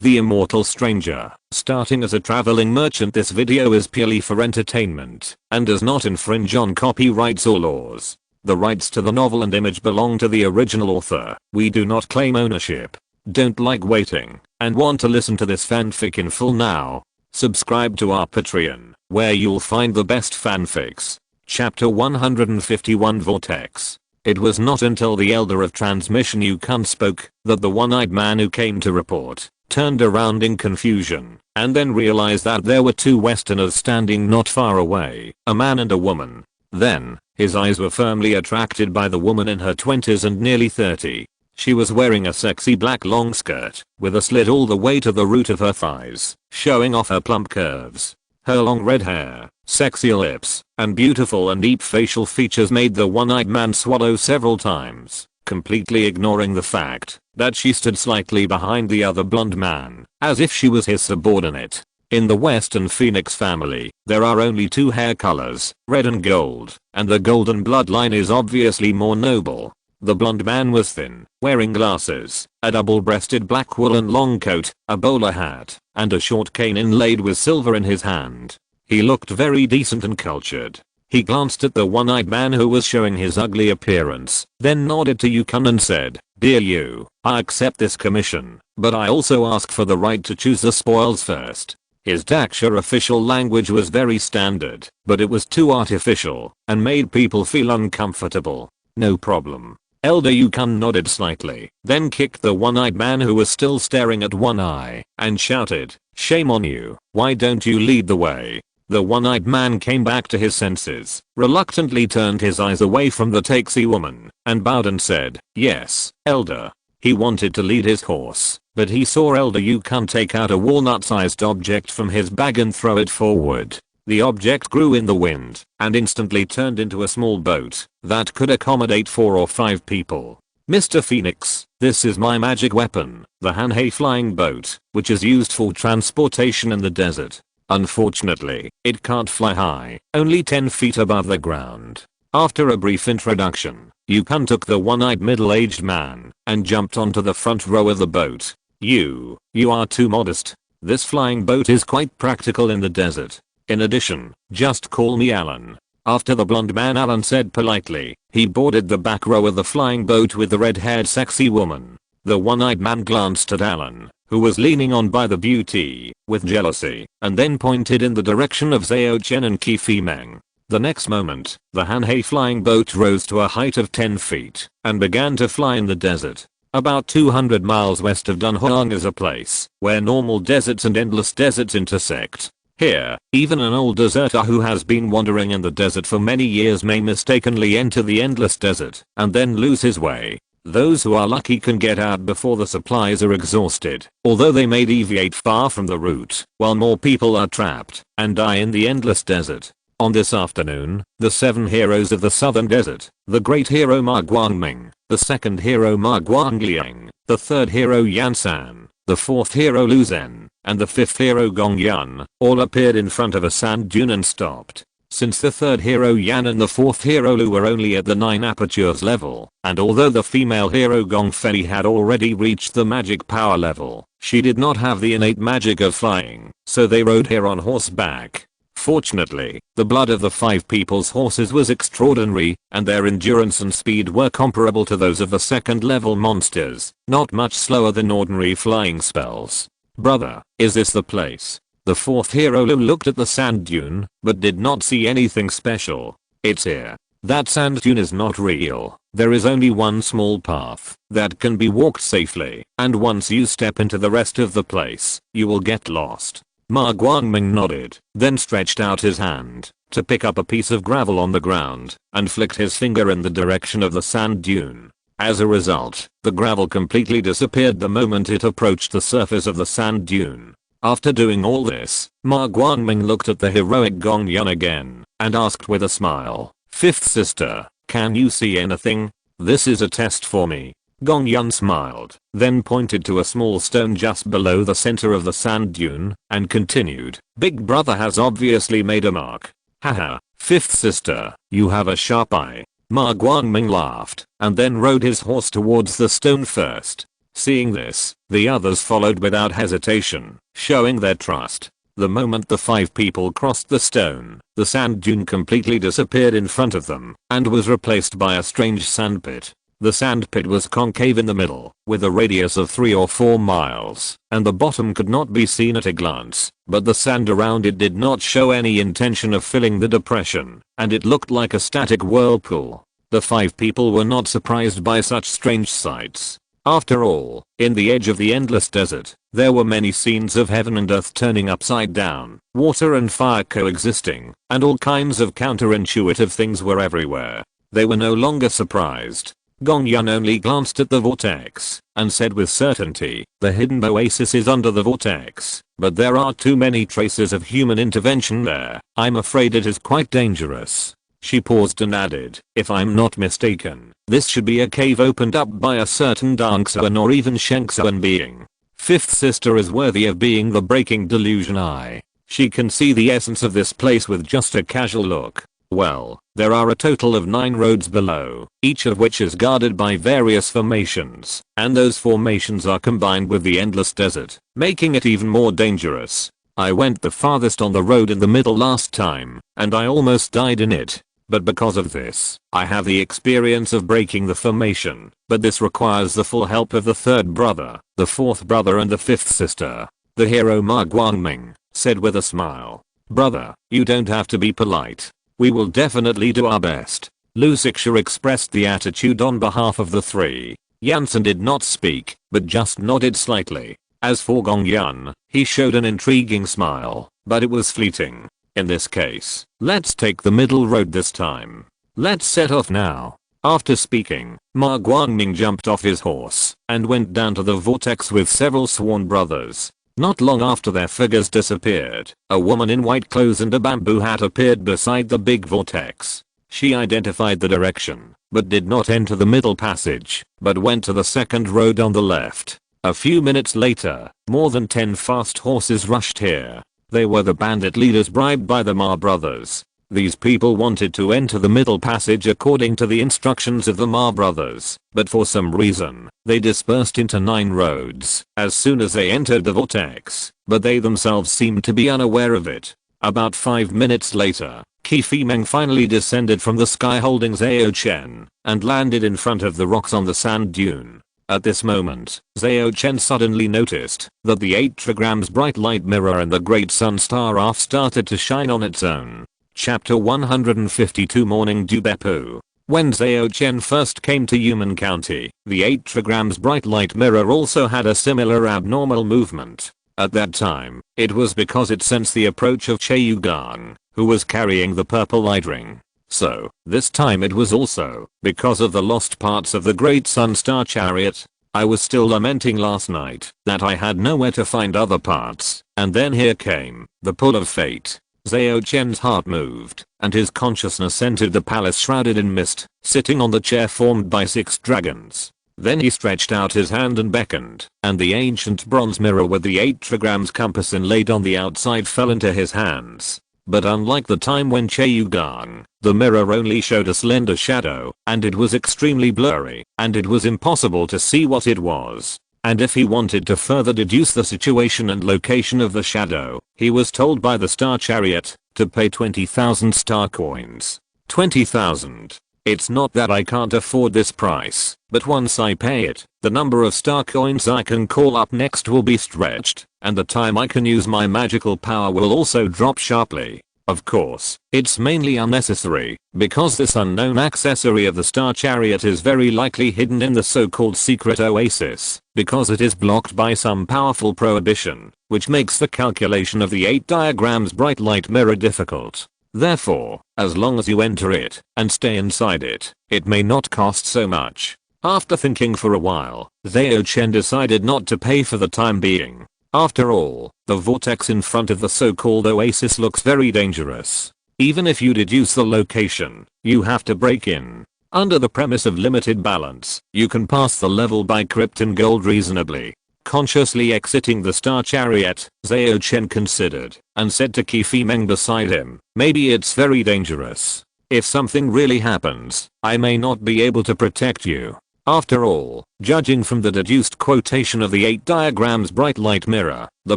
The Immortal Stranger. Starting as a traveling merchant, this video is purely for entertainment and does not infringe on copyrights or laws. The rights to the novel and image belong to the original author. We do not claim ownership. Don't like waiting and want to listen to this fanfic in full now? Subscribe to our Patreon, where you'll find the best fanfics. Chapter 151 Vortex. It was not until the Elder of Transmission Yukon spoke that the one-eyed man who came to report turned around in confusion and then realized that there were two Westerners standing not far away, a man and a woman. Then, his eyes were firmly attracted by the woman in her 20s and nearly 30. She was wearing a sexy black long skirt with a slit all the way to the root of her thighs, showing off her plump curves. Her long red hair, sexy lips, and beautiful and deep facial features made the one-eyed man swallow several times, completely ignoring the fact that she stood slightly behind the other blonde man, as if she was his subordinate. In the Western Phoenix family, there are only two hair colors, red and gold, and the golden bloodline is obviously more noble. The blonde man was thin, wearing glasses, a double-breasted black woolen long coat, a bowler hat, and a short cane inlaid with silver in his hand. He looked very decent and cultured. He glanced at the one-eyed man who was showing his ugly appearance, then nodded to Yukon and said, "Dear you, I accept this commission, but I also ask for the right to choose the spoils first." His Daksha official language was very standard, but it was too artificial and made people feel uncomfortable. "No problem." Elder Yukon nodded slightly, then kicked the one-eyed man who was still staring at one eye, and shouted, "Shame on you, why don't you lead the way?" The one-eyed man came back to his senses, reluctantly turned his eyes away from the taxi woman, and bowed and said, "Yes, Elder." He wanted to lead his horse, but he saw Elder Yukon take out a walnut-sized object from his bag and throw it forward. The object grew in the wind and instantly turned into a small boat that could accommodate 4 or 5 people. "Mr. Phoenix, this is my magic weapon, the Hanhei flying boat, which is used for transportation in the desert. Unfortunately, it can't fly high, only 10 feet above the ground." After a brief introduction, Yukon took the one-eyed middle-aged man and jumped onto the front row of the boat. You are too modest. This flying boat is quite practical in the desert. In addition, just call me Alan." After the blonde man Alan said politely, he boarded the back row of the flying boat with the red-haired sexy woman. The one-eyed man glanced at Alan, who was leaning on by the beauty, with jealousy, and then pointed in the direction of Zhao Chen and Qi Meng. The next moment, the Hanhei flying boat rose to a height of 10 feet and began to fly in the desert. About 200 miles west of Dunhuang is a place where normal deserts and endless deserts intersect. Here, even an old deserter who has been wandering in the desert for many years may mistakenly enter the endless desert and then lose his way. Those who are lucky can get out before the supplies are exhausted, although they may deviate far from the route, while more people are trapped and die in the endless desert. On this afternoon, the 7 heroes of the southern desert, the great hero Ma Guangming, the second hero Ma Guangliang, the third hero Yan San, the fourth hero Lu Zhen, and the fifth hero Gong Yun, all appeared in front of a sand dune and stopped. Since the third hero Yan and the fourth hero Lu were only at the 9 apertures level, and although the female hero Gong Fei had already reached the magic power level, she did not have the innate magic of flying, so they rode here on horseback. Fortunately, the blood of the 5 people's horses was extraordinary, and their endurance and speed were comparable to those of the second level monsters, not much slower than ordinary flying spells. "Brother, is this the place?" The fourth hero Lu looked at the sand dune, but did not see anything special. "It's here. That sand dune is not real. There is only one small path that can be walked safely, and once you step into the rest of the place, you will get lost." Ma Guangming nodded, then stretched out his hand to pick up a piece of gravel on the ground and flicked his finger in the direction of the sand dune. As a result, the gravel completely disappeared the moment it approached the surface of the sand dune. After doing all this, Ma Guangming looked at the heroic Gong Yun again and asked with a smile, "Fifth sister, can you see anything? This is a test for me." Gong Yun smiled, then pointed to a small stone just below the center of the sand dune, and continued, "Big brother has obviously made a mark. Haha, fifth sister, you have a sharp eye." Ma Guangming laughed, and then rode his horse towards the stone first. Seeing this, the others followed without hesitation, showing their trust. The moment the 5 people crossed the stone, the sand dune completely disappeared in front of them and was replaced by a strange sandpit. The sandpit was concave in the middle, with a radius of 3 or 4 miles, and the bottom could not be seen at a glance, but the sand around it did not show any intention of filling the depression, and it looked like a static whirlpool. The 5 people were not surprised by such strange sights. After all, in the edge of the endless desert, there were many scenes of heaven and earth turning upside down, water and fire coexisting, and all kinds of counterintuitive things were everywhere. They were no longer surprised. Gong Yun only glanced at the vortex and said with certainty, the hidden oasis is under the vortex, but there are too many traces of human intervention there. I'm afraid it is quite dangerous. She paused and added, if I'm not mistaken, this should be a cave opened up by a certain Dangsuan or even Shengsuan being. 5th sister is worthy of being the breaking delusion eye. She can see the essence of this place with just a casual look. Well, there are a total of 9 roads below, each of which is guarded by various formations, and those formations are combined with the endless desert, making it even more dangerous. I went the farthest on the road in the middle last time, and I almost died in it. But because of this, I have the experience of breaking the formation, but this requires the full help of the 3rd brother, the 4th brother and the 5th sister. The hero Ma Guangming said with a smile. Brother, you don't have to be polite. We will definitely do our best. Lu Xixia expressed the attitude on behalf of the 3. Yansen did not speak, but just nodded slightly. As for Gong Yun, he showed an intriguing smile, but it was fleeting. In this case, let's take the middle road this time. Let's set off now. After speaking, Ma Guangming jumped off his horse and went down to the vortex with several sworn brothers. Not long after their figures disappeared, a woman in white clothes and a bamboo hat appeared beside the big vortex. She identified the direction, but did not enter the middle passage, but went to the 2nd road on the left. A few minutes later, more than 10 fast horses rushed here. They were the bandit leaders bribed by the Ma brothers. These people wanted to enter the middle passage according to the instructions of the Ma brothers, but for some reason, they dispersed into 9 roads as soon as they entered the vortex, but they themselves seemed to be unaware of it. About 5 minutes later, Qi Meng finally descended from the sky holding Zhao Chen and landed in front of the rocks on the sand dune. At this moment, Zhao Chen suddenly noticed that the 8 trigrams bright light mirror and the great sun star half started to shine on its own. Chapter 152 Morning Dew Beppu. When Zhao Chen first came to Human County, the 8 trigrams bright light mirror also had a similar abnormal movement. At that time, it was because it sensed the approach of Che Yugang, who was carrying the purple light ring. So, this time it was also because of the lost parts of the Great Sun Star Chariot. I was still lamenting last night that I had nowhere to find other parts, and then here came the pull of fate. Zhao Chen's heart moved, and his consciousness entered the palace shrouded in mist, sitting on the chair formed by 6 dragons. Then he stretched out his hand and beckoned, and the ancient bronze mirror with the 8 trigrams compass inlaid on the outside fell into his hands. But unlike the time when Che Yugang, the mirror only showed a slender shadow, and it was extremely blurry, and it was impossible to see what it was. And if he wanted to further deduce the situation and location of the shadow, he was told by the Star Chariot to pay 20,000 star coins. 20,000. It's not that I can't afford this price, but once I pay it, the number of star coins I can call up next will be stretched, and the time I can use my magical power will also drop sharply. Of course, it's mainly unnecessary, because this unknown accessory of the Star Chariot is very likely hidden in the so-called secret oasis, because it is blocked by some powerful prohibition, which makes the calculation of the 8 diagrams bright light mirror difficult. Therefore, as long as you enter it and stay inside it, it may not cost so much. After thinking for a while, Zhao Chen decided not to pay for the time being. After all, the vortex in front of the so-called oasis looks very dangerous. Even if you deduce the location, you have to break in. Under the premise of limited balance, you can pass the level by krypton gold reasonably. Consciously exiting the Star Chariot, Zhao Chen considered, and said to Qi Meng beside him, maybe it's very dangerous. If something really happens, I may not be able to protect you. After all, judging from the deduced quotation of the 8 diagrams bright light mirror, the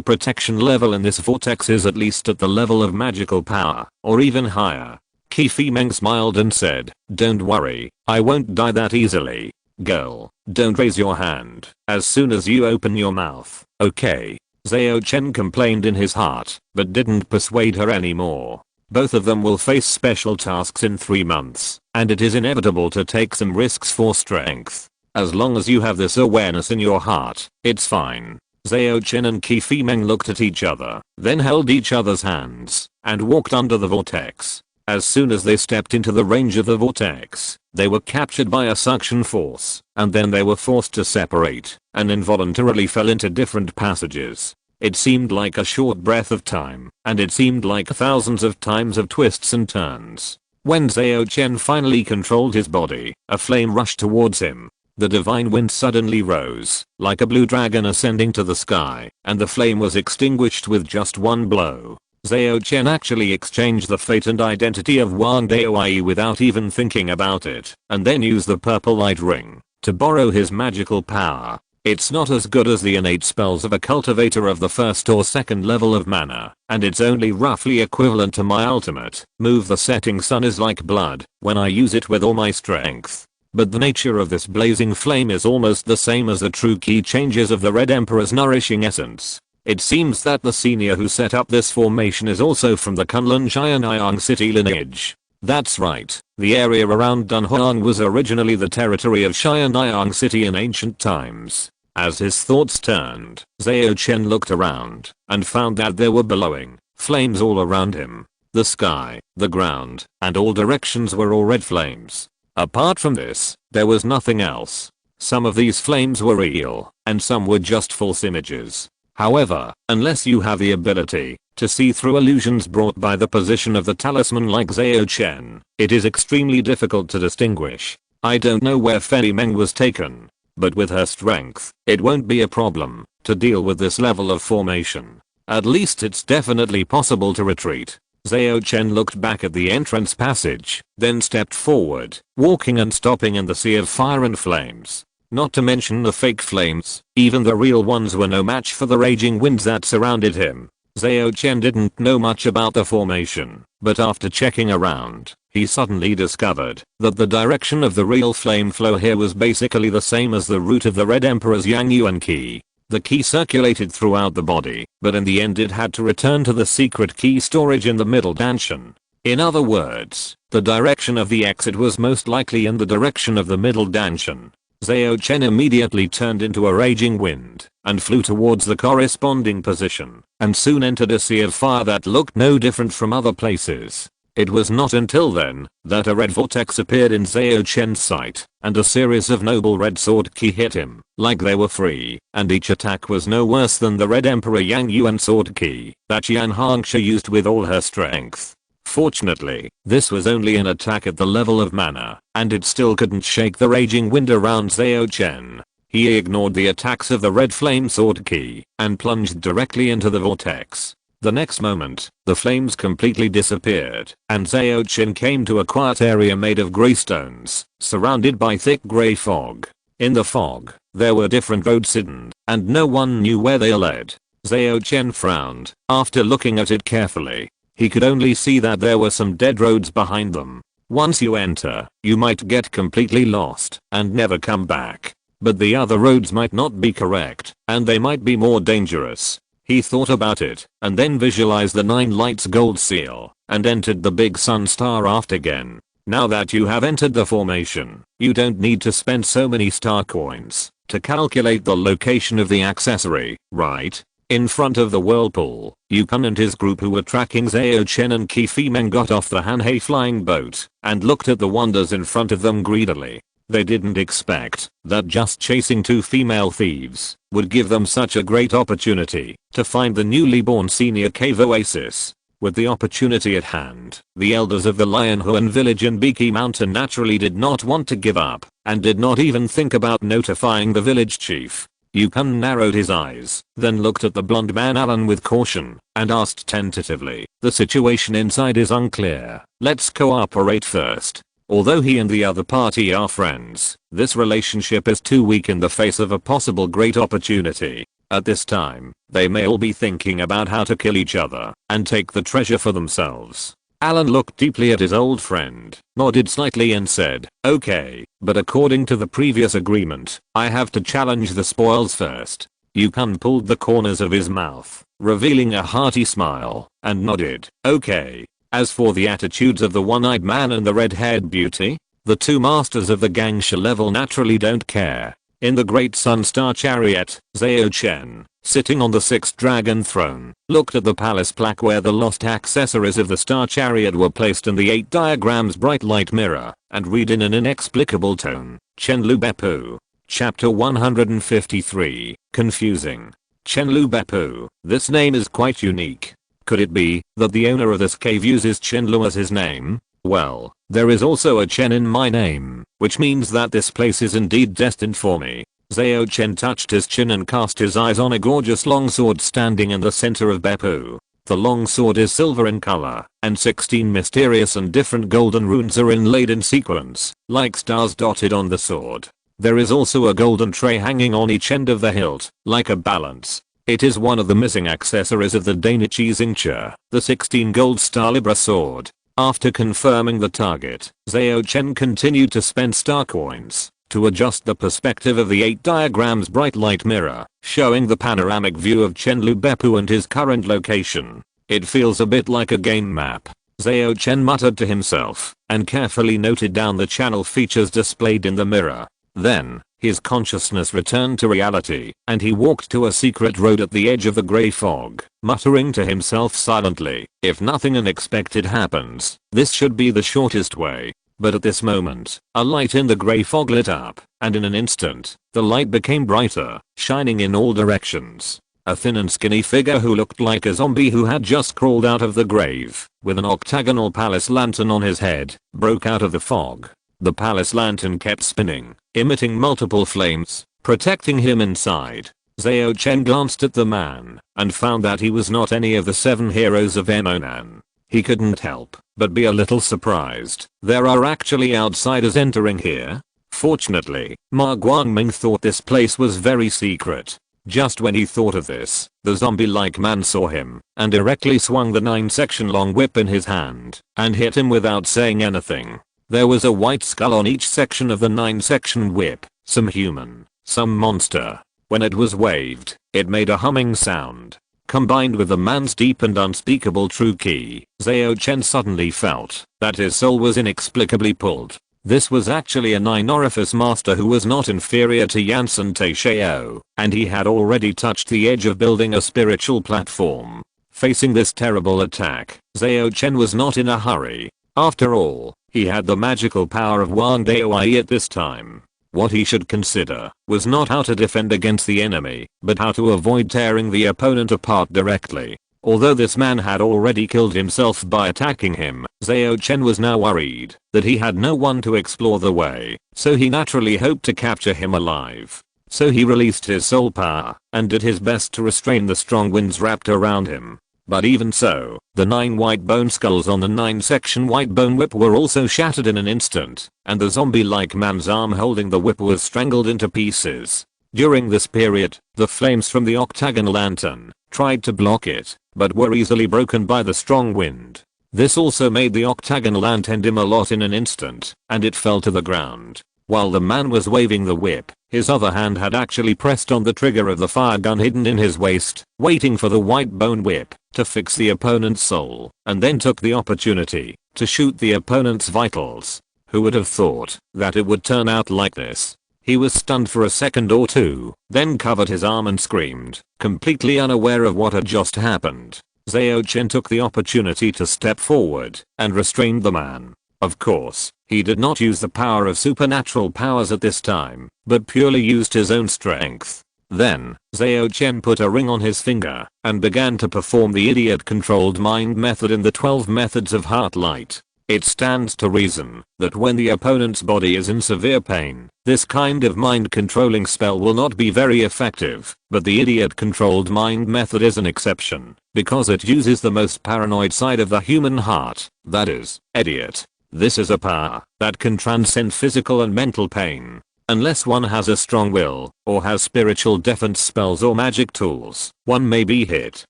protection level in this vortex is at least at the level of magical power, or even higher. Qi Meng smiled and said, "Don't worry, I won't die that easily. Girl, don't raise your hand as soon as you open your mouth, okay?" Zhao Chen complained in his heart, but didn't persuade her anymore. Both of them will face special tasks in 3 months, and it is inevitable to take some risks for strength. As long as you have this awareness in your heart, it's fine. Zhao Chen and Qi Meng looked at each other, then held each other's hands, and walked under the vortex. As soon as they stepped into the range of the vortex, they were captured by a suction force, and then they were forced to separate, and involuntarily fell into different passages. It seemed like a short breath of time, and it seemed like thousands of times of twists and turns. When Zhao Chen finally controlled his body, a flame rushed towards him. The divine wind suddenly rose, like a blue dragon ascending to the sky, and the flame was extinguished with just one blow. Zhao Chen actually exchanged the fate and identity of Wang Daoyi without even thinking about it, and then used the purple light ring to borrow his magical power. It's not as good as the innate spells of a cultivator of the first or second level of mana, and it's only roughly equivalent to my ultimate move. The setting sun is like blood when I use it with all my strength. But the nature of this blazing flame is almost the same as the true key changes of the Red Emperor's nourishing essence. It seems that the senior who set up this formation is also from the Kunlun Xianyang city lineage. That's right, the area around Dunhuang was originally the territory of Xianyang city in ancient times. As his thoughts turned, Zhao Chen looked around and found that there were billowing flames all around him. The sky, the ground, and all directions were all red flames. Apart from this, there was nothing else. Some of these flames were real, and some were just false images. However, unless you have the ability to see through illusions brought by the position of the talisman like Zhao Chen, it is extremely difficult to distinguish. I don't know where Fei Meng was taken, but with her strength, it won't be a problem to deal with this level of formation. At least it's definitely possible to retreat. Zhao Chen looked back at the entrance passage, then stepped forward, walking and stopping in the sea of fire and flames. Not to mention the fake flames, even the real ones were no match for the raging winds that surrounded him. Zhao Chen didn't know much about the formation, but after checking around, he suddenly discovered that the direction of the real flame flow here was basically the same as the route of the Red Emperor's Yang Yuan key. The key circulated throughout the body, but in the end it had to return to the secret key storage in the middle danshan. In other words, the direction of the exit was most likely in the direction of the middle danshan. Zhao Chen immediately turned into a raging wind and flew towards the corresponding position, and soon entered a sea of fire that looked no different from other places. It was not until then that a red vortex appeared in Zhao Chen's sight, and a series of noble red sword ki hit him like they were free, and each attack was no worse than the Red Emperor Yang Yuan sword ki that Yan Hongxia used with all her strength. Fortunately, this was only an attack at the level of mana, and it still couldn't shake the raging wind around Zhao Chen. He ignored the attacks of the red flame sword ki and plunged directly into the vortex. The next moment, the flames completely disappeared, and Zhao Chen came to a quiet area made of grey stones, surrounded by thick grey fog. In the fog, there were different roads hidden, and no one knew where they led. Zhao Chen frowned after looking at it carefully. He could only see that there were some dead roads behind them. Once you enter, you might get completely lost and never come back. But the other roads might not be correct, and they might be more dangerous. He thought about it, and then visualized the 9 lights gold seal, and entered the big sun star raft again. Now that you have entered the formation, you don't need to spend so many star coins to calculate the location of the accessory, right? In front of the whirlpool, Yukon and his group who were tracking Zhao Chen and Qi Meng got off the Hanhei flying boat and looked at the wonders in front of them greedily. They didn't expect that just chasing 2 female thieves would give them such a great opportunity to find the newly born senior cave oasis. With the opportunity at hand, the elders of the Lionhuan village in Biki Mountain naturally did not want to give up, and did not even think about notifying the village chief. Yukon narrowed his eyes, then looked at the blonde man Alan with caution, and asked tentatively, "The situation inside is unclear. Let's cooperate first." Although he and the other party are friends, this relationship is too weak in the face of a possible great opportunity. At this time, they may all be thinking about how to kill each other and take the treasure for themselves. Alan looked deeply at his old friend, nodded slightly and said, "Okay, but according to the previous agreement, I have to challenge the spoils first." Yukon pulled the corners of his mouth, revealing a hearty smile, and nodded, "Okay." As for the attitudes of the one-eyed man and the red-haired beauty, the two masters of the Gangsha level naturally don't care. In the Great Sun Star Chariot, Zhao Chen, sitting on the 6th dragon throne, looked at the palace plaque where the lost accessories of the Star Chariot were placed in the 8 diagrams bright light mirror, and read in an inexplicable tone, "Chenlu Beppu." Chapter 153, Confusing. Chenlu Beppu. This name is quite unique. Could it be that the owner of this cave uses Chenlu as his name? Well, there is also a Chen in my name, which means that this place is indeed destined for me. Zhao Chen touched his chin and cast his eyes on a gorgeous longsword standing in the center of Beppu. The longsword is silver in color, and 16 mysterious and different golden runes are inlaid in sequence, like stars dotted on the sword. There is also a golden tray hanging on each end of the hilt, like a balance. It is one of the missing accessories of the Dairi Xingcha, the 16 gold star Libra sword. After confirming the target, Zhao Chen continued to spend star coins to adjust the perspective of the 8 diagrams bright light mirror, showing the panoramic view of Chenlu Beppu and his current location. It feels a bit like a game map. Zhao Chen muttered to himself, and carefully noted down the channel features displayed in the mirror. Then, his consciousness returned to reality, and he walked to a secret road at the edge of the grey fog, muttering to himself silently, "If nothing unexpected happens, this should be the shortest way." But at this moment, a light in the grey fog lit up, and in an instant, the light became brighter, shining in all directions. A thin and skinny figure who looked like a zombie who had just crawled out of the grave, with an octagonal palace lantern on his head, broke out of the fog. The palace lantern kept spinning, emitting multiple flames, protecting him inside. Zhao Chen glanced at the man, and found that he was not any of the 7 heroes of Emonan. He couldn't help but be a little surprised. There are actually outsiders entering here? Fortunately, Ma Guangming thought this place was very secret. Just when he thought of this, the zombie-like man saw him, and directly swung the 9-section long whip in his hand, and hit him without saying anything. There was a white skull on each section of the 9-section whip, some human, some monster. When it was waved, it made a humming sound. Combined with the man's deep and unspeakable true ki, Zhao Chen suddenly felt that his soul was inexplicably pulled. This was actually a 9-orifice master who was not inferior to Yansen Taishao, and he had already touched the edge of building a spiritual platform. Facing this terrible attack, Zhao Chen was not in a hurry. After all, he had the magical power of Wang Daowei at this time. What he should consider was not how to defend against the enemy, but how to avoid tearing the opponent apart directly. Although this man had already killed himself by attacking him, Zhao Chen was now worried that he had no one to explore the way, so he naturally hoped to capture him alive. So he released his soul power, and did his best to restrain the strong winds wrapped around him. But even so, the 9 white bone skulls on the 9-section white bone whip were also shattered in an instant, and the zombie-like man's arm holding the whip was strangled into pieces. During this period, the flames from the octagonal lantern tried to block it, but were easily broken by the strong wind. This also made the octagonal lantern dim a lot in an instant, and it fell to the ground. While the man was waving the whip, his other hand had actually pressed on the trigger of the fire gun hidden in his waist, waiting for the white bone whip to fix the opponent's soul, and then took the opportunity to shoot the opponent's vitals. Who would have thought that it would turn out like this? He was stunned for a second or two, then covered his arm and screamed, completely unaware of what had just happened. Zhao Chen took the opportunity to step forward and restrained the man. Of course, he did not use the power of supernatural powers at this time, but purely used his own strength. Then, Zhao Chen put a ring on his finger and began to perform the idiot-controlled mind method in the 12 methods of heart light. It stands to reason that when the opponent's body is in severe pain, this kind of mind-controlling spell will not be very effective, but the idiot-controlled mind method is an exception, because it uses the most paranoid side of the human heart, that is, idiot. This is a power that can transcend physical and mental pain. Unless one has a strong will, or has spiritual defense spells or magic tools, one may be hit.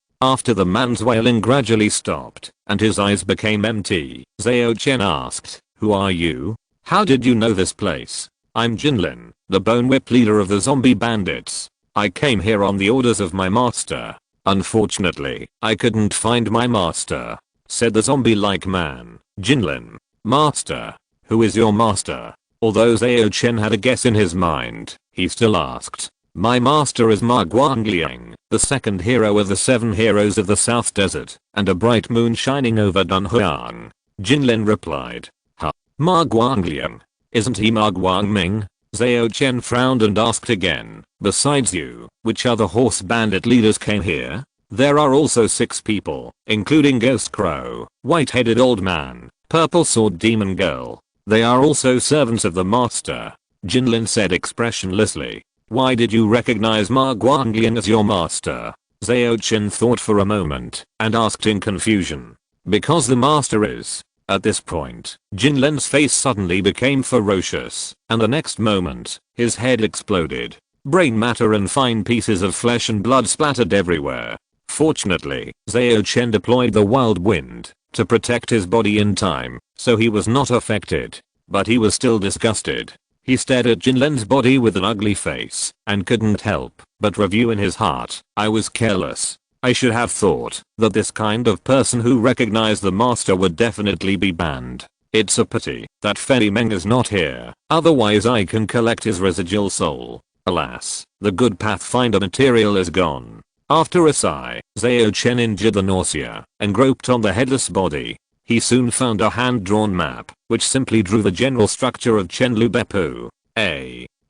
After the man's wailing gradually stopped, and his eyes became empty, Zhao Chen asked, "Who are you? How did you know this place?" "I'm Jinlin, the Bone Whip leader of the zombie bandits. I came here on the orders of my master. Unfortunately, I couldn't find my master," said the zombie-like man. Jinlin. "Master? Who is your master?" Although Zhao Chen had a guess in his mind, he still asked. "My master is Ma Guangliang, the second hero of the 7 heroes of the South Desert, and a bright moon shining over Dunhuang." Jinlin replied. "Huh? Ma Guangliang? Isn't he Ma Guangming?" Zhao Chen frowned and asked again. "Besides you, which other horse bandit leaders came here?" "There are also 6 people, including Ghost Crow, white-headed old man, purple sword demon girl. They are also servants of the master," Jinlin said expressionlessly. "Why did you recognize Ma Guangliang as your master?" Zhao Chen thought for a moment, and asked in confusion. "Because the master is." At this point, Jinlin's face suddenly became ferocious, and the next moment, his head exploded. Brain matter and fine pieces of flesh and blood splattered everywhere. Fortunately, Zhao Chen deployed the whirlwind to protect his body in time, so he was not affected. But he was still disgusted. He stared at Jinlin's body with an ugly face, and couldn't help but review in his heart, "I was careless. I should have thought that this kind of person who recognized the master would definitely be banned. It's a pity that Fei Meng is not here, otherwise I can collect his residual soul." Alas, the good pathfinder material is gone. After a sigh, Zhao Chen endured the nausea and groped on the headless body. He soon found a hand-drawn map, which simply drew the general structure of Chenlu Beppu.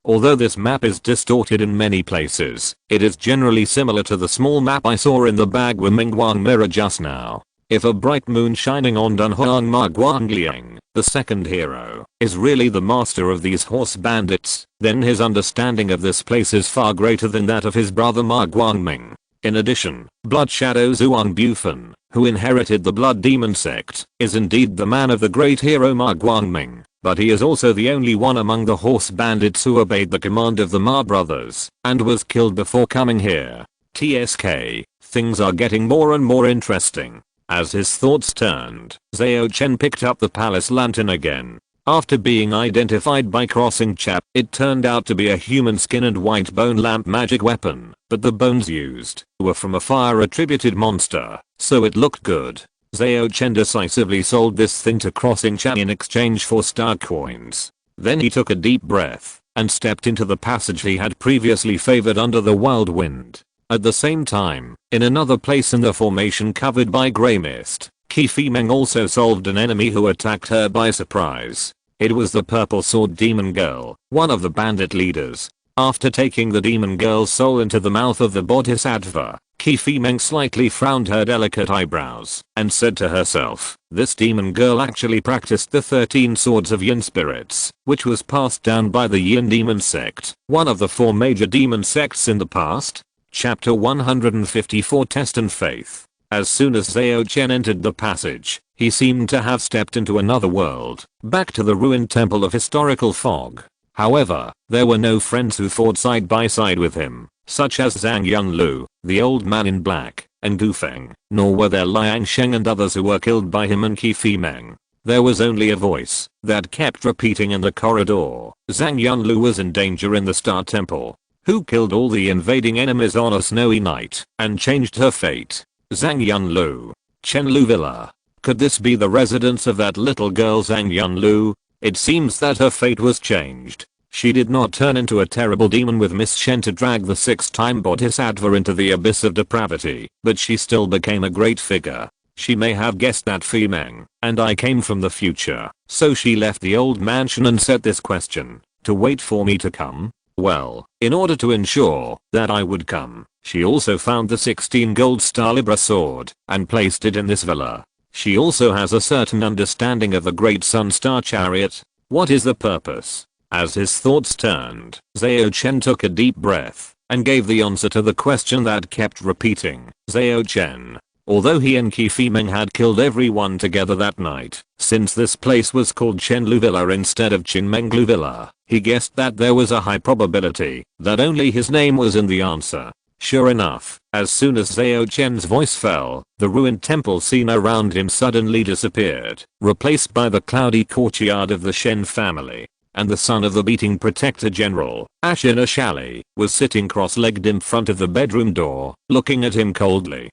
Although this map is distorted in many places, it is generally similar to the small map I saw in the Bagua Mingguang mirror just now. If a bright moon shining on Dunhuang Ma Guangliang, the second hero, is really the master of these horse bandits, then his understanding of this place is far greater than that of his brother Ma Guangming. In addition, Blood Shadow Zhuang Bufan, who inherited the Blood Demon sect, is indeed the man of the great hero Ma Guangming, but he is also the only one among the horse bandits who obeyed the command of the Ma brothers, and was killed before coming here. TSK, things are getting more and more interesting. As his thoughts turned, Zhao Chen picked up the palace lantern again. After being identified by crossing chap, it turned out to be a human skin and white bone lamp magic weapon, but the bones used were from a fire attributed monster, so it looked good. Zhao Chen decisively sold this thing to Crossing Chan in exchange for star coins. Then he took a deep breath and stepped into the passage he had previously favored under the whirlwind. At the same time, in another place in the formation covered by grey mist, Qi Meng also solved an enemy who attacked her by surprise. It was the purple sword demon girl, one of the bandit leaders. After taking the demon girl's soul into the mouth of the bodhisattva, Qi Meng slightly frowned her delicate eyebrows and said to herself, "This demon girl actually practiced the 13 swords of yin spirits, which was passed down by the yin demon sect, one of the 4 major demon sects in the past." Chapter 154 Test and Faith. As soon as Zhao Chen entered the passage, he seemed to have stepped into another world, back to the ruined temple of historical fog. However, there were no friends who fought side by side with him, such as Zhang Yunlu, the old man in black, and Du Feng, nor were there Liang Sheng and others who were killed by him and Qi Meng. There was only a voice that kept repeating in the corridor. Zhang Yunlu was in danger in the Star Temple. Who killed all the invading enemies on a snowy night and changed her fate? Zhang Yunlu. Chenlu Villa. Could this be the residence of that little girl Zhang Yunlu? It seems that her fate was changed. She did not turn into a terrible demon with Miss Shen to drag the 6-time bodhisattva into the abyss of depravity, but she still became a great figure. She may have guessed that Fei Meng and I came from the future, so she left the old mansion and set this question, to wait for me to come. Well, in order to ensure that I would come, she also found the 16 gold star Libra sword and placed it in this villa. She also has a certain understanding of the great sun star chariot. What is the purpose? As his thoughts turned, Zhao Chen took a deep breath and gave the answer to the question that kept repeating. Zhao Chen. although he and Qi Fimeng had killed everyone together that night. Since this place was called Chenlu Villa instead of Qinmenglu Villa, he guessed that there was a high probability that only his name was in the answer. Sure enough, as soon as Zhao Chen's voice fell, the ruined temple scene around him suddenly disappeared, replaced by the cloudy courtyard of the Shen family. And the son of the beating protector general, Ashina Shali, was sitting cross-legged in front of the bedroom door, looking at him coldly.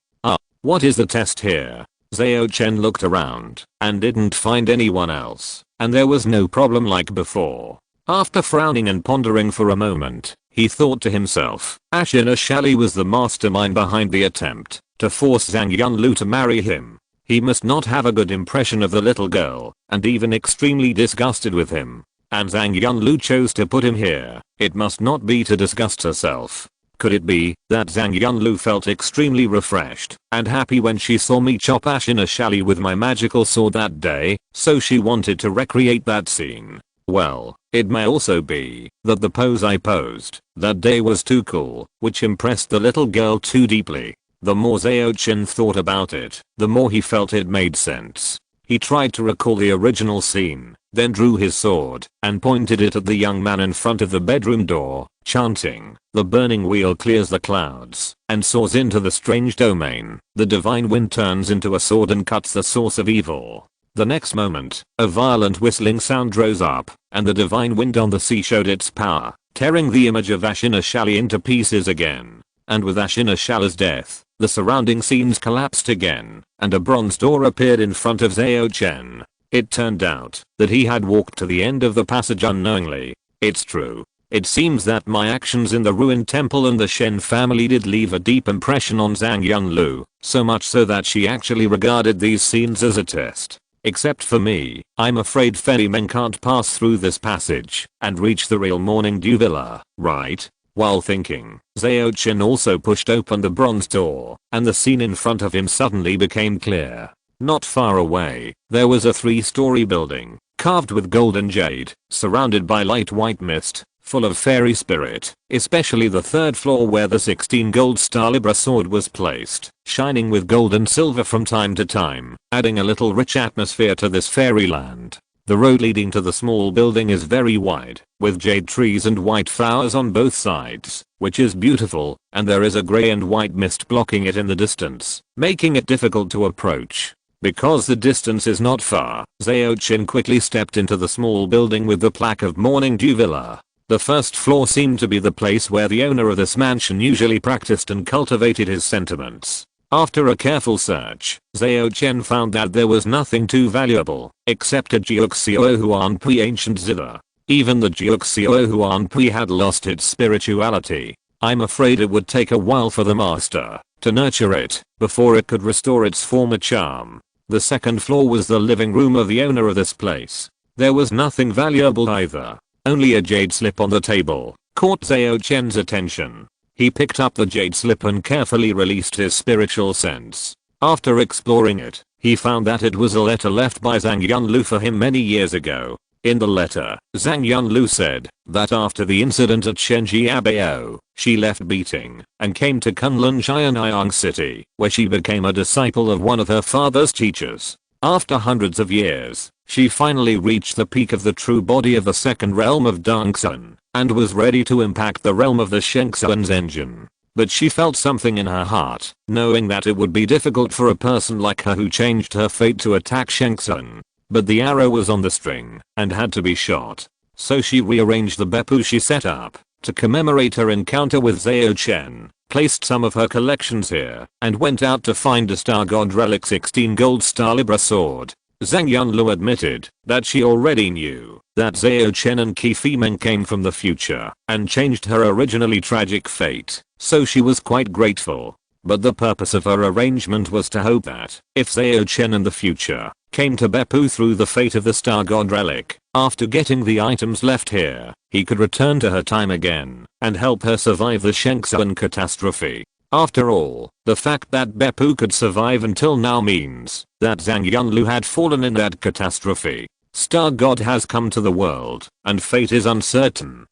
What is the test here? Zhao Chen looked around and didn't find anyone else, and there was no problem like before. After frowning and pondering for a moment, he thought to himself, Ashina Shali was the mastermind behind the attempt to force Zhang Yunlu to marry him. He must not have a good impression of the little girl, and even extremely disgusted with him. And Zhang Yunlu chose to put him here. It must not be to disgust herself. Could it be that Zhang Yunlu felt extremely refreshed and happy when she saw me chop Ashina Shali with my magical sword that day, so she wanted to recreate that scene? Well, it may also be that the pose I posed that day was too cool, which impressed the little girl too deeply. The more Zhao Chen thought about it, the more he felt it made sense. He tried to recall the original scene, then drew his sword and pointed it at the young man in front of the bedroom door, chanting, "The burning wheel clears the clouds and soars into the strange domain. The divine wind turns into a sword and cuts the source of evil." The next moment, a violent whistling sound rose up, and the divine wind on the sea showed its power, tearing the image of Ashina Shali into pieces again. And with Ashina Shali's death, the surrounding scenes collapsed again, and a bronze door appeared in front of Zhao Chen. It turned out that he had walked to the end of the passage unknowingly. It's true. It seems that my actions in the ruined temple and the Shen family did leave a deep impression on Zhang Yunlu, so much so that she actually regarded these scenes as a test. Except for me, I'm afraid Fei Meng can't pass through this passage and reach the real Morning Dew Villa, right? While thinking, Zhao Chen also pushed open the bronze door, and the scene in front of him suddenly became clear. Not far away, there was a 3-story building, carved with gold and jade, surrounded by light white mist, full of fairy spirit, especially the 3rd floor where the 16 gold star Libra sword was placed, shining with gold and silver from time to time, adding a little rich atmosphere to this fairyland. The road leading to the small building is very wide, with jade trees and white flowers on both sides, which is beautiful, and there is a grey and white mist blocking it in the distance, making it difficult to approach. Because the distance is not far, Zhao Chen quickly stepped into the small building with the plaque of Morning Dew Villa. The 1st floor seemed to be the place where the owner of this mansion usually practiced and cultivated his sentiments. After a careful search, Zhao Chen found that there was nothing too valuable, except a Jiuxiao Huanpui ancient zither. Even the Jiuxiao Huanpui had lost its spirituality. I'm afraid it would take a while for the master to nurture it before it could restore its former charm. The 2nd floor was the living room of the owner of this place. There was nothing valuable either. Only a jade slip on the table caught Zhao Chen's attention. He picked up the jade slip and carefully released his spiritual sense. After exploring it, he found that it was a letter left by Zhang Yunlu for him many years ago. In the letter, Zhang Yunlu said that after the incident at Shenjiabao, she left beating and came to Kunlun Xianyang City, where she became a disciple of one of her father's teachers. After hundreds of years, she finally reached the peak of the true body of the 2nd realm of Dongxun, and was ready to impact the realm of the Shengxuan's engine. But she felt something in her heart, knowing that it would be difficult for a person like her who changed her fate to attack Shengxuan. But the arrow was on the string, and had to be shot. So she rearranged the beppu she set up to commemorate her encounter with Zhao Chen, placed some of her collections here, and went out to find a Star God Relic 16 Gold Star Libra sword. Zhang Yunlu admitted that she already knew that Zhao Chen and Qi Fimeng came from the future and changed her originally tragic fate, so she was quite grateful. But the purpose of her arrangement was to hope that, if Zhao Chen in the future came to Beppu through the fate of the Star God Relic, after getting the items left here, he could return to her time again and help her survive the Shengxuan catastrophe. After all, the fact that Beppu could survive until now means that Zhang Yunlu had fallen in that catastrophe. Star God has come to the world, and fate is uncertain.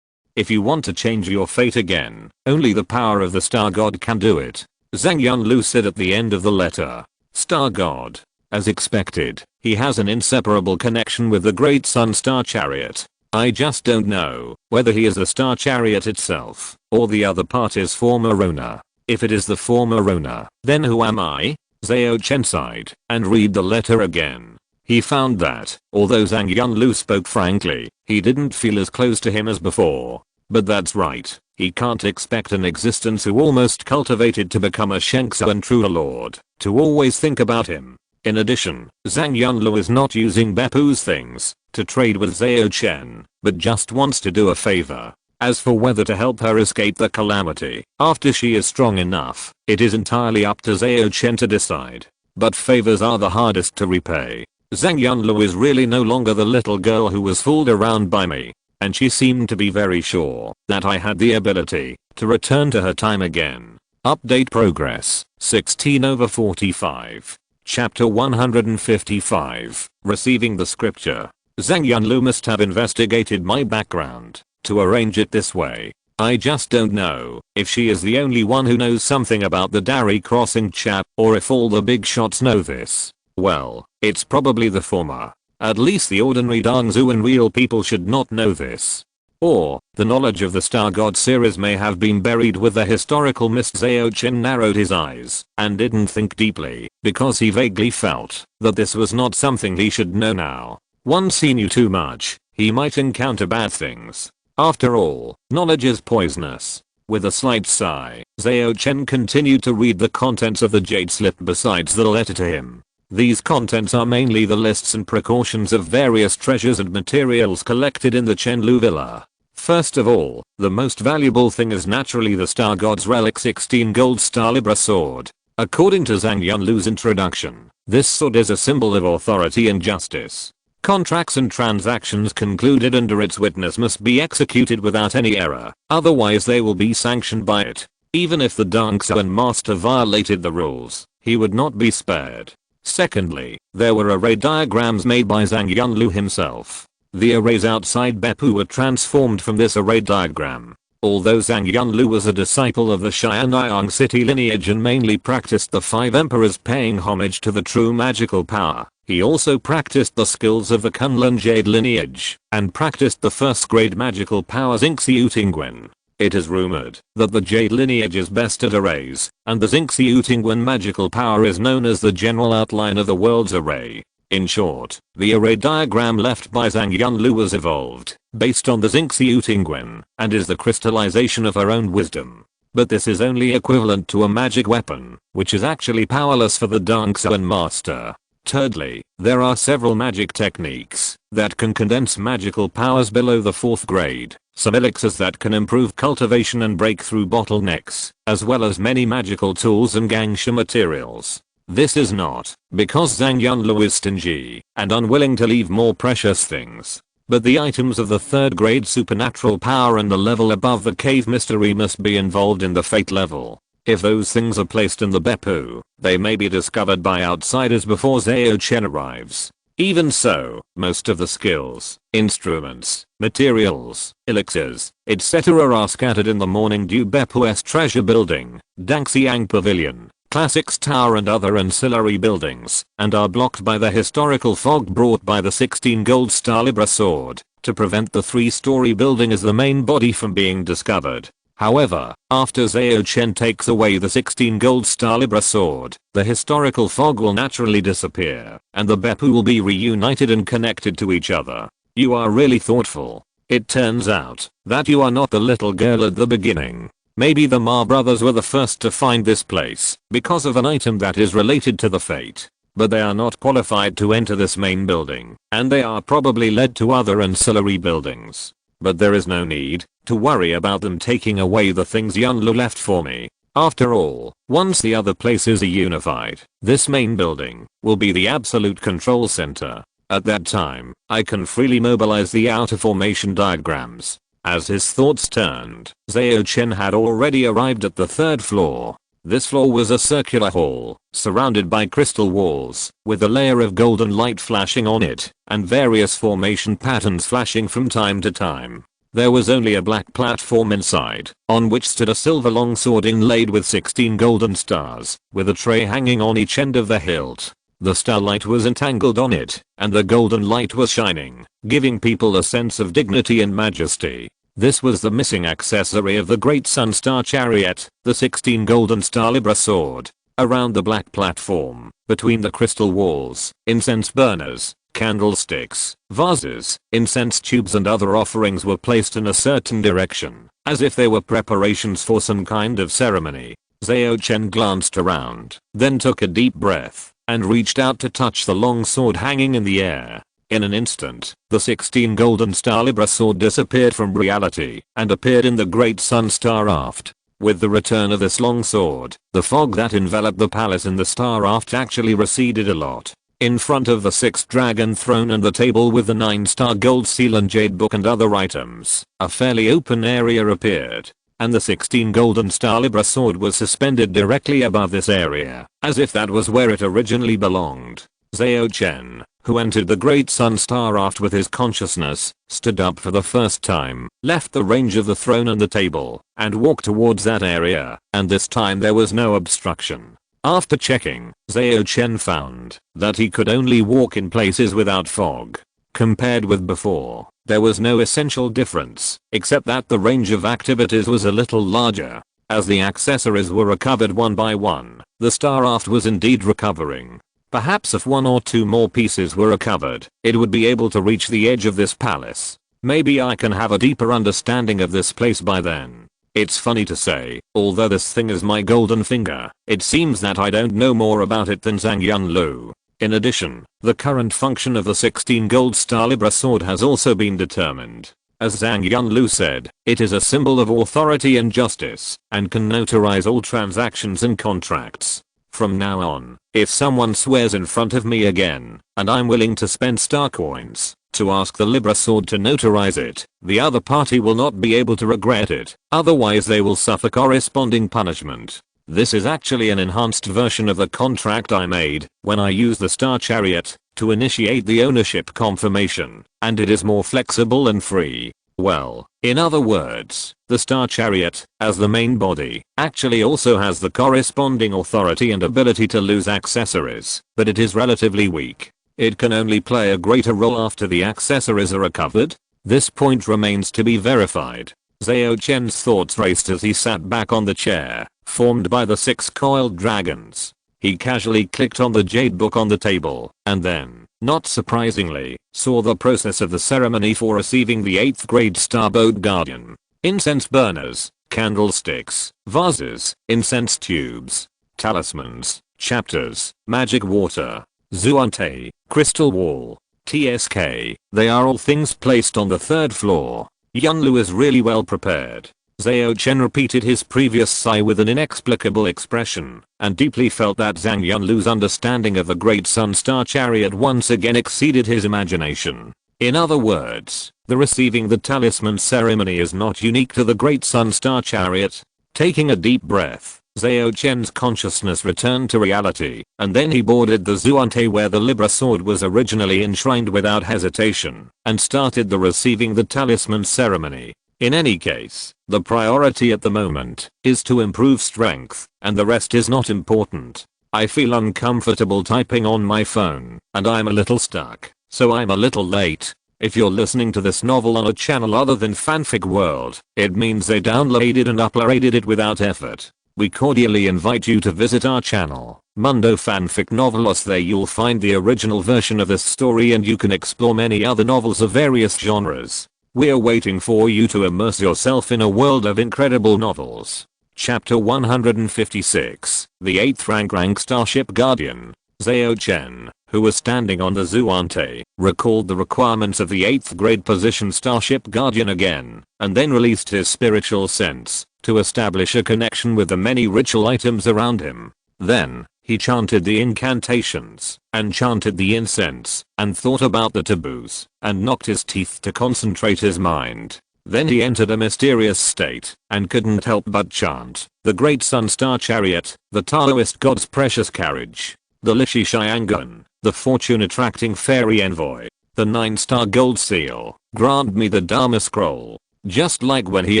If you want to change your fate again, only the power of the Star God can do it. Zhang Yunlu said at the end of the letter. Star God. As expected, he has an inseparable connection with the Great Sun Star Chariot. I just don't know whether he is the Star Chariot itself, or the other part is former owner. If it is the former owner, then who am I? Zhao Chen sighed and read the letter again. He found that, although Zhang Yunlu spoke frankly, he didn't feel as close to him as before. But that's right, he can't expect an existence who almost cultivated to become a Shengsuan true lord, to always think about him. In addition, Zhang Yunlu is not using Beppu's things to trade with Zhao Chen, but just wants to do a favor. As for whether to help her escape the calamity after she is strong enough, it is entirely up to Zhao Chen to decide. But favors are the hardest to repay. Zhang Yunlu is really no longer the little girl who was fooled around by me, and she seemed to be very sure that I had the ability to return to her time again. Update progress, 16/45. Chapter 155, Receiving the Scripture. Zhang Yunlu must have investigated my background to arrange it this way. I just don't know if she is the only one who knows something about the Dairi crossing chap, or if all the big shots know this. Well, it's probably the former. At least the ordinary Dongzuan real people should not know this. Or, the knowledge of the Star God series may have been buried with the historical mist. Zhao Chen narrowed his eyes and didn't think deeply, because he vaguely felt that this was not something he should know now. Once he knew too much, he might encounter bad things. After all, knowledge is poisonous. With a slight sigh, Zhao Chen continued to read the contents of the jade slip besides the letter to him. These contents are mainly the lists and precautions of various treasures and materials collected in the Chenlu Villa. First of all, the most valuable thing is naturally the Star God's relic 16 gold Star Libra sword. According to Zhang Yunlu's introduction, this sword is a symbol of authority and justice. Contracts and transactions concluded under its witness must be executed without any error, otherwise they will be sanctioned by it. Even if the Dongsuan master violated the rules, he would not be spared. Secondly, there were array diagrams made by Zhang Yunlu himself. The arrays outside Beppu were transformed from this array diagram. Although Zhang Yunlu was a disciple of the Xianyang city lineage and mainly practiced the 5 emperors paying homage to the true magical power, he also practiced the skills of the Kunlun Jade lineage and practiced the first grade magical powers Xingqiu Tingwen. It is rumored that the Jade lineage is best at arrays, and the Xingqiu Tingwen magical power is known as the general outline of the world's array. In short, the array diagram left by Zhang Yunlu was evolved based on the Xingqiu Tingwen and is the crystallization of her own wisdom. But this is only equivalent to a magic weapon, which is actually powerless for the Dongsuan master. Thirdly, there are several magic techniques that can condense magical powers below the 4th grade, some elixirs that can improve cultivation and break through bottlenecks, as well as many magical tools and gangsha materials. This is not because Zhang Yunlu is stingy and unwilling to leave more precious things, but the items of the 3rd grade supernatural power and the level above the cave mystery must be involved in the fate level. If those things are placed in the Beppu, they may be discovered by outsiders before Zhao Chen arrives. Even so, most of the skills, instruments, materials, elixirs, etc. are scattered in the Morning Dew Beppu's treasure building, Dangxiang Pavilion, Classics Tower and other ancillary buildings, and are blocked by the historical fog brought by the 16 gold Star Libra sword, to prevent the 3-story building as the main body from being discovered. However, after Zhao Chen takes away the 16 gold Star Libra sword, the historical fog will naturally disappear, and the Beppu will be reunited and connected to each other. You are really thoughtful. It turns out that you are not the little girl at the beginning. Maybe the Ma brothers were the first to find this place because of an item that is related to the fate. But they are not qualified to enter this main building, and they are probably led to other ancillary buildings. But there is no need to worry about them taking away the things Yunlu left for me. After all, once the other places are unified, this main building will be the absolute control center. At that time, I can freely mobilize the outer formation diagrams. As his thoughts turned, Zhao Chen had already arrived at the 3rd floor. This floor was a circular hall, surrounded by crystal walls, with a layer of golden light flashing on it, and various formation patterns flashing from time to time. There was only a black platform inside, on which stood a silver longsword inlaid with 16 golden stars, with a tray hanging on each end of the hilt. The starlight was entangled on it, and the golden light was shining, giving people a sense of dignity and majesty. This was the missing accessory of the Great Sun Star Chariot, the 16 golden star Libra sword. Around the black platform, between the crystal walls, incense burners, candlesticks, vases, incense tubes and other offerings were placed in a certain direction, as if they were preparations for some kind of ceremony. Zhao Chen glanced around, then took a deep breath, and reached out to touch the long sword hanging in the air. In an instant, the 16 golden star Libra sword disappeared from reality, and appeared in the Great Sun Star Raft. With the return of this long sword, the fog that enveloped the palace in the Star Raft actually receded a lot. In front of the 6th dragon throne and the table with the 9-star gold seal and jade book and other items, a fairly open area appeared. And the 16 golden star Libra sword was suspended directly above this area, as if that was where it originally belonged. Zhao Chen, who entered the Great Sun Star Raft with his consciousness, stood up for the first time, left the range of the throne and the table, and walked towards that area, and this time there was no obstruction. After checking, Zhao Chen found that he could only walk in places without fog. Compared with before, there was no essential difference, except that the range of activities was a little larger. As the accessories were recovered one by one, the Star Raft was indeed recovering. Perhaps if 1 or 2 more pieces were recovered, it would be able to reach the edge of this palace. Maybe I can have a deeper understanding of this place by then. It's funny to say, although this thing is my golden finger, it seems that I don't know more about it than Zhang Yunlu. In addition, the current function of the 16 gold star Libra sword has also been determined. As Zhang Yunlu said, it is a symbol of authority and justice, and can notarize all transactions and contracts. From now on, if someone swears in front of me again, and I'm willing to spend star coins to ask the Libra sword to notarize it, the other party will not be able to regret it, otherwise they will suffer corresponding punishment. This is actually an enhanced version of the contract I made when I used the Star Chariot to initiate the ownership confirmation, and it is more flexible and free. Well, in other words, the Star Chariot, as the main body, actually also has the corresponding authority and ability to lose accessories, but it is relatively weak. It can only play a greater role after the accessories are recovered. This point remains to be verified. Zhao Chen's thoughts raced as he sat back on the chair, formed by the 6 coiled dragons. He casually clicked on the jade book on the table, and then, not surprisingly, saw the process of the ceremony for receiving the 8th grade Starboat Guardian. Incense burners, candlesticks, vases, incense tubes, talismans, chapters, magic water, Zuante, crystal wall, TSK, they are all things placed on the 3rd floor. Yunlu is really well prepared. Zhao Chen repeated his previous sigh with an inexplicable expression, and deeply felt that Zhang Yunlu's understanding of the Great Sun Star Chariot once again exceeded his imagination. In other words, the receiving the talisman ceremony is not unique to the Great Sun Star Chariot. Taking a deep breath, Zhao Chen's consciousness returned to reality, and then he boarded the Zuante where the Libra sword was originally enshrined without hesitation, and started the receiving the talisman ceremony. In any case, the priority at the moment is to improve strength, and the rest is not important. I feel uncomfortable typing on my phone, and I'm a little stuck, so I'm a little late. If you're listening to this novel on a channel other than Fanfic World, it means they downloaded and uploaded it without effort. We cordially invite you to visit our channel, Mundo Fanfic Novelos. There you'll find the original version of this story and you can explore many other novels of various genres. We're waiting for you to immerse yourself in a world of incredible novels. Chapter 156, the 8th rank Starship Guardian. Zhao Chen, who was standing on the Zuante, recalled the requirements of the 8th grade position Starship Guardian again, and then released his spiritual sense to establish a connection with the many ritual items around him. Then, he chanted the incantations, and chanted the incense, and thought about the taboos, and knocked his teeth to concentrate his mind. Then he entered a mysterious state, and couldn't help but chant, the Great Sun Star Chariot, the Taoist God's precious carriage, the Lishi Xiangun, the fortune-attracting fairy envoy, the 9-star gold seal, grant me the Dharma scroll. Just like when he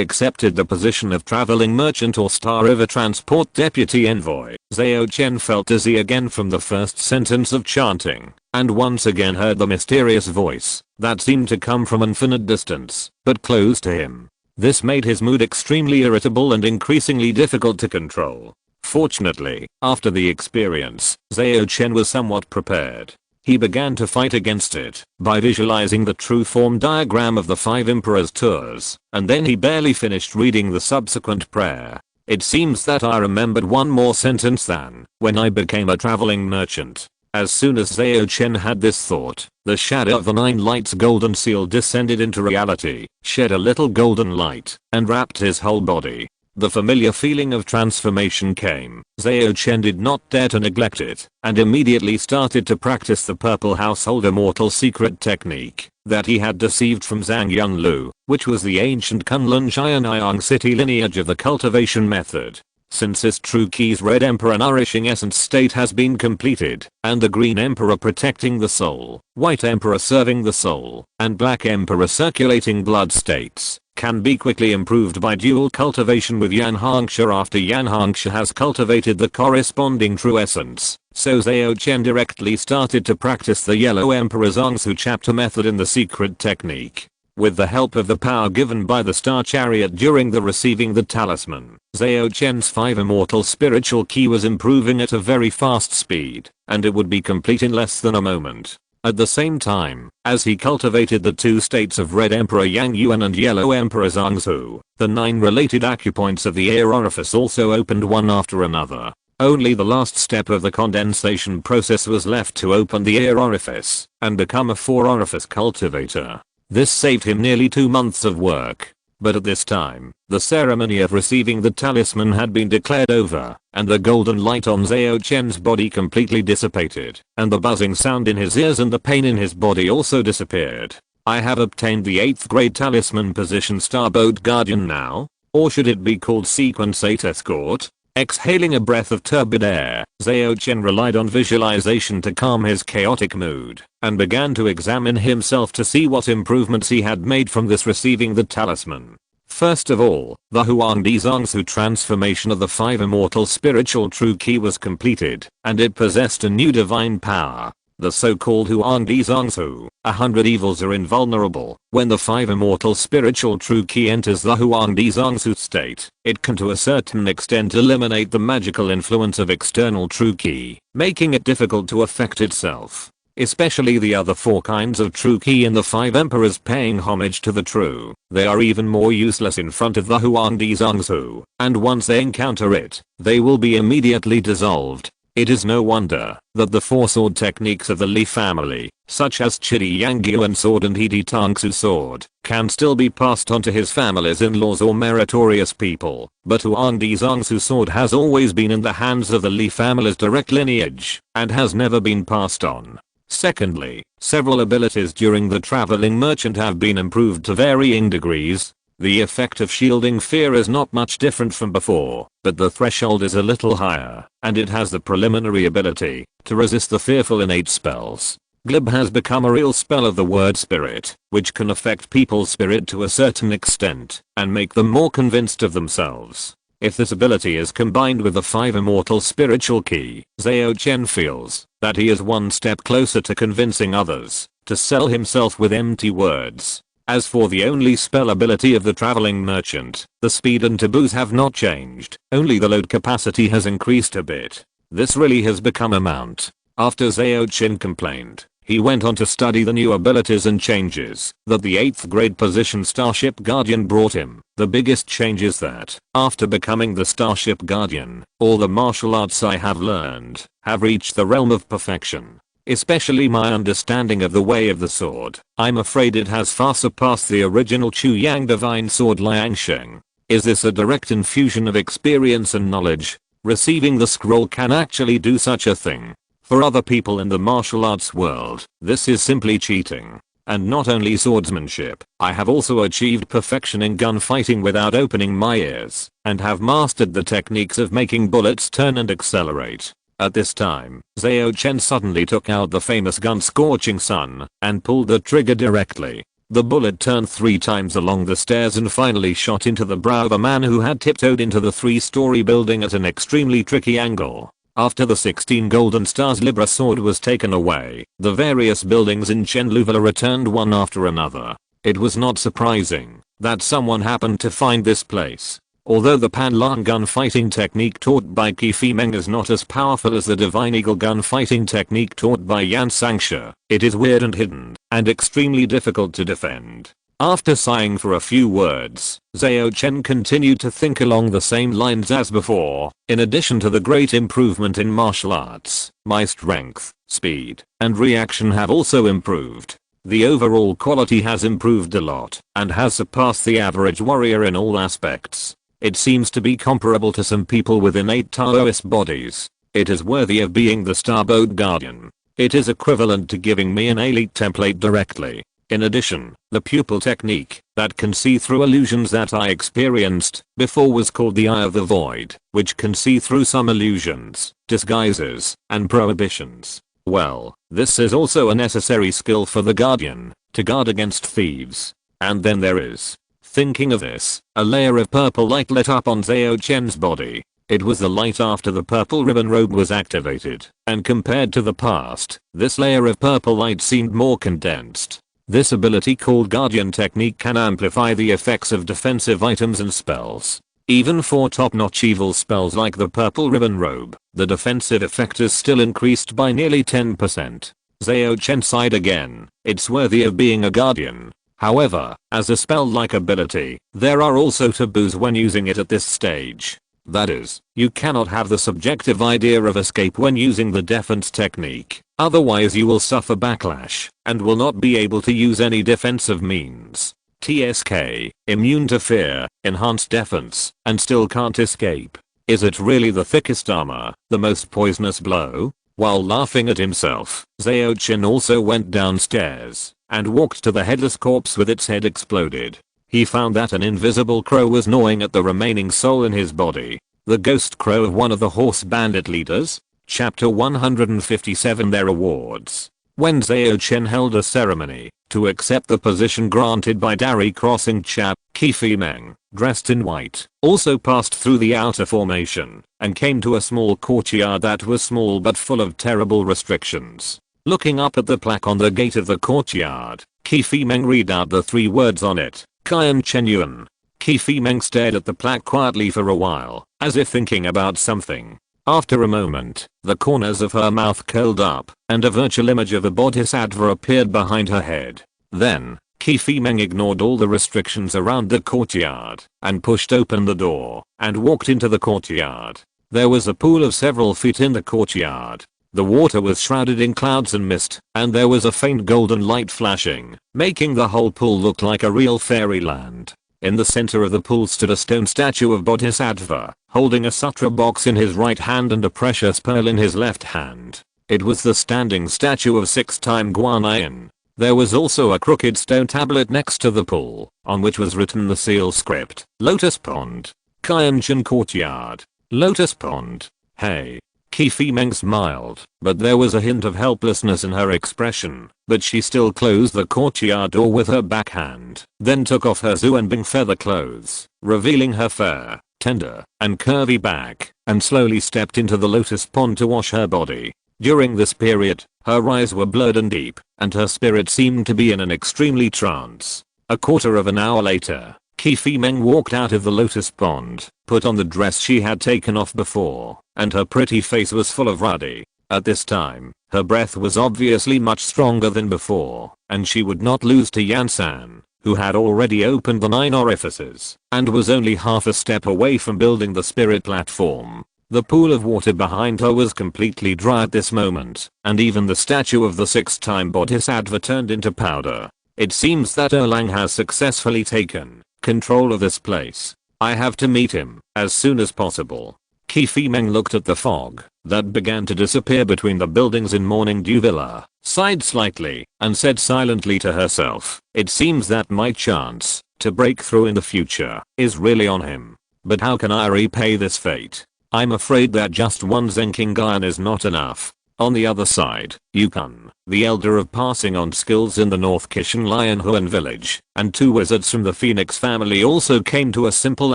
accepted the position of traveling merchant or Star River Transport Deputy Envoy, Zhao Chen felt dizzy again from the first sentence of chanting, and once again heard the mysterious voice that seemed to come from infinite distance, but close to him. This made his mood extremely irritable and increasingly difficult to control. Fortunately, after the experience, Zhao Chen was somewhat prepared. He began to fight against it by visualizing the true form diagram of the 5 emperors' tours, and then he barely finished reading the subsequent prayer. It seems that I remembered one more sentence than when I became a traveling merchant. As soon as Zhao Chen had this thought, the shadow of the 9 lights golden seal descended into reality, shed a little golden light, and wrapped his whole body. The familiar feeling of transformation came. Zhao Chen did not dare to neglect it, and immediately started to practice the purple household immortal secret technique that he had received from Zhang Yunlu, which was the ancient Kunlun Xianyang city lineage of the cultivation method. Since his true key's red emperor nourishing essence state has been completed, and the green emperor protecting the soul, white emperor serving the soul, and black emperor circulating blood states, can be quickly improved by dual cultivation with Yanhangsha after Yanhangsha has cultivated the corresponding true essence. So Zhao Chen directly started to practice the yellow emperor's Zongsu chapter method in the secret technique. With the help of the power given by the star chariot during the receiving the talisman, Zhao Chen's 5 immortal spiritual key was improving at a very fast speed, and it would be complete in less than a moment. At the same time, as he cultivated the 2 states of Red Emperor Yang Yuan and Yellow Emperor Zhangsu, the 9 related acupoints of the air orifice also opened one after another. Only the last step of the condensation process was left to open the air orifice and become a 4 orifice cultivator. This saved him nearly 2 months of work. But at this time, the ceremony of receiving the talisman had been declared over, and the golden light on Zhao Chen's body completely dissipated, and the buzzing sound in his ears and the pain in his body also disappeared. I have obtained the 8th grade talisman position Starboat Guardian now, or should it be called Sequence 8 Escort? Exhaling a breath of turbid air, Zhao Chen relied on visualization to calm his chaotic mood, and began to examine himself to see what improvements he had made from this receiving the talisman. First of all, the Huangdi Zongsu transformation of the 5 immortal spiritual true key was completed, and it possessed a new divine power. The so-called Huangdi Zongsu, 100 evils are invulnerable. When the 5 immortal spiritual true key enters the Huangdi Zongsu state, it can to a certain extent eliminate the magical influence of external true key, making it difficult to affect itself. Especially the other 4 kinds of true key in the 5 emperors paying homage to the true. They are even more useless in front of the Huangdi Zongsu, and once they encounter it, they will be immediately dissolved. It is no wonder that the 4 sword techniques of the Li family, such as Chidi Yangyuan sword and Hidi Tangsu sword, can still be passed on to his family's in-laws or meritorious people, but Huangdi Zongsu sword has always been in the hands of the Li family's direct lineage, and has never been passed on. Secondly, several abilities during the traveling merchant have been improved to varying degrees. The effect of shielding fear is not much different from before, but the threshold is a little higher, and it has the preliminary ability to resist the fearful innate spells. Glib has become a real spell of the word spirit, which can affect people's spirit to a certain extent, and make them more convinced of themselves. If this ability is combined with the 5 immortal spiritual key, Zhao Chen feels that he is one step closer to convincing others to sell himself with empty words. As for the only spell ability of the traveling merchant, the speed and taboos have not changed, only the load capacity has increased a bit. This really has become a mount. After Zhao Chen complained, he went on to study the new abilities and changes that the 8th grade position Starship Guardian brought him. The biggest change is that, after becoming the Starship Guardian, all the martial arts I have learned have reached the realm of perfection. Especially my understanding of the way of the sword. I'm afraid it has far surpassed the original Chu Yang divine sword Liang Sheng. Is this a direct infusion of experience and knowledge? Receiving the scroll can actually do such a thing. For other people in the martial arts world, this is simply cheating. And not only swordsmanship, I have also achieved perfection in gunfighting without opening my ears, and have mastered the techniques of making bullets turn and accelerate. At this time, Zhao Chen suddenly took out the famous gun Scorching Sun and pulled the trigger directly. The bullet turned 3 times along the stairs and finally shot into the brow of a man who had tiptoed into the 3-story building at an extremely tricky angle. After the 16 Golden Stars Libra sword was taken away, the various buildings in Chenlu were returned one after another. It was not surprising that someone happened to find this place. Although the Panlang gunfighting technique taught by Qi Fimeng is not as powerful as the Divine Eagle gunfighting technique taught by Yan Xingcha, it is weird and hidden, and extremely difficult to defend. After sighing for a few words, Zhao Chen continued to think along the same lines as before. In addition to the great improvement in martial arts, my strength, speed, and reaction have also improved. The overall quality has improved a lot, and has surpassed the average warrior in all aspects. It seems to be comparable to some people with innate Taoist bodies. It is worthy of being the Starboat Guardian. It is equivalent to giving me an elite template directly. In addition, the pupil technique that can see through illusions that I experienced before was called the Eye of the Void, which can see through some illusions, disguises, and prohibitions. Well, this is also a necessary skill for the Guardian, to guard against thieves. And then there is, thinking of this, a layer of purple light lit up on Zhao Chen's body. It was the light after the purple ribbon robe was activated, and compared to the past, this layer of purple light seemed more condensed. This ability called Guardian Technique can amplify the effects of defensive items and spells. Even for top-notch evil spells like the purple ribbon robe, the defensive effect is still increased by nearly 10%. Zhao Chen sighed again. It's worthy of being a guardian. However, as a spell-like ability, there are also taboos when using it at this stage. That is, you cannot have the subjective idea of escape when using the defense technique, otherwise you will suffer backlash, and will not be able to use any defensive means. TSK, immune to fear, enhanced defense, and still can't escape. Is it really the thickest armor, the most poisonous blow? While laughing at himself, Zhao Chen also went downstairs, and walked to the headless corpse with its head exploded. He found that an invisible crow was gnawing at the remaining soul in his body. The ghost crow of one of the horse bandit leaders. Chapter 157 Their Awards. When Zhao Chen held a ceremony to accept the position granted by Dairi Xingcha, Qi Fimeng, dressed in white, also passed through the outer formation and came to a small courtyard that was small but full of terrible restrictions. Looking up at the plaque on the gate of the courtyard, Qi Fimeng read out the 3 words on it. Qian Chen Yuan. Qi Fimeng stared at the plaque quietly for a while, as if thinking about something. After a moment, the corners of her mouth curled up, and a virtual image of a bodhisattva appeared behind her head. Then, Qi Fimeng ignored all the restrictions around the courtyard, and pushed open the door, and walked into the courtyard. There was a pool of several feet in the courtyard. The water was shrouded in clouds and mist, and there was a faint golden light flashing, making the whole pool look like a real fairyland. In the center of the pool stood a stone statue of Bodhisattva, holding a sutra box in his right hand and a precious pearl in his left hand. It was the standing statue of 6-time Guanyin. There was also a crooked stone tablet next to the pool, on which was written the seal script, Lotus Pond. Qianchen Courtyard. Lotus Pond. Hey. Qi Fimeng smiled, but there was a hint of helplessness in her expression, but she still closed the courtyard door with her backhand, then took off her Xuanbing feather clothes, revealing her fair, tender, and curvy back, and slowly stepped into the lotus pond to wash her body. During this period, her eyes were blurred and deep, and her spirit seemed to be in an extremely trance. A quarter of an hour later, Qi Fimeng walked out of the lotus pond, put on the dress she had taken off before, and her pretty face was full of ruddy. At this time, her breath was obviously much stronger than before, and she would not lose to Yansan, who had already opened the 9 orifices, and was only half a step away from building the spirit platform. The pool of water behind her was completely dry at this moment, and even the statue of the 6-time Bodhisattva turned into powder. It seems that Erlang has successfully taken control of this place. I have to meet him as soon as possible. Qi Fimeng looked at the fog that began to disappear between the buildings in Morning Dew Villa, sighed slightly, and said silently to herself, it seems that my chance to break through in the future is really on him. But how can I repay this fate? I'm afraid that just one Zenking Iron is not enough. On the other side, Yukon, the elder of passing on skills in the North Kishan Lionhuan village, and 2 wizards from the Phoenix family also came to a simple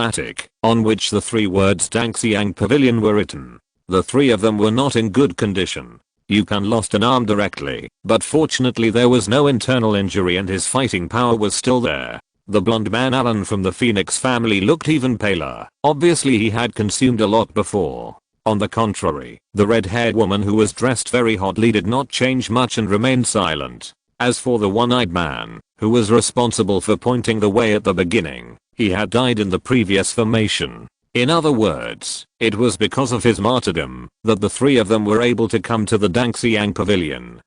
attic, on which the 3 words Dangxiang Pavilion were written. The 3 of them were not in good condition. Yukon lost an arm directly, but fortunately there was no internal injury and his fighting power was still there. The blonde man Alan from the Phoenix family looked even paler. Obviously he had consumed a lot before. On the contrary, the red-haired woman who was dressed very hotly did not change much and remained silent. As for the one-eyed man, who was responsible for pointing the way at the beginning, he had died in the previous formation. In other words, it was because of his martyrdom that the 3 of them were able to come to the Dangxiang Pavilion.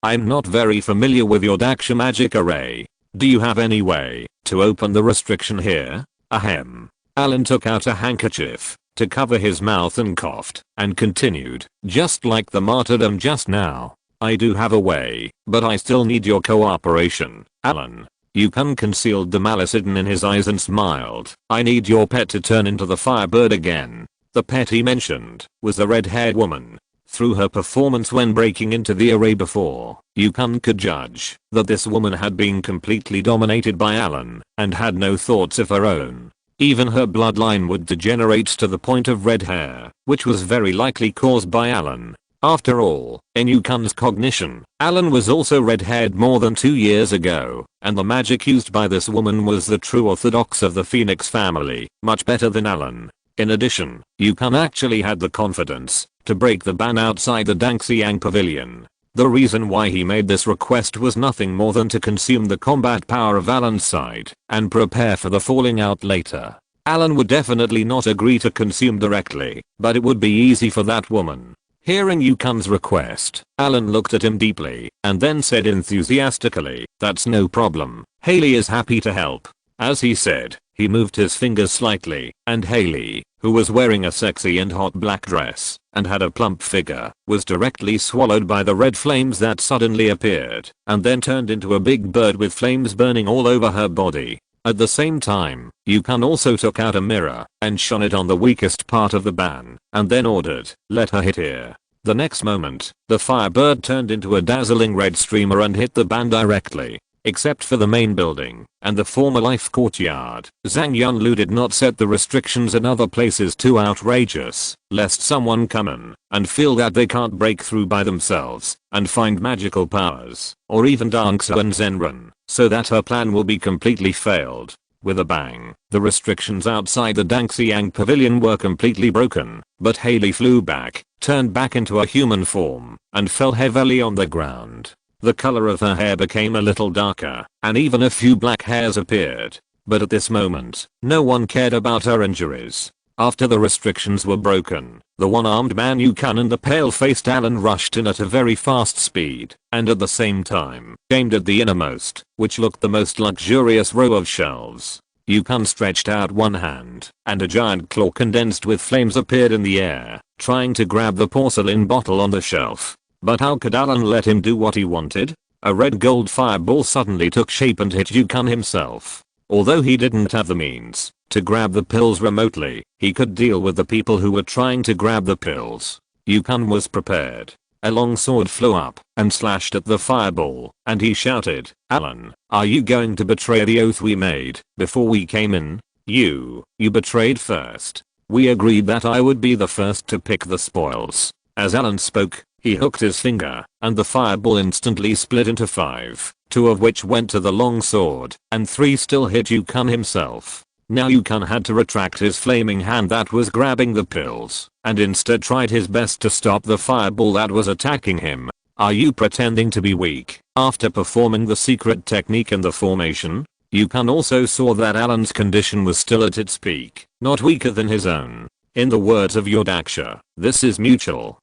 I'm not very familiar with your Daksha magic array. Do you have any way to open the restriction here? Ahem. Alan took out a handkerchief to cover his mouth and coughed, and continued, just like the martyrdom just now. I do have a way, but I still need your cooperation, Alan. Yukon concealed the malice hidden in his eyes and smiled. I need your pet to turn into the firebird again. The pet he mentioned was the red-haired woman. Through her performance when breaking into the array before, Yukon could judge that this woman had been completely dominated by Alan and had no thoughts of her own. Even her bloodline would degenerate to the point of red hair, which was very likely caused by Alan. After all, in Yukon's cognition, Alan was also red-haired more than 2 years ago, and the magic used by this woman was the true orthodox of the Phoenix family, much better than Alan. In addition, Yukon actually had the confidence to break the ban outside the Dangxiang Pavilion. The reason why he made this request was nothing more than to consume the combat power of Alan's side and prepare for the falling out later. Alan would definitely not agree to consume directly, but it would be easy for that woman. Hearing Yukon's request, Alan looked at him deeply and then said enthusiastically, that's no problem. Haley is happy to help. As he said, he moved his fingers slightly, and Haley, who was wearing a sexy and hot black dress and had a plump figure, was directly swallowed by the red flames that suddenly appeared and then turned into a big bird with flames burning all over her body. At the same time, Yukon also took out a mirror and shone it on the weakest part of the ban and then ordered, let her hit here. The next moment, the firebird turned into a dazzling red streamer and hit the ban directly. Except for the main building and the former life courtyard, Zhang Yunlu did not set the restrictions in other places too outrageous, lest someone come in and feel that they can't break through by themselves and find magical powers, or even Danksa and Zenran, so that her plan will be completely failed. With a bang, the restrictions outside the Dangxiang Pavilion were completely broken, but Haley flew back, turned back into a human form, and fell heavily on the ground. The color of her hair became a little darker, and even a few black hairs appeared. But at this moment, no one cared about her injuries. After the restrictions were broken, the one-armed man Yukon and the pale-faced Alan rushed in at a very fast speed, and at the same time, aimed at the innermost, which looked the most luxurious row of shelves. Yukon stretched out one hand, and a giant claw condensed with flames appeared in the air, trying to grab the porcelain bottle on the shelf. But how could Alan let him do what he wanted? A red gold fireball suddenly took shape and hit Yukon himself. Although he didn't have the means to grab the pills remotely, he could deal with the people who were trying to grab the pills. Yukon was prepared. A long sword flew up and slashed at the fireball, and he shouted, Alan, are you going to betray the oath we made before we came in? You betrayed first. We agreed that I would be the first to pick the spoils. As Alan spoke, he hooked his finger, and the fireball instantly split into 5, 2 of which went to the long sword, and 3 still hit Yukon himself. Now Yukon had to retract his flaming hand that was grabbing the pills, and instead tried his best to stop the fireball that was attacking him. Are you pretending to be weak? After performing the secret technique in the formation, Yukon also saw that Alan's condition was still at its peak, not weaker than his own. In the words of Yodaksha, this is mutual.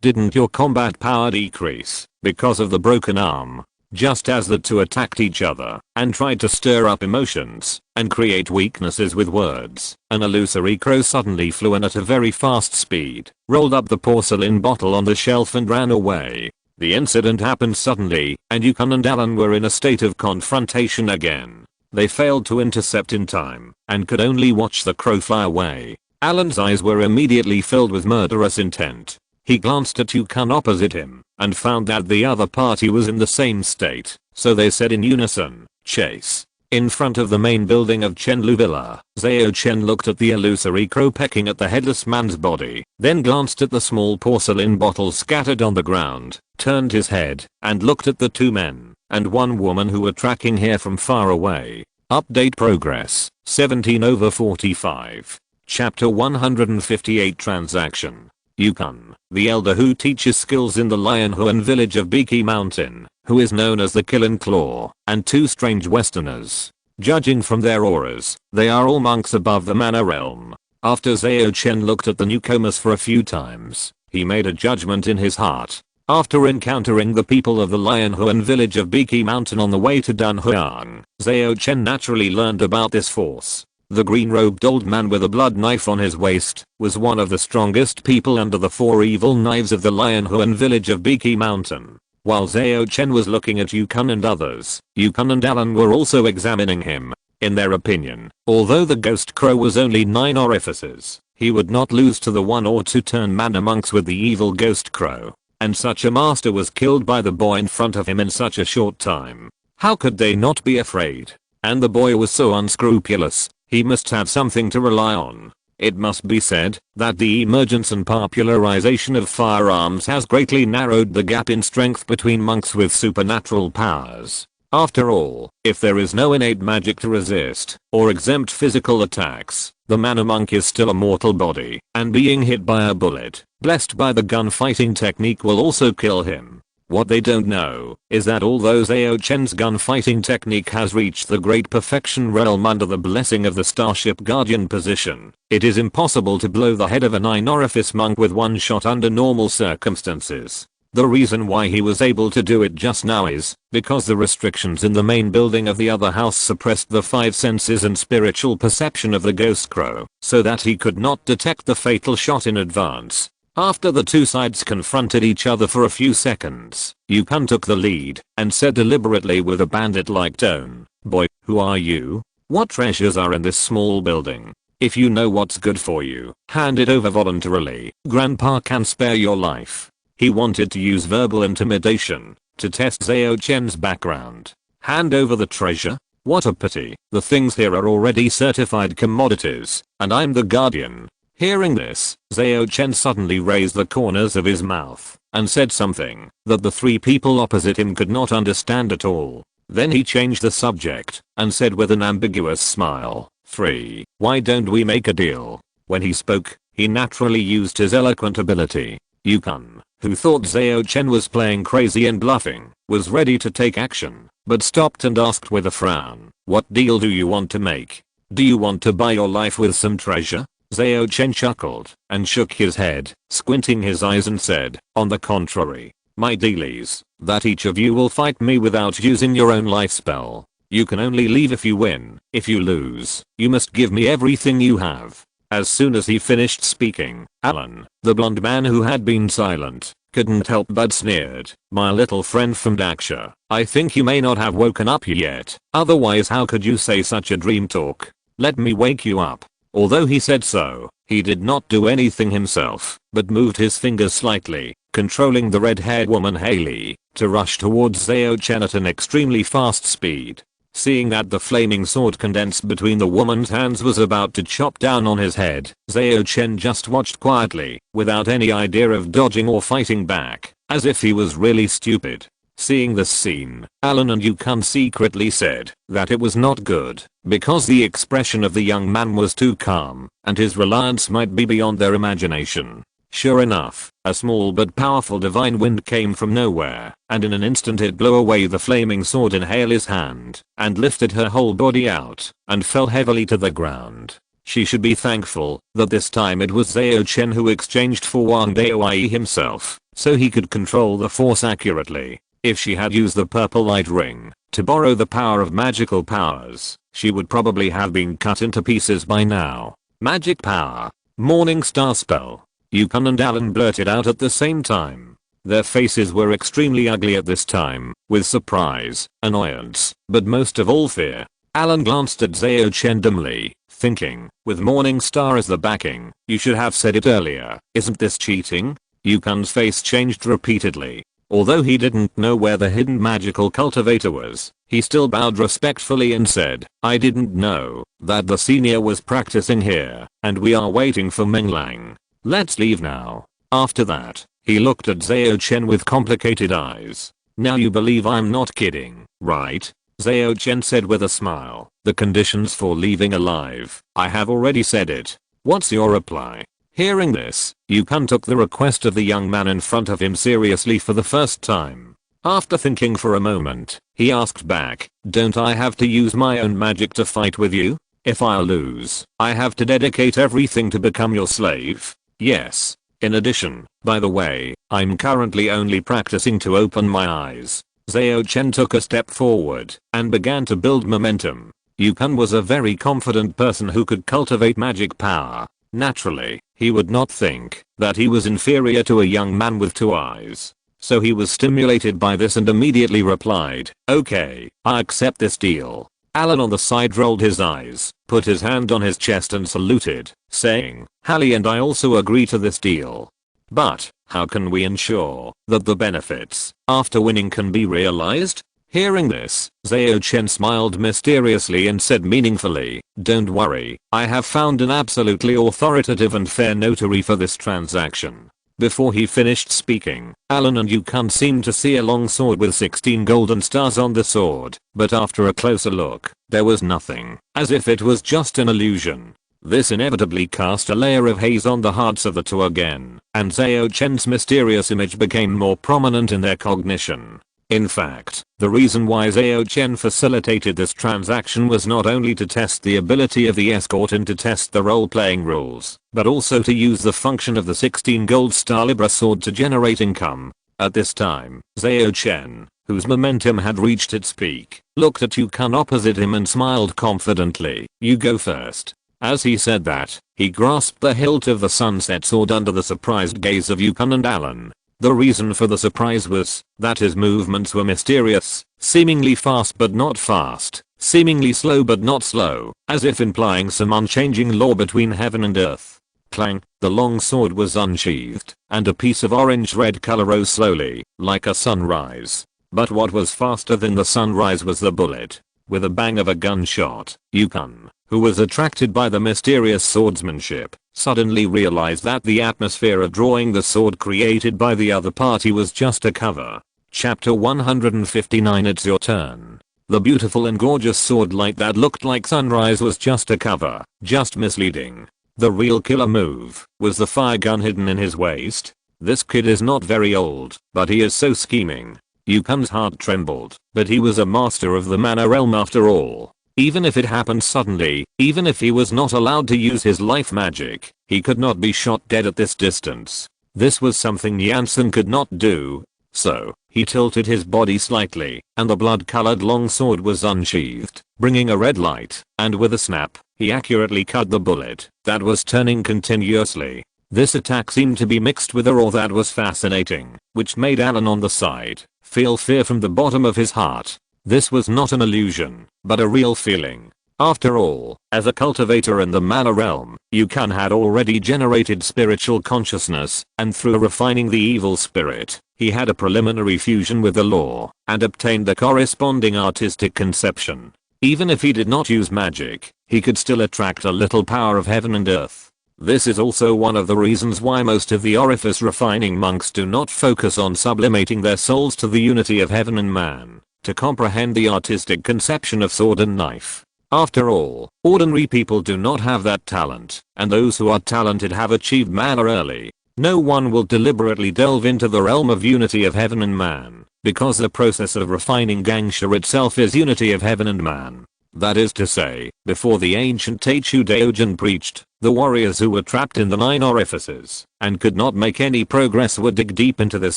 Didn't your combat power decrease because of the broken arm? Just as the two attacked each other and tried to stir up emotions and create weaknesses with words, an illusory crow suddenly flew in at a very fast speed, rolled up the porcelain bottle on the shelf and ran away. The incident happened suddenly, and Yukon and Alan were in a state of confrontation again. They failed to intercept in time and could only watch the crow fly away. Alan's eyes were immediately filled with murderous intent. He glanced at Yukon opposite him and found that the other party was in the same state, so they said in unison, "Chase." In front of the main building of Chenlu Villa, Zhao Chen looked at the illusory crow pecking at the headless man's body, then glanced at the small porcelain bottles scattered on the ground, turned his head, and looked at the two men and one woman who were tracking here from far away. Update progress, 17/45. Chapter 158 Transaction. Yukon, the elder who teaches skills in the Lionhuan village of Beaky Mountain, who is known as the Kill and Claw, and two strange westerners. Judging from their auras, they are all monks above the mana realm. After Zhao Chen looked at the newcomers for a few times, he made a judgment in his heart. After encountering the people of the Lionhuan village of Beaky Mountain on the way to Dunhuang, Zhao Chen naturally learned about this force. The green-robed old man with a blood knife on his waist was one of the strongest people under the four evil knives of the Lionhuan village of Beaky Mountain. While Zhao Chen was looking at Yukon and others, Yukon and Alan were also examining him. In their opinion, although the ghost crow was only 9 orifices, he would not lose to the 1 or 2 turn mana monks with the evil ghost crow. And such a master was killed by the boy in front of him in such a short time. How could they not be afraid? And the boy was so unscrupulous. He must have something to rely on. It must be said that the emergence and popularization of firearms has greatly narrowed the gap in strength between monks with supernatural powers. After all, if there is no innate magic to resist or exempt physical attacks, the mana monk is still a mortal body, and being hit by a bullet, blessed by the gunfighting technique, will also kill him. What they don't know is that although Zhao Chen's gunfighting technique has reached the great perfection realm under the blessing of the Starship Guardian position, it is impossible to blow the head of a 9 orifice monk with one shot under normal circumstances. The reason why he was able to do it just now is because the restrictions in the main building of the other house suppressed the 5 senses and spiritual perception of the ghost crow, so that he could not detect the fatal shot in advance. After the two sides confronted each other for a few seconds, Yukon took the lead and said deliberately with a bandit-like tone, "Boy, who are you? What treasures are in this small building? If you know what's good for you, hand it over voluntarily. Grandpa can spare your life." He wanted to use verbal intimidation to test Zhao Chen's background. Hand over the treasure? What a pity. The things here are already certified commodities, and I'm the guardian. Hearing this, Zhao Chen suddenly raised the corners of his mouth and said something that the 3 people opposite him could not understand at all. Then he changed the subject and said with an ambiguous smile, "3, why don't we make a deal?" When he spoke, he naturally used his eloquent ability. Yukon, who thought Zhao Chen was playing crazy and bluffing, was ready to take action, but stopped and asked with a frown, "What deal do you want to make? Do you want to buy your life with some treasure?" Zhao Chen chuckled and shook his head, squinting his eyes, and said, "On the contrary, my deal is that each of you will fight me without using your own life spell. You can only leave if you win. If you lose, you must give me everything you have." As soon as he finished speaking, Alan, the blonde man who had been silent, couldn't help but sneered, "My little friend from Daksha, I think you may not have woken up yet. Otherwise how could you say such a dream talk? Let me wake you up." Although he said so, he did not do anything himself, but moved his fingers slightly, controlling the red-haired woman Haley, to rush towards Zhao Chen at an extremely fast speed. Seeing that the flaming sword condensed between the woman's hands was about to chop down on his head, Zhao Chen just watched quietly, without any idea of dodging or fighting back, as if he was really stupid. Seeing this scene, Alan and Yukon secretly said that it was not good, because the expression of the young man was too calm, and his reliance might be beyond their imagination. Sure enough, a small but powerful divine wind came from nowhere, and in an instant it blew away the flaming sword in Haley's hand, and lifted her whole body out, and fell heavily to the ground. She should be thankful that this time it was Zhao Chen who exchanged for Wang Daoi himself, so he could control the force accurately. If she had used the purple light ring to borrow the power of magical powers, she would probably have been cut into pieces by now. Magic power. Morning star spell. Yukon and Alan blurted out at the same time. Their faces were extremely ugly at this time, with surprise, annoyance, but most of all fear. Alan glanced at Zhao Chen dumbly, thinking, with Morning Star as the backing, you should have said it earlier. Isn't this cheating? Yukan's face changed repeatedly. Although he didn't know where the hidden magical cultivator was, he still bowed respectfully and said, I didn't know that the senior was practicing here, and we are waiting for Menglang. Let's leave now. After that, he looked at Zhao Chen with complicated eyes. Now you believe I'm not kidding, right? Zhao Chen said with a smile. The conditions for leaving alive, I have already said it. What's your reply? Hearing this, Yukan took the request of the young man in front of him seriously for the first time. After thinking for a moment, he asked back, don't I have to use my own magic to fight with you? If I lose, I have to dedicate everything to become your slave? Yes. In addition, by the way, I'm currently only practicing to open my eyes. Zhao Chen took a step forward and began to build momentum. Yukan was a very confident person who could cultivate magic power. Naturally, he would not think that he was inferior to a young man with 2 eyes. So he was stimulated by this and immediately replied, okay, I accept this deal. Alan on the side rolled his eyes, put his hand on his chest and saluted, saying, Hallie and I also agree to this deal. But, how can we ensure that the benefits after winning can be realized? Hearing this, Zhao Chen smiled mysteriously and said meaningfully, don't worry, I have found an absolutely authoritative and fair notary for this transaction. Before he finished speaking, Alan and Yukan seemed to see a long sword with 16 golden stars on the sword, but after a closer look, there was nothing, as if it was just an illusion. This inevitably cast a layer of haze on the hearts of the two again, and Zhao Chen's mysterious image became more prominent in their cognition. In fact, the reason why Zhao Chen facilitated this transaction was not only to test the ability of the escort and to test the role-playing rules, but also to use the function of the 16 gold star Libra sword to generate income. At this time, Zhao Chen, whose momentum had reached its peak, looked at Yukan opposite him and smiled confidently. You go first. As he said that, he grasped the hilt of the sunset sword under the surprised gaze of Yukan and Alan. The reason for the surprise was that his movements were mysterious, seemingly fast but not fast, seemingly slow but not slow, as if implying some unchanging law between heaven and earth. Clang, the long sword was unsheathed, and a piece of orange-red color rose slowly, like a sunrise. But what was faster than the sunrise was the bullet. With a bang of a gunshot, Yukan, who was attracted by the mysterious swordsmanship, suddenly realized that the atmosphere of drawing the sword created by the other party was just a cover. Chapter 159. It's your turn. The beautiful and gorgeous sword light that looked like sunrise was just a cover, just misleading. The real killer move was the fire gun hidden in his waist. This kid is not very old, but he is so scheming. Yukan's heart trembled, but he was a master of the mana realm after all. Even if it happened suddenly, even if he was not allowed to use his life magic, he could not be shot dead at this distance. This was something Jansen could not do. So, he tilted his body slightly, and the blood-colored longsword was unsheathed, bringing a red light, and with a snap, he accurately cut the bullet that was turning continuously. This attack seemed to be mixed with a roar that was fascinating, which made Alan on the side feel fear from the bottom of his heart. This was not an illusion, but a real feeling. After all, as a cultivator in the mana realm, Yukan had already generated spiritual consciousness, and through refining the evil spirit, he had a preliminary fusion with the law, and obtained the corresponding artistic conception. Even if he did not use magic, he could still attract a little power of heaven and earth. This is also one of the reasons why most of the orifice refining monks do not focus on sublimating their souls to the unity of heaven and man, to comprehend the artistic conception of sword and knife. After all, ordinary people do not have that talent, and those who are talented have achieved mana early. No one will deliberately delve into the realm of unity of heaven and man, because the process of refining Gangsha itself is unity of heaven and man. That is to say, before the ancient Taichu Daojin preached, the warriors who were trapped in the 9 orifices and could not make any progress would dig deep into this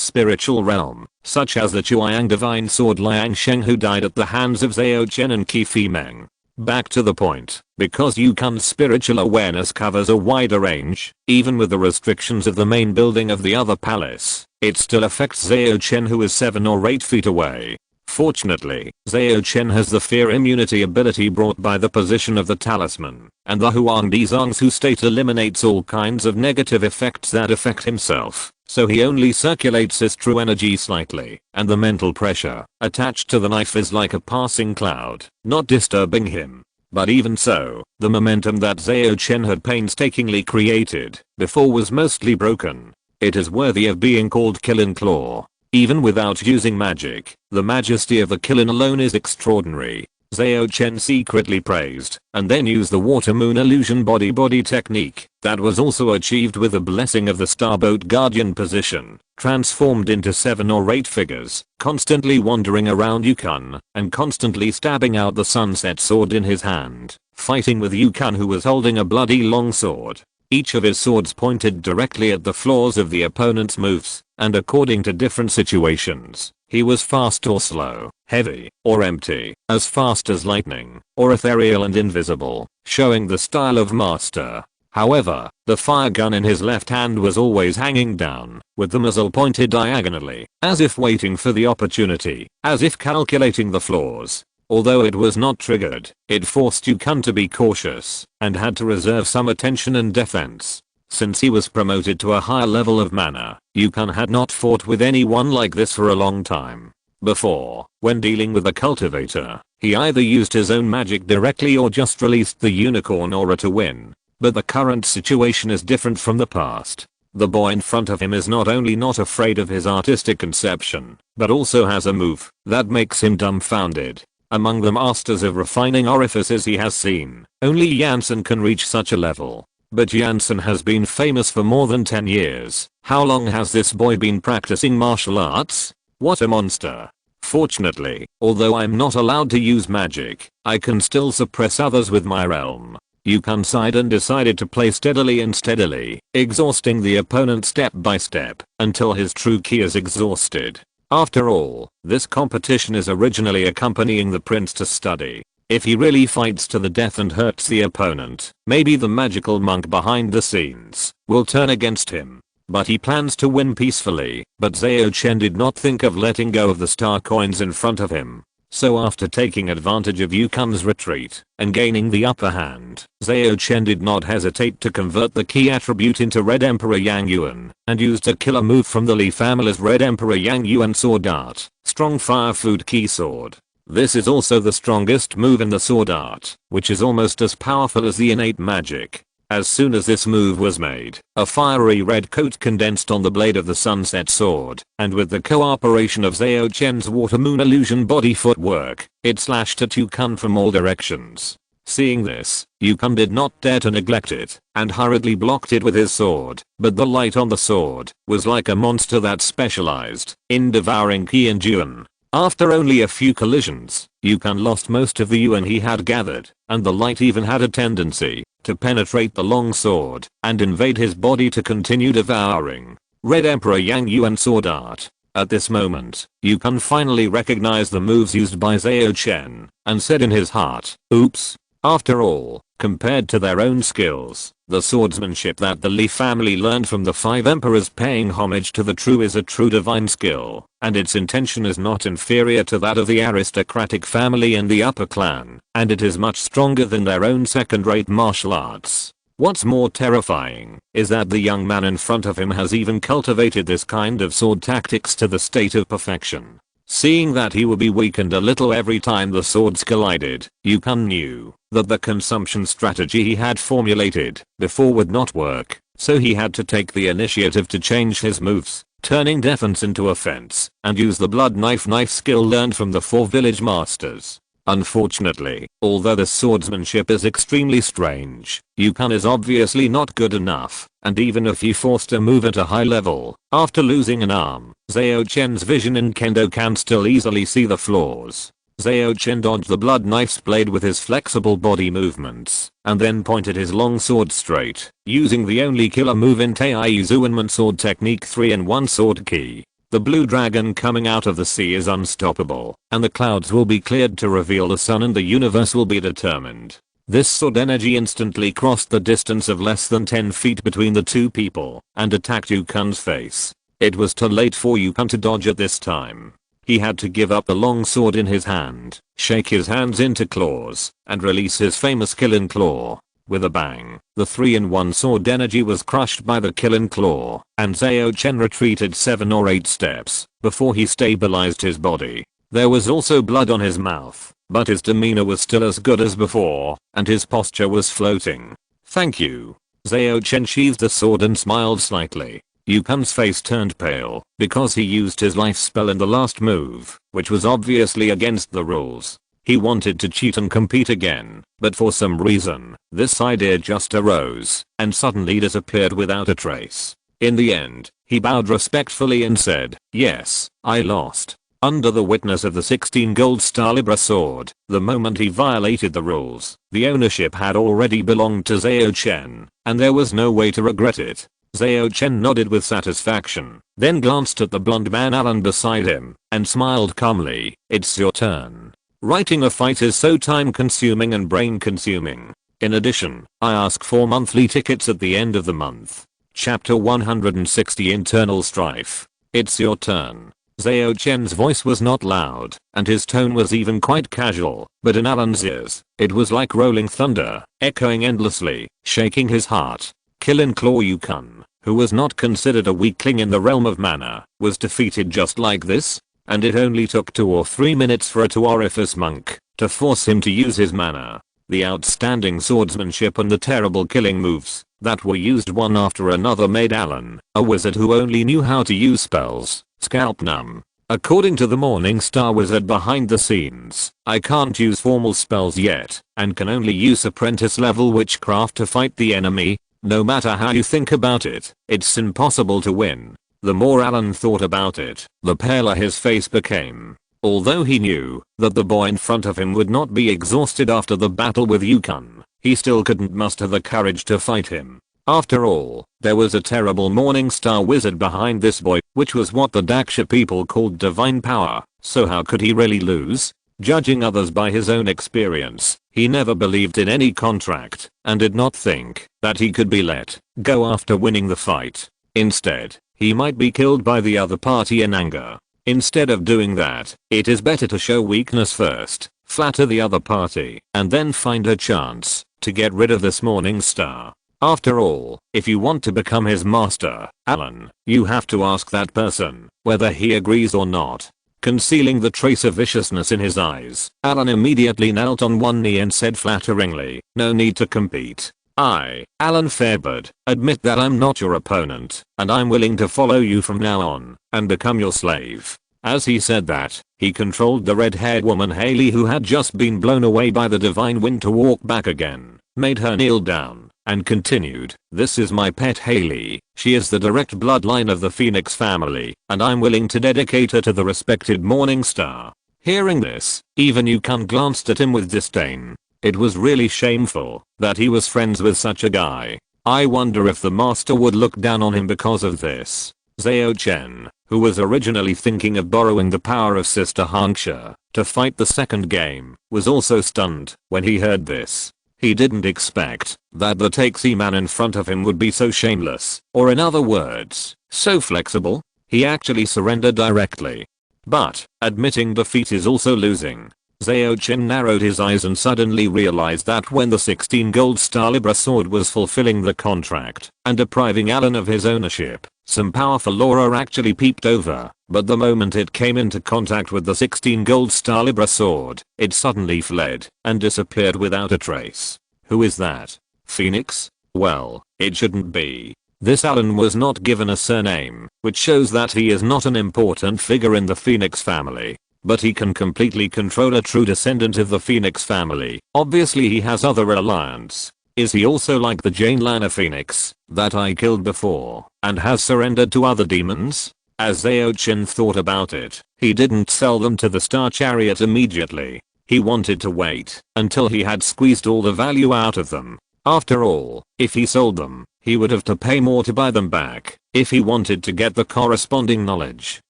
spiritual realm, such as the Chuayang divine sword Liang Sheng who died at the hands of Zhao Chen and Qi Fimeng. Back to the point, because Yukan's spiritual awareness covers a wider range, even with the restrictions of the main building of the other palace, it still affects Zhao Chen who is 7 or 8 feet away. Fortunately, Zhao Chen has the fear immunity ability brought by the position of the talisman, and the Huangdi Zong's who state eliminates all kinds of negative effects that affect himself, so he only circulates his true energy slightly, and the mental pressure attached to the knife is like a passing cloud, not disturbing him. But even so, the momentum that Zhao Chen had painstakingly created before was mostly broken. It is worthy of being called Killing Claw. Even without using magic, the majesty of the Killing alone is extraordinary. Zhao Chen secretly praised, and then used the water moon illusion body technique that was also achieved with the blessing of the starboat guardian position, transformed into 7 or 8 figures, constantly wandering around Yukon, and constantly stabbing out the sunset sword in his hand, fighting with Yukon who was holding a bloody long sword. Each of his swords pointed directly at the flaws of the opponent's moves, and according to different situations, he was fast or slow, heavy or empty, as fast as lightning, or ethereal and invisible, showing the style of master. However, the fire gun in his left hand was always hanging down, with the muzzle pointed diagonally, as if waiting for the opportunity, as if calculating the flaws. Although it was not triggered, it forced Yukon to be cautious, and had to reserve some attention and defense. Since he was promoted to a higher level of mana, Yukon had not fought with anyone like this for a long time. Before, when dealing with a cultivator, he either used his own magic directly or just released the unicorn aura to win. But the current situation is different from the past. The boy in front of him is not only not afraid of his artistic conception, but also has a move that makes him dumbfounded. Among the masters of refining orifices he has seen, only Jansen can reach such a level. But Jansen has been famous for more than 10 years. How long has this boy been practicing martial arts? What a monster. Fortunately, although I'm not allowed to use magic, I can still suppress others with my realm. Yukon sighed and decided to play steadily and steadily, exhausting the opponent step by step, until his true ki is exhausted. After all, this competition is originally accompanying the prince to study. If he really fights to the death and hurts the opponent, maybe the magical monk behind the scenes will turn against him. But he plans to win peacefully, but Zhao Chen did not think of letting go of the star coins in front of him. So after taking advantage of Yukon's retreat and gaining the upper hand, Zhao Chen did not hesitate to convert the key attribute into Red Emperor Yang Yuan and used a killer move from the Li family's Red Emperor Yang Yuan sword art, Strong Fire Food Key Sword. This is also the strongest move in the sword art, which is almost as powerful as the innate magic. As soon as this move was made, a fiery red coat condensed on the blade of the sunset sword, and with the cooperation of Zhao Chen's water moon illusion body footwork, it slashed at Yukon from all directions. Seeing this, Yukon did not dare to neglect it, and hurriedly blocked it with his sword, but the light on the sword was like a monster that specialized in devouring ki and yuan. After only a few collisions, Yukon lost most of the yuan he had gathered, and the light even had a tendency to penetrate the long sword and invade his body to continue devouring. Red Emperor Yang Yuan sword art. At this moment, Yukon finally recognized the moves used by Zhao Chen and said in his heart, oops. After all, compared to their own skills, the swordsmanship that the Li family learned from the 5 emperors paying homage to the true is a true divine skill, and its intention is not inferior to that of the aristocratic family and the upper clan, and it is much stronger than their own second-rate martial arts. What's more terrifying is that the young man in front of him has even cultivated this kind of sword tactics to the state of perfection. Seeing that he would be weakened a little every time the swords collided, Yukon knew that the consumption strategy he had formulated before would not work, so he had to take the initiative to change his moves, turning defense into offense, and use the blood knife skill learned from the 4 village masters. Unfortunately, although the swordsmanship is extremely strange, Yukon is obviously not good enough, and even if he forced a move at a high level, after losing an arm, Zhao Chen's vision in kendo can still easily see the flaws. Zhao Chen dodged the blood knife's blade with his flexible body movements, and then pointed his long sword straight, using the only killer move in Taiyu Zuanman sword technique 3-in-1 sword key. The blue dragon coming out of the sea is unstoppable, and the clouds will be cleared to reveal the sun and the universe will be determined. This sword energy instantly crossed the distance of less than 10 feet between the two people, and attacked Yukon's face. It was too late for Yukon to dodge at this time. He had to give up the long sword in his hand, shake his hands into claws, and release his famous killing claw. With a bang, the 3-in-1 sword energy was crushed by the killing claw, and Zhao Chen retreated 7 or 8 steps before he stabilized his body. There was also blood on his mouth, but his demeanor was still as good as before, and his posture was floating. "Thank you." Zhao Chen sheathed the sword and smiled slightly. Yukan's face turned pale because he used his life spell in the last move, which was obviously against the rules. He wanted to cheat and compete again, but for some reason, this idea just arose and suddenly disappeared without a trace. In the end, he bowed respectfully and said, "Yes, I lost." Under the witness of the 16 gold star Libra sword, the moment he violated the rules, the ownership had already belonged to Zhao Chen, and there was no way to regret it. Zhao Chen nodded with satisfaction, then glanced at the blonde man Alan beside him, and smiled calmly. "It's your turn. Writing a fight is so time consuming and brain consuming. In addition, I ask for monthly tickets at the end of the month." Chapter 160 Internal Strife. "It's your turn." Zhao Chen's voice was not loud, and his tone was even quite casual, but in Alan's ears, it was like rolling thunder, echoing endlessly, shaking his heart. Killing Claw Yukon, who was not considered a weakling in the realm of mana, was defeated just like this? And it only took 2 or 3 minutes for a Tuorifice monk to force him to use his mana. The outstanding swordsmanship and the terrible killing moves that were used one after another made Alan, a wizard who only knew how to use spells, scalp numb. According to the Morning Star wizard behind the scenes, I can't use formal spells yet, and can only use apprentice level witchcraft to fight the enemy. No matter how you think about it, it's impossible to win. The more Alan thought about it, the paler his face became. Although he knew that the boy in front of him would not be exhausted after the battle with Yukon, he still couldn't muster the courage to fight him. After all, there was a terrible Morning Star wizard behind this boy, which was what the Daksha people called divine power, so how could he really lose? Judging others by his own experience, he never believed in any contract, and did not think that he could be let go after winning the fight. Instead, he might be killed by the other party in anger. Instead of doing that, it is better to show weakness first, flatter the other party, and then find a chance to get rid of this Morning Star. After all, if you want to become his master, Alan, you have to ask that person whether he agrees or not. Concealing the trace of viciousness in his eyes, Alan immediately knelt on one knee and said flatteringly, "No need to compete. I, Alan Fairbird, admit that I'm not your opponent, and I'm willing to follow you from now on, and become your slave." As he said that, he controlled the red-haired woman Haley, who had just been blown away by the divine wind, to walk back again, made her kneel down, and continued, "This is my pet Haley. She is the direct bloodline of the Phoenix family, and I'm willing to dedicate her to the respected Morning Star." Hearing this, even Yukon glanced at him with disdain. It was really shameful that he was friends with such a guy. I wonder if the master would look down on him because of this. Zhao Chen, who was originally thinking of borrowing the power of Sister Xingcha to fight the second game, was also stunned when he heard this. He didn't expect that the Taxi man in front of him would be so shameless, or in other words, so flexible. He actually surrendered directly. But, admitting defeat is also losing. Zhao Chen narrowed his eyes and suddenly realized that when the 16 gold star Libra sword was fulfilling the contract and depriving Alan of his ownership, some powerful aura actually peeped over, but the moment it came into contact with the 16 gold star Libra sword, it suddenly fled and disappeared without a trace. Who is that? Phoenix? Well, it shouldn't be. This Alan was not given a surname, which shows that he is not an important figure in the Phoenix family. But he can completely control a true descendant of the Phoenix family. Obviously he has other alliance. Is he also like the Jane Lana Phoenix that I killed before and has surrendered to other demons? As Zhao Chen thought about it, he didn't sell them to the Star Chariot immediately. He wanted to wait until he had squeezed all the value out of them. After all, if he sold them, he would have to pay more to buy them back if he wanted to get the corresponding knowledge.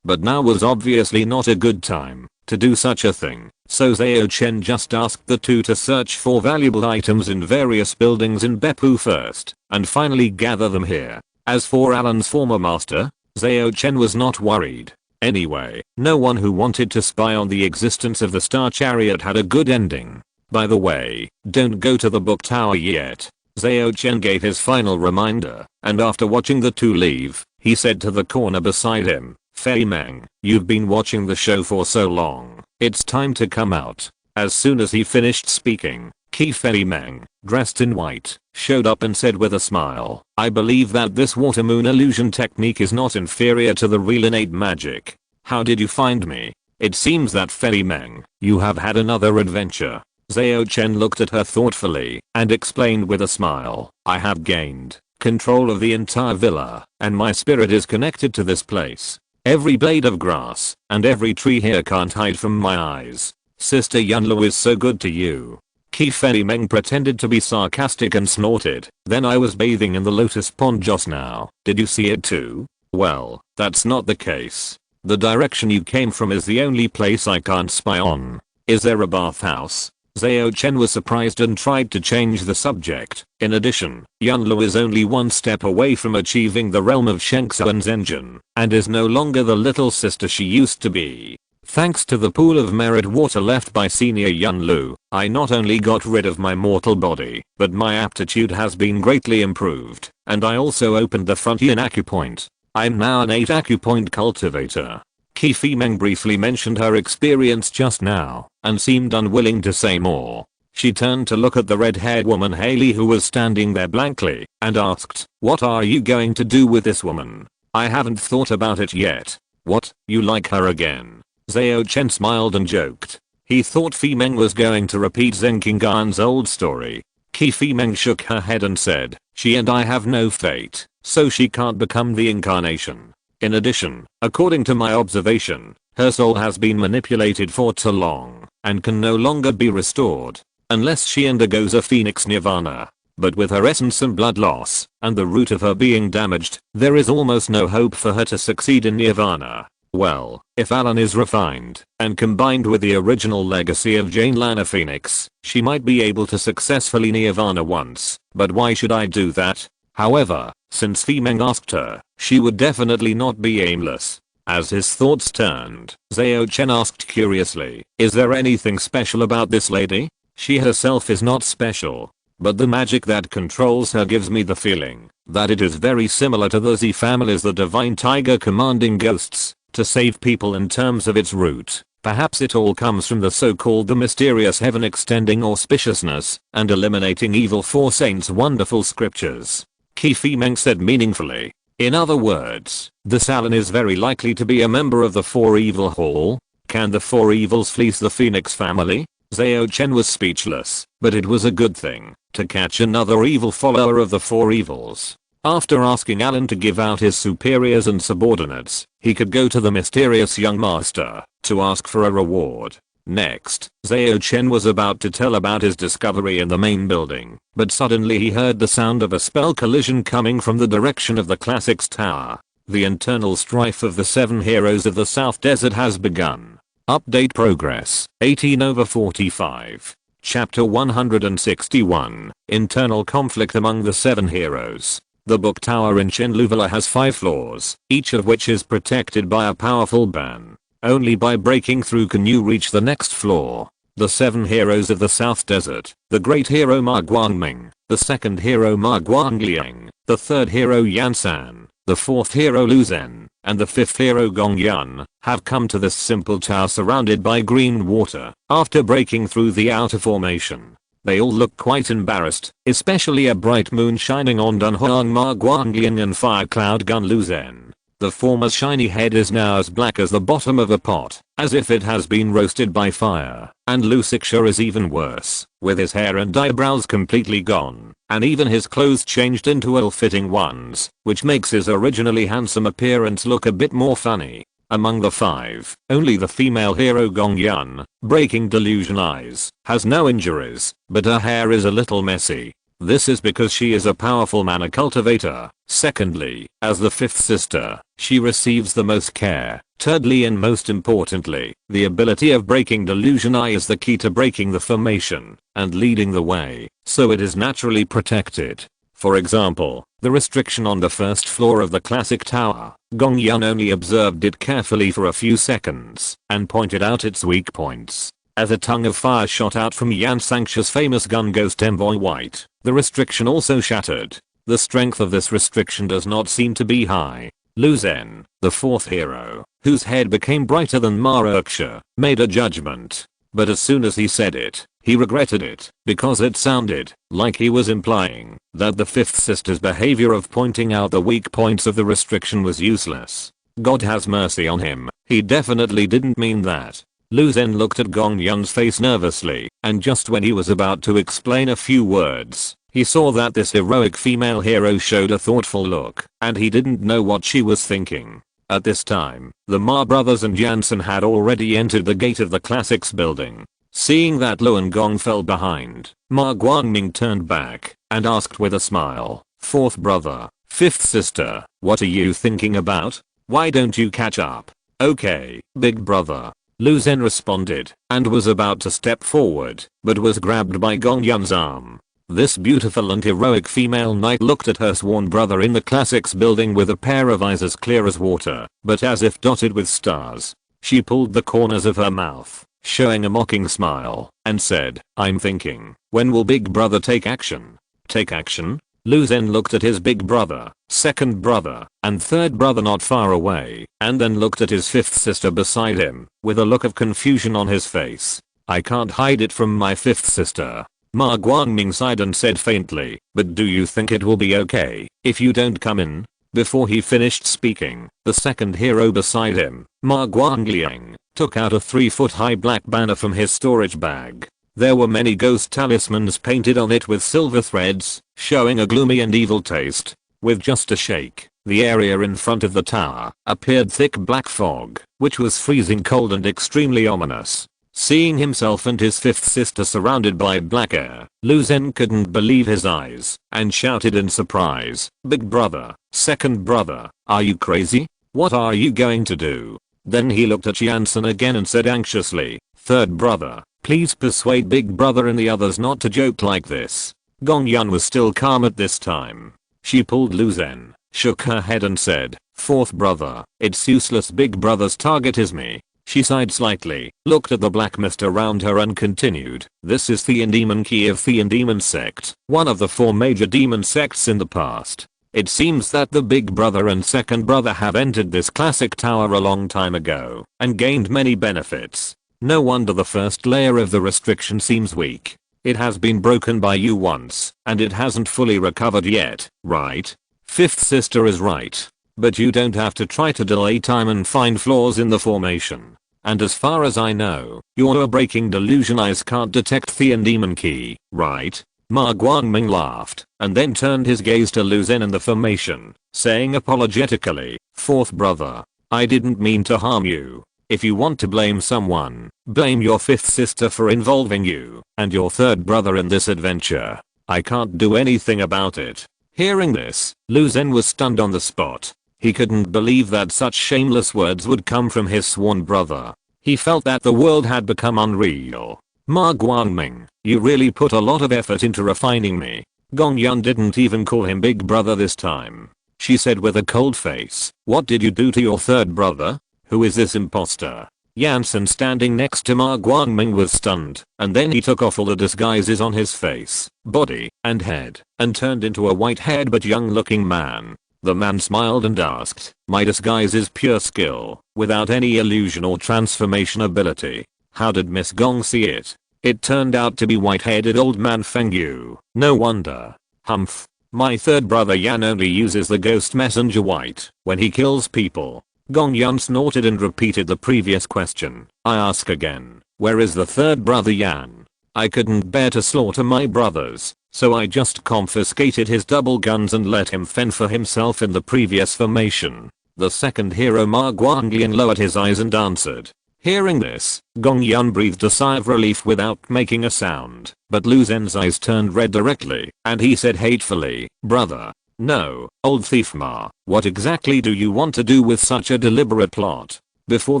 But now was obviously not a good time to do such a thing, so Zhao Chen just asked the two to search for valuable items in various buildings in Beppu first, and finally gather them here. As for Alan's former master, Zhao Chen was not worried. Anyway, no one who wanted to spy on the existence of the Star Chariot had a good ending. By the way, don't go to the book tower yet. Zhao Chen gave his final reminder, and after watching the two leave, he said to the corner beside him, Fei Meng, you've been watching the show for so long, it's time to come out. As soon as he finished speaking, Fei Meng, dressed in white, showed up and said with a smile, I believe that this water moon illusion technique is not inferior to the real innate magic. How did you find me? It seems that Fei Meng, you have had another adventure. Zhao Chen looked at her thoughtfully and explained with a smile, I have gained control of the entire villa, and my spirit is connected to this place. Every blade of grass and every tree here can't hide from my eyes. Sister Yunlu is so good to you. Fei Meng pretended to be sarcastic and snorted, then I was bathing in the lotus pond just now. Did you see it too? Well, that's not the case. The direction you came from is the only place I can't spy on. Is there a bathhouse? Zhao Chen was surprised and tried to change the subject. In addition, Yunlu is only one step away from achieving the realm of Shengxuan's engine, and is no longer the little sister she used to be. Thanks to the pool of merit water left by senior Yunlu, I not only got rid of my mortal body, but my aptitude has been greatly improved, and I also opened the frontier acupoint. I'm now an 8 acupoint cultivator. Fei Meng briefly mentioned her experience just now, and seemed unwilling to say more. She turned to look at the red-haired woman Haley who was standing there blankly, and asked, what are you going to do with this woman? I haven't thought about it yet. What, you like her again? Zhao Chen smiled and joked. He thought Fei Meng was going to repeat Zheng Qinggan's old story. Fei Meng shook her head and said, she and I have no fate, so she can't become the incarnation. In addition, according to my observation, her soul has been manipulated for too long, and can no longer be restored, unless she undergoes a phoenix nirvana. But with her essence and blood loss, and the root of her being damaged, there is almost no hope for her to succeed in nirvana. Well, if Alan is refined, and combined with the original legacy of Jane Lana Phoenix, she might be able to successfully nirvana once, but why should I do that? However, since Fei Meng asked her, she would definitely not be aimless. As his thoughts turned, Zhao Chen asked curiously, is there anything special about this lady? She herself is not special, but the magic that controls her gives me the feeling that it is very similar to the Z family's the divine tiger commanding ghosts to save people in terms of its root. Perhaps it all comes from the so-called the mysterious heaven extending auspiciousness and eliminating evil for saints' wonderful scriptures. Fei Meng said meaningfully. In other words, this Alan is very likely to be a member of the Four Evil Hall. Can the Four Evils fleece the Phoenix family? Zhao Chen was speechless, but it was a good thing to catch another evil follower of the Four Evils. After asking Alan to give out his superiors and subordinates, he could go to the mysterious young master to ask for a reward. Next, Zhao Chen was about to tell about his discovery in the main building, but suddenly he heard the sound of a spell collision coming from the direction of the Classics Tower. The internal strife of the 7 heroes of the South Desert has begun. Update progress, 18/45. Chapter 161, Internal Conflict Among the 7 Heroes. The book tower in Chenlu Villa has 5 floors, each of which is protected by a powerful ban. Only by breaking through can you reach the next floor. The 7 heroes of the South Desert, the great hero Ma Guangming, the second hero Ma Guangliang, the third hero Yan San, the fourth hero Lu Zhen, and the fifth hero Gong Yun, have come to this simple tower surrounded by green water after breaking through the outer formation. They all look quite embarrassed, especially a bright moon shining on Dunhuang Ma Guangliang and fire cloud gun Lu Zhen. The former's shiny head is now as black as the bottom of a pot, as if it has been roasted by fire, and Lu Xingcha is even worse, with his hair and eyebrows completely gone, and even his clothes changed into ill-fitting ones, which makes his originally handsome appearance look a bit more funny. Among the 5, only the female hero Gong Yun, breaking delusion eyes, has no injuries, but her hair is a little messy. This is because she is a powerful mana cultivator. Secondly, as the 5th sister, she receives the most care. Thirdly and most importantly, the ability of breaking delusion eye is the key to breaking the formation and leading the way, so it is naturally protected. For example, the restriction on the first floor of the classic tower, Gong Yun only observed it carefully for a few seconds and pointed out its weak points. As a tongue of fire shot out from Yan Sanxia's famous gun Ghost Envoy White, The restriction also shattered. The strength of this restriction does not seem to be high. Lu Zhen, the fourth hero, whose head became brighter than Marokcha, made a judgment. But as soon as he said it, he regretted it, because it sounded like he was implying that the fifth sister's behavior of pointing out the weak points of the restriction was useless. God has mercy on him, he definitely didn't mean that. Lu Zhen looked at Gong Yun's face nervously, and just when he was about to explain a few words, he saw that this heroic female hero showed a thoughtful look, and he didn't know what she was thinking. At this time, the Ma brothers and Jansen had already entered the gate of the Classics building. Seeing that Lu and Gong fell behind, Ma Guangming turned back and asked with a smile, "Fourth brother, fifth sister, what are you thinking about? Why don't you catch up?" "Okay, big brother," Lu Zhen responded, and was about to step forward, but was grabbed by Gong Yun's arm. This beautiful and heroic female knight looked at her sworn brother in the Classics building with a pair of eyes as clear as water, but as if dotted with stars. She pulled the corners of her mouth, showing a mocking smile, and said, "I'm thinking, when will big brother take action?" "Take action?" Lu Zhen looked at his big brother, second brother, and third brother not far away, and then looked at his fifth sister beside him, with a look of confusion on his face. "I can't hide it from my fifth sister." Ma Guangming sighed and said faintly, "But do you think it will be okay if you don't come in?" Before he finished speaking, the second hero beside him, Ma Guangliang, took out a 3-foot-high black banner from his storage bag. There were many ghost talismans painted on it with silver threads, showing a gloomy and evil taste. With just a shake, the area in front of the tower appeared thick black fog, which was freezing cold and extremely ominous. Seeing himself and his fifth sister surrounded by black air, Lu Zhen couldn't believe his eyes, and shouted in surprise, "Big brother, second brother, are you crazy? What are you going to do?" Then he looked at Jansen again and said anxiously, "Third brother, please persuade big brother and the others not to joke like this." Gong Yun was still calm at this time. She pulled Lu Zhen, shook her head and said, "Fourth brother, it's useless, big brother's target is me." She sighed slightly, looked at the black mist around her and continued, "This is the Demon Key of the Demon Sect, one of the 4 major demon sects in the past. It seems that the big brother and second brother have entered this classic tower a long time ago and gained many benefits. No wonder the first layer of the restriction seems weak. It has been broken by you once, and it hasn't fully recovered yet, right? Fifth sister is right. But you don't have to try to delay time and find flaws in the formation. And as far as I know, your breaking delusion eyes can't detect the demon key, right?" Ma Guangming laughed, and then turned his gaze to Lu Zhen and the formation, saying apologetically, "Fourth brother, I didn't mean to harm you. If you want to blame someone, blame your fifth sister for involving you, and your third brother in this adventure. I can't do anything about it." Hearing this, Lu Zhen was stunned on the spot. He couldn't believe that such shameless words would come from his sworn brother. He felt that the world had become unreal. "Ma Guangming, you really put a lot of effort into refining me." Gong Yun didn't even call him big brother this time. She said with a cold face, "What did you do to your third brother? Who is this imposter?" Jansen standing next to Ma Guangming was stunned, and then he took off all the disguises on his face, body, and head, and turned into a white-haired but young-looking man. The man smiled and asked, "My disguise is pure skill, without any illusion or transformation ability. How did Miss Gong see it?" It turned out to be white-headed old man Feng Yu. "No wonder. Humph. My third brother Yan only uses the ghost messenger white when he kills people." Gong Yun snorted and repeated the previous question. "I ask again, where is the third brother Yan? I couldn't bear to slaughter my brothers, so I just confiscated his double guns and let him fend for himself in the previous formation." The second hero Ma Guanglian lowered his eyes and answered. Hearing this, Gong Yun breathed a sigh of relief without making a sound, but Lu Zhen's eyes turned red directly, and he said hatefully, "Brother. No, old thief Ma, what exactly do you want to do with such a deliberate plot?" Before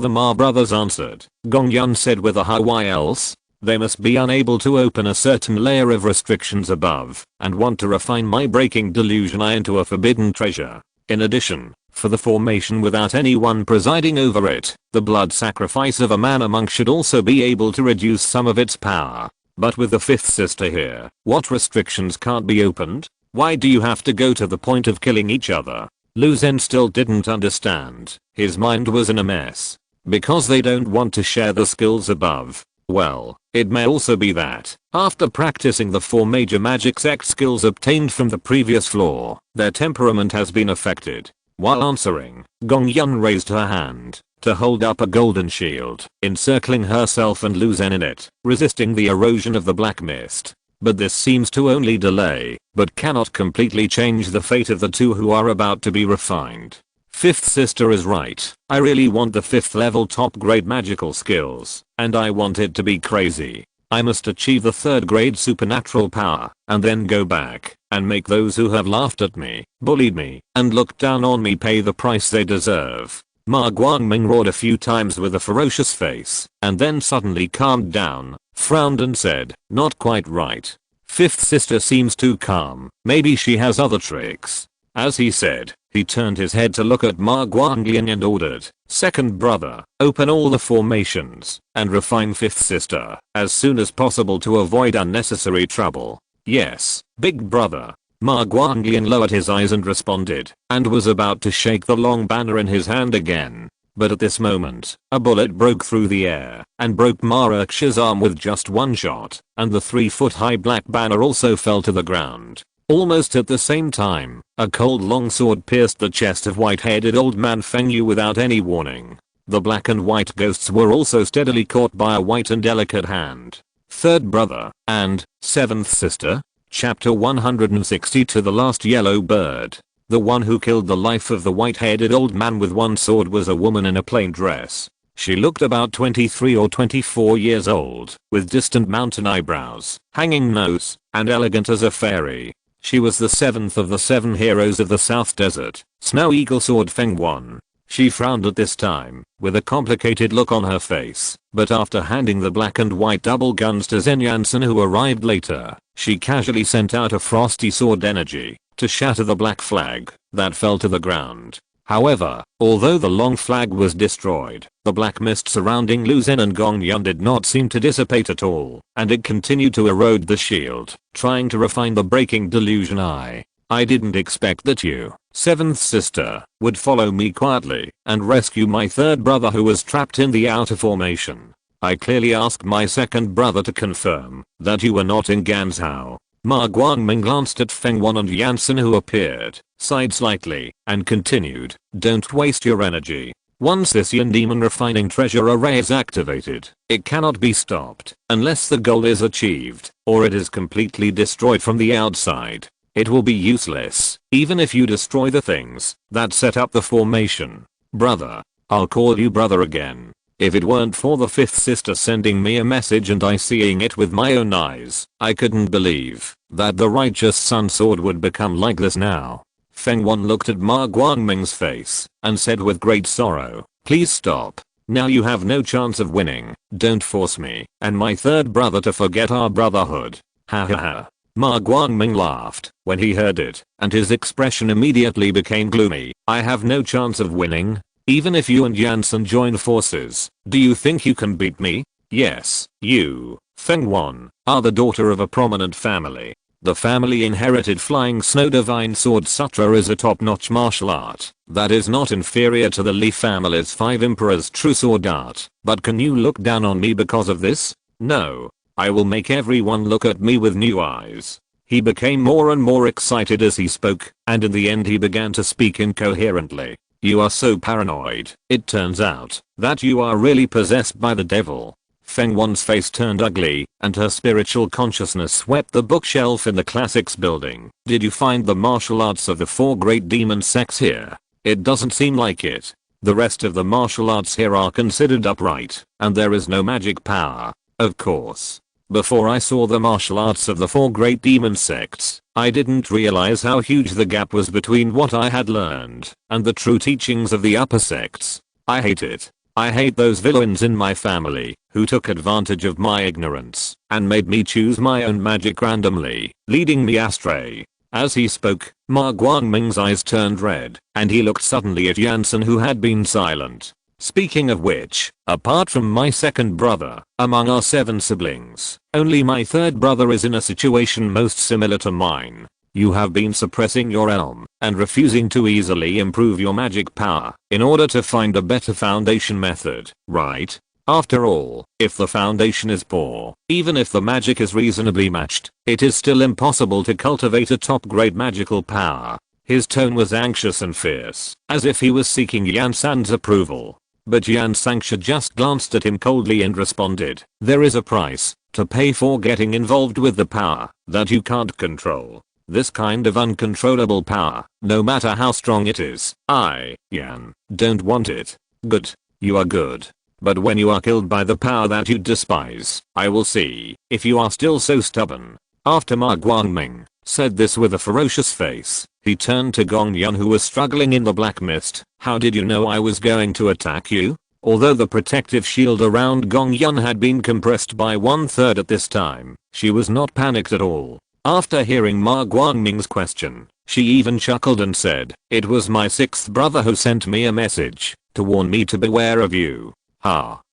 the Ma brothers answered, Gong Yun said with a "How why else? They must be unable to open a certain layer of restrictions above, and want to refine my breaking delusion eye into a forbidden treasure. In addition, for the formation without anyone presiding over it, the blood sacrifice of a man among should also be able to reduce some of its power. But with the fifth sister here, what restrictions can't be opened? Why do you have to go to the point of killing each other? Lu Zhen still didn't understand. His mind was in a mess. Because they don't want to share the skills above. Well, it may also be that, after practicing the 4 major magic sect skills obtained from the previous floor, their temperament has been affected. While answering, Gong Yun raised her hand to hold up a golden shield, encircling herself and Lu Zhen in it, resisting the erosion of the black mist. But this seems to only delay, but cannot completely change the fate of the two who are about to be refined. Fifth sister is right. I really want the 5th level top grade magical skills, and I want it to be crazy. I must achieve the 3rd grade supernatural power, and then go back, and make those who have laughed at me, bullied me, and looked down on me pay the price they deserve. Ma Guangming roared a few times with a ferocious face, and then suddenly calmed down, frowned and said, not quite right. Fifth sister seems too calm, maybe she has other tricks. As he said, he turned his head to look at Ma Guanglian and ordered, second brother, open all the formations, and refine fifth sister, as soon as possible to avoid unnecessary trouble. Yes, big brother. Ma Guanglian lowered his eyes and responded, and was about to shake the long banner in his hand again. But at this moment, a bullet broke through the air, and broke Ma Urksha's arm with just one shot, and the 3-foot-high black banner also fell to the ground. Almost at the same time, a cold longsword pierced the chest of white-headed old man Feng Yu without any warning. The black and white ghosts were also steadily caught by a white and delicate hand. Third brother, and, seventh sister? Chapter 160 To the Last Yellow Bird. The one who killed the life of the white-headed old man with one sword was a woman in a plain dress. She looked about 23 or 24 years old, with distant mountain eyebrows, hanging nose, and elegant as a fairy. She was the 7th of the 7 heroes of the South Desert, Snow Eagle Sword Feng Wan. She frowned at this time, with a complicated look on her face, but after handing the black and white double guns to Zhen Yansen who arrived later, she casually sent out a frosty sword energy to shatter the black flag that fell to the ground. However, although the long flag was destroyed, the black mist surrounding Lu Zhen and Gong Yun did not seem to dissipate at all, and it continued to erode the shield, trying to refine the breaking delusion. I didn't expect that you, seventh sister, would follow me quietly and rescue my third brother who was trapped in the outer formation. I clearly asked my second brother to confirm that you were not in Ganzhou. Ma Guangming glanced at Feng Wan and Yansen who appeared, sighed slightly, and continued, don't waste your energy. Once this Yin Demon Refining Treasure Array is activated, it cannot be stopped, unless the goal is achieved, or it is completely destroyed from the outside. It will be useless, even if you destroy the things that set up the formation. Brother. I'll call you brother again. If it weren't for the fifth sister sending me a message and I seeing it with my own eyes, I couldn't believe that the righteous sun sword would become like this now. Feng Wan looked at Ma Guangming's face and said with great sorrow, please stop. Now you have no chance of winning. Don't force me and my third brother to forget our brotherhood. Ha ha ha. Ma Guangming laughed when he heard it, and his expression immediately became gloomy. I have no chance of winning? Even if you and Yansen join forces, do you think you can beat me? Yes, you, Feng Wan, are the daughter of a prominent family. The family inherited Flying Snow Divine Sword Sutra is a top-notch martial art that is not inferior to the Li family's 5 Emperors' true sword art. But can you look down on me because of this? No. I will make everyone look at me with new eyes. He became more and more excited as he spoke, and in the end he began to speak incoherently. You are so paranoid. It turns out that you are really possessed by the devil. Feng Wan's face turned ugly, and her spiritual consciousness swept the bookshelf in the classics building. Did you find the martial arts of the 4 great demon sects here? It doesn't seem like it. The rest of the martial arts here are considered upright, and there is no magic power. Of course. Before I saw the martial arts of the 4 great demon sects, I didn't realize how huge the gap was between what I had learned and the true teachings of the upper sects. I hate it. I hate those villains in my family who took advantage of my ignorance and made me choose my own magic randomly, leading me astray. As he spoke, Ma Guangming's eyes turned red, and he looked suddenly at Yansen who had been silent. Speaking of which, apart from my second brother, among our 7 siblings, only my third brother is in a situation most similar to mine. You have been suppressing your elm and refusing to easily improve your magic power in order to find a better foundation method, right? After all, if the foundation is poor, even if the magic is reasonably matched, it is still impossible to cultivate a top-grade magical power. His tone was anxious and fierce, as if he was seeking Yan San's approval. But Yan Xingcha just glanced at him coldly and responded, "There is a price to pay for getting involved with the power that you can't control. This kind of uncontrollable power, no matter how strong it is, Yan, don't want it. Good. You are good. But when you are killed by the power that you despise, I will see if you are still so stubborn." After Ma Guangming said this with a ferocious face, he turned to Gong Yun, who was struggling in the black mist. "How did you know I was going to attack you?" Although the protective shield around Gong Yun had been compressed by 1/3 at this time, she was not panicked at all. After hearing Ma Guangming's question, she even chuckled and said, "It was my 6th brother who sent me a message to warn me to beware of you.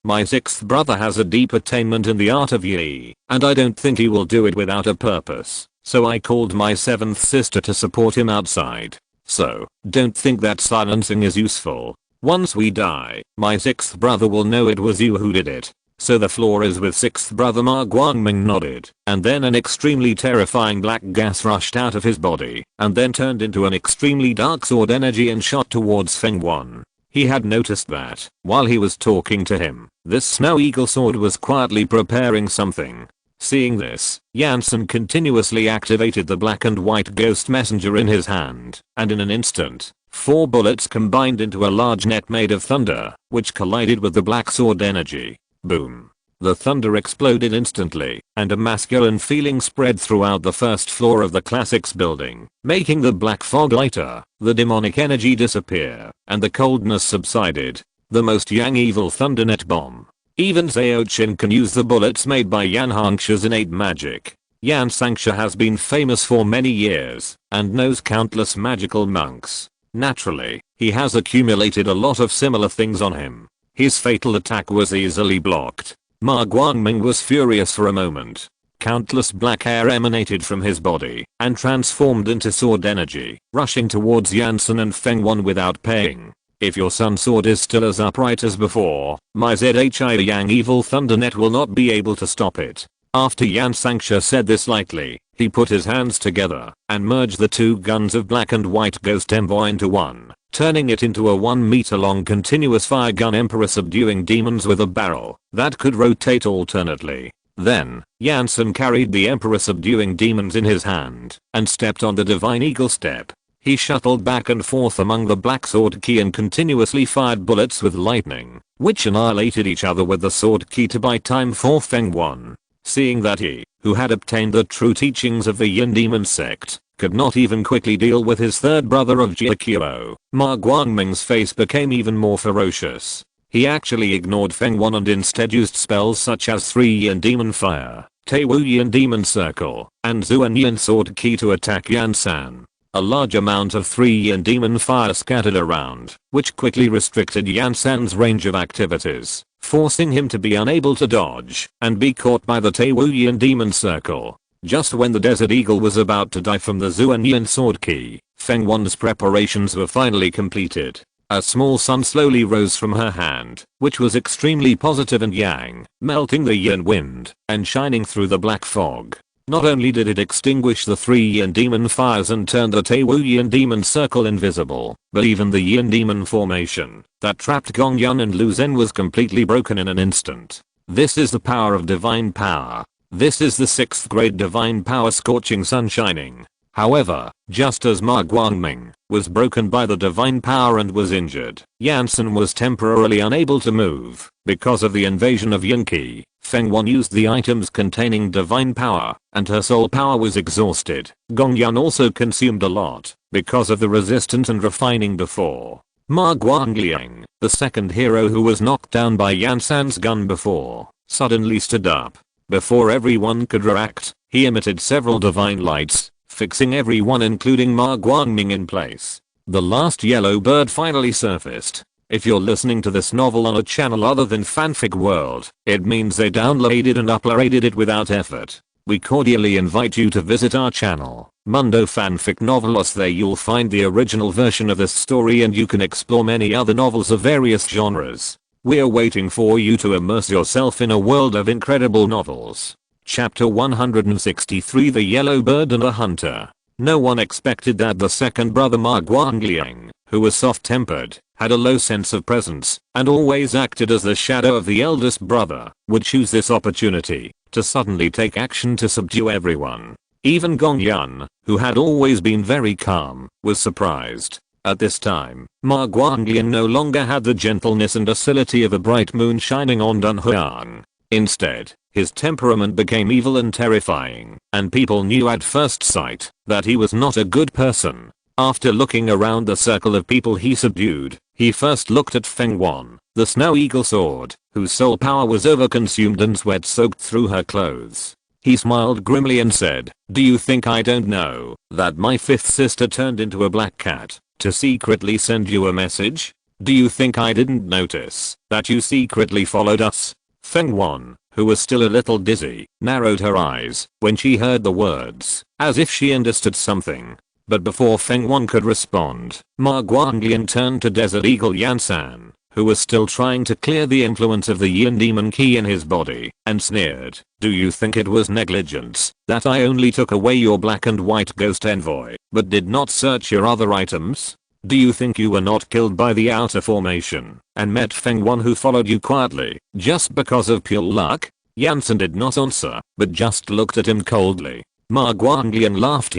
My 6th brother has a deep attainment in the art of Yi, and I don't think he will do it without a purpose. So I called my 7th sister to support him outside. So, don't think that silencing is useful. Once we die, my 6th brother will know it was you who did it. So the floor is with 6th brother." Ma Guangming nodded, and then an extremely terrifying black gas rushed out of his body, and then turned into an extremely dark sword energy and shot towards Feng Wan. He had noticed that, while he was talking to him, this snow eagle sword was quietly preparing something. Seeing this, Yansen continuously activated the black and white ghost messenger in his hand, and in an instant, 4 bullets combined into a large net made of thunder, which collided with the black sword energy. Boom. The thunder exploded instantly, and a masculine feeling spread throughout the first floor of the Classics building, making the black fog lighter, the demonic energy disappear, and the coldness subsided. The most Yang evil thundernet bomb. Even Zhao Chen can use the bullets made by Yan Xingcha's innate magic. Yan Xingcha has been famous for many years, and knows countless magical monks. Naturally, he has accumulated a lot of similar things on him. His fatal attack was easily blocked. Ma Guangming was furious for a moment. Countless black air emanated from his body and transformed into sword energy, rushing towards Yansen and Feng Wan without paying. "If your sun sword is still as upright as before, my ZHI Yang evil thundernet will not be able to stop it." After Yan Xingcha said this lightly, he put his hands together and merged the 2 guns of black and white ghost envoy into one, turning it into a 1-meter long continuous fire gun emperor subduing demons with a barrel that could rotate alternately. Then, Yansen carried the emperor subduing demons in his hand and stepped on the divine eagle step. He shuttled back and forth among the black sword key and continuously fired bullets with lightning, which annihilated each other with the sword key to buy time for Feng Wan. Seeing that he, who had obtained the true teachings of the Yin Demon sect, could not even quickly deal with his third brother of Jiaqiao, Ma Guangming's face became even more ferocious. He actually ignored Feng Wan and instead used spells such as 3 Yin Demon Fire, Taiwu Yin Demon Circle, and Zuan Yin Sword Key to attack Yansan. A large amount of 3 Yin Demon Fire scattered around, which quickly restricted Yansan's range of activities, forcing him to be unable to dodge and be caught by the Taiwu Yin Demon Circle. Just when the Desert Eagle was about to die from the Zuan Yin Sword Key, Feng Wan's preparations were finally completed. A small sun slowly rose from her hand, which was extremely positive and yang, melting the yin wind and shining through the black fog. Not only did it extinguish the 3 Yin Demon Fires and turn the Taiwu Yin Demon Circle invisible, but even the Yin Demon formation that trapped Gong Yun and Lu Zhen was completely broken in an instant. This is the power of divine power. This is the 6th grade divine power scorching sun shining. However, just as Ma Guangming was broken by the divine power and was injured, Yansen was temporarily unable to move because of the invasion of Yinqi. Feng Wan used the items containing divine power, and her soul power was exhausted. Gong Yun also consumed a lot because of the resistance and refining before. Ma Guangliang, the second hero who was knocked down by Yansan's gun before, suddenly stood up. Before everyone could react, he emitted several divine lights, fixing everyone including Ma Guangming in place. The last yellow bird finally surfaced. If you're listening to this novel on a channel other than Fanfic World, it means they downloaded and uploaded it without effort. We cordially invite you to visit our channel, Mundo Fanfic Novelos. There you'll find the original version of this story and you can explore many other novels of various genres. We're waiting for you to immerse yourself in a world of incredible novels. Chapter 163, The Yellow Bird and a Hunter. No one expected that the second brother Ma Guangliang, who was soft-tempered, had a low sense of presence, and always acted as the shadow of the eldest brother, would choose this opportunity to suddenly take action to subdue everyone. Even Gong Yun, who had always been very calm, was surprised. At this time, Ma Guanglian no longer had the gentleness and docility of a bright moon shining on Dunhuang. Instead, his temperament became evil and terrifying, and people knew at first sight that he was not a good person. After looking around the circle of people he subdued, he first looked at Feng Wan, the Snow Eagle Sword, whose soul power was overconsumed and sweat soaked through her clothes. He smiled grimly and said, "Do you think I don't know that my fifth sister turned into a black cat to secretly send you a message? Do you think I didn't notice that you secretly followed us?" Feng Wan, who was still a little dizzy, narrowed her eyes when she heard the words, as if she understood something. But before Feng Wan could respond, Ma Guanglian turned to Desert Eagle Yansan, who was still trying to clear the influence of the Yin demon key in his body, and sneered, "Do you think it was negligence that I only took away your black and white ghost envoy, but did not search your other items? Do you think you were not killed by the outer formation, and met Feng Wan who followed you quietly, just because of pure luck?" Yansan did not answer, but just looked at him coldly. Ma Guanglian laughed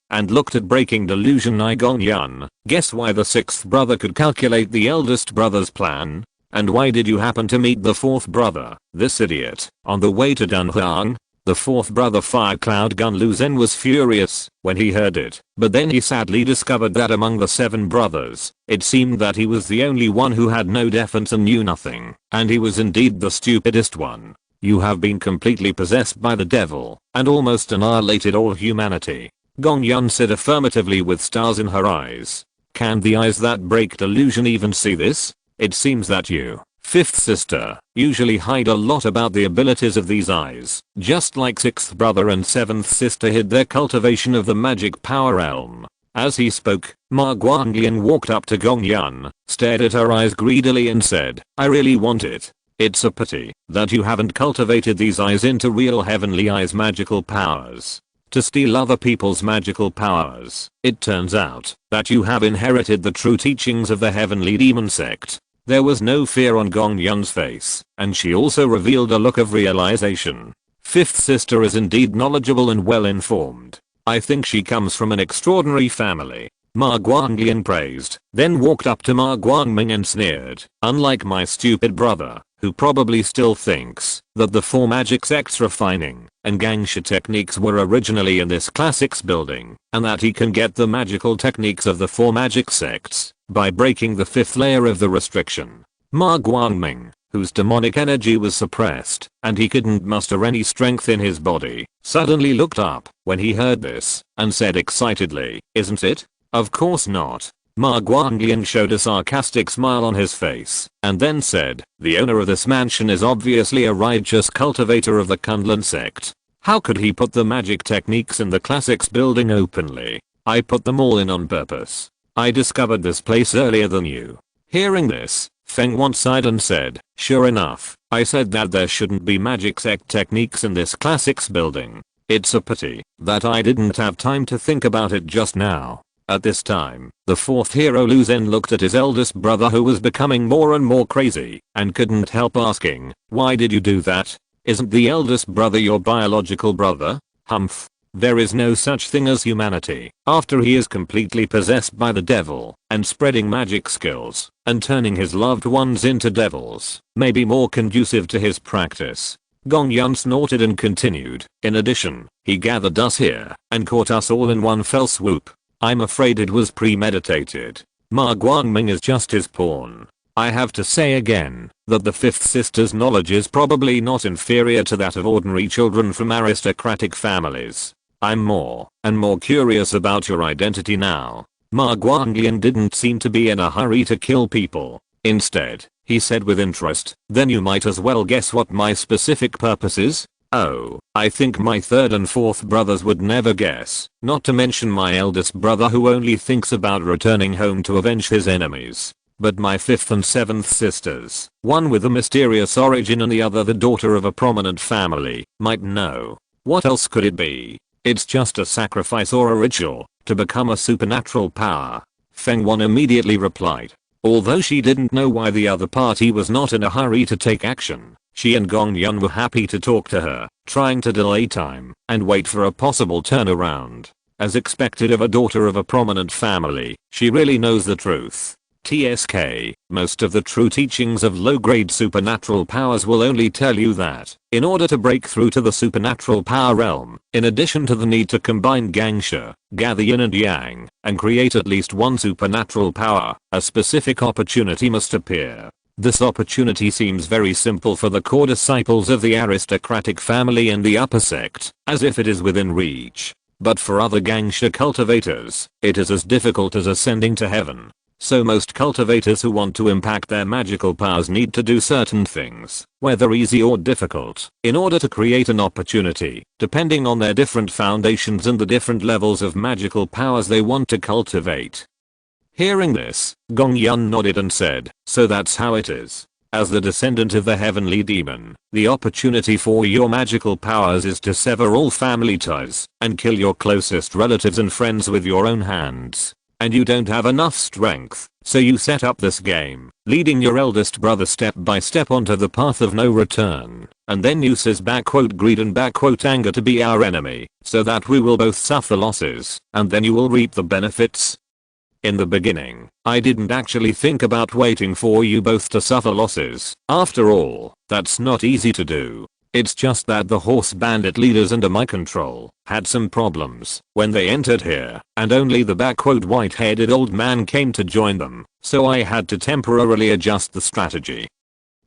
and looked at breaking delusion I Gong Yun. "Guess why the sixth brother could calculate the eldest brother's plan? And why did you happen to meet the fourth brother, this idiot, on the way to Dunhuang?" The fourth brother Fire Cloud Gun Lu Zhen was furious when he heard it, but then he sadly discovered that among the 7 brothers, it seemed that he was the only one who had no defense and knew nothing, and he was indeed the stupidest one. "You have been completely possessed by the devil and almost annihilated all humanity," Gong Yun said affirmatively with stars in her eyes. "Can the eyes that break delusion even see this? It seems that you, fifth sister, usually hide a lot about the abilities of these eyes, just like sixth brother and seventh sister hid their cultivation of the magic power realm." As he spoke, Ma Guanglian walked up to Gong Yun, stared at her eyes greedily and said, "I really want it. It's a pity that you haven't cultivated these eyes into real heavenly eyes magical powers to steal other people's magical powers. It turns out that you have inherited the true teachings of the heavenly demon sect." There was no fear on Gong Yun's face, and she also revealed a look of realization. Fifth sister is indeed knowledgeable and well informed. I think she comes from an extraordinary family, Ma Guanglian praised, then walked up to Ma Guangming and sneered, "Unlike my stupid brother, who probably still thinks that the 4 magic sects refining and gangsha techniques were originally in this classics building, and that he can get the magical techniques of the 4 magic sects by breaking the 5th layer of the restriction." Ma Guangming, whose demonic energy was suppressed and he couldn't muster any strength in his body, suddenly looked up when he heard this and said excitedly, "Isn't it?" "Of course not." Ma Guanglian showed a sarcastic smile on his face, and then said, "The owner of this mansion is obviously a righteous cultivator of the Kunlun sect. How could he put the magic techniques in the classics building openly? I put them all in on purpose. I discovered this place earlier than you." Hearing this, Feng Wan sighed and said, "Sure enough, I said that there shouldn't be magic sect techniques in this classics building. It's a pity that I didn't have time to think about it just now." At this time, the 4th hero Lu Zhen looked at his eldest brother who was becoming more and more crazy and couldn't help asking, "Why did you do that? Isn't the eldest brother your biological brother?" "Humph. There is no such thing as humanity after he is completely possessed by the devil and spreading magic skills and turning his loved ones into devils may be more conducive to his practice." Gong Yun snorted and continued, "In addition, he gathered us here and caught us all in one fell swoop. I'm afraid it was premeditated. Ma Guangming is just his pawn. I have to say again that the 5th sister's knowledge is probably not inferior to that of ordinary children from aristocratic families. I'm more and more curious about your identity now." Ma Guanglian didn't seem to be in a hurry to kill people, Instead, he said with interest, "Then you might as well guess what my specific purpose is?" "Oh, I think my third and fourth brothers would never guess, not to mention my eldest brother who only thinks about returning home to avenge his enemies. But my fifth and seventh sisters, one with a mysterious origin and the other the daughter of a prominent family, might know. What else could it be? It's just a sacrifice or a ritual to become a supernatural power." Feng Wan immediately replied. Although she didn't know why the other party was not in a hurry to take action, she and Gong Yun were happy to talk to her, trying to delay time and wait for a possible turnaround. As expected of a daughter of a prominent family, she really knows the truth. TSK, most of the true teachings of low-grade supernatural powers will only tell you that, in order to break through to the supernatural power realm, in addition to the need to combine Gangsha, gather yin and yang, and create at least one supernatural power, a specific opportunity must appear. This opportunity seems very simple for the core disciples of the aristocratic family and the upper sect, as if it is within reach. But for other Gangsha cultivators, it is as difficult as ascending to heaven. So most cultivators who want to impact their magical powers need to do certain things, whether easy or difficult, in order to create an opportunity, depending on their different foundations and the different levels of magical powers they want to cultivate. Hearing this, Gong Yun nodded and said, "So that's how it is. As the descendant of the heavenly demon, the opportunity for your magical powers is to sever all family ties and kill your closest relatives and friends with your own hands. And you don't have enough strength, so you set up this game, leading your eldest brother step by step onto the path of no return, and then uses greed and anger to be our enemy, so that we will both suffer losses, and then you will reap the benefits. In the beginning, I didn't actually think about waiting for you both to suffer losses. After all, that's not easy to do. It's just that the horse bandit leaders under my control had some problems when they entered here, and only the white-headed old man came to join them, so I had to temporarily adjust the strategy."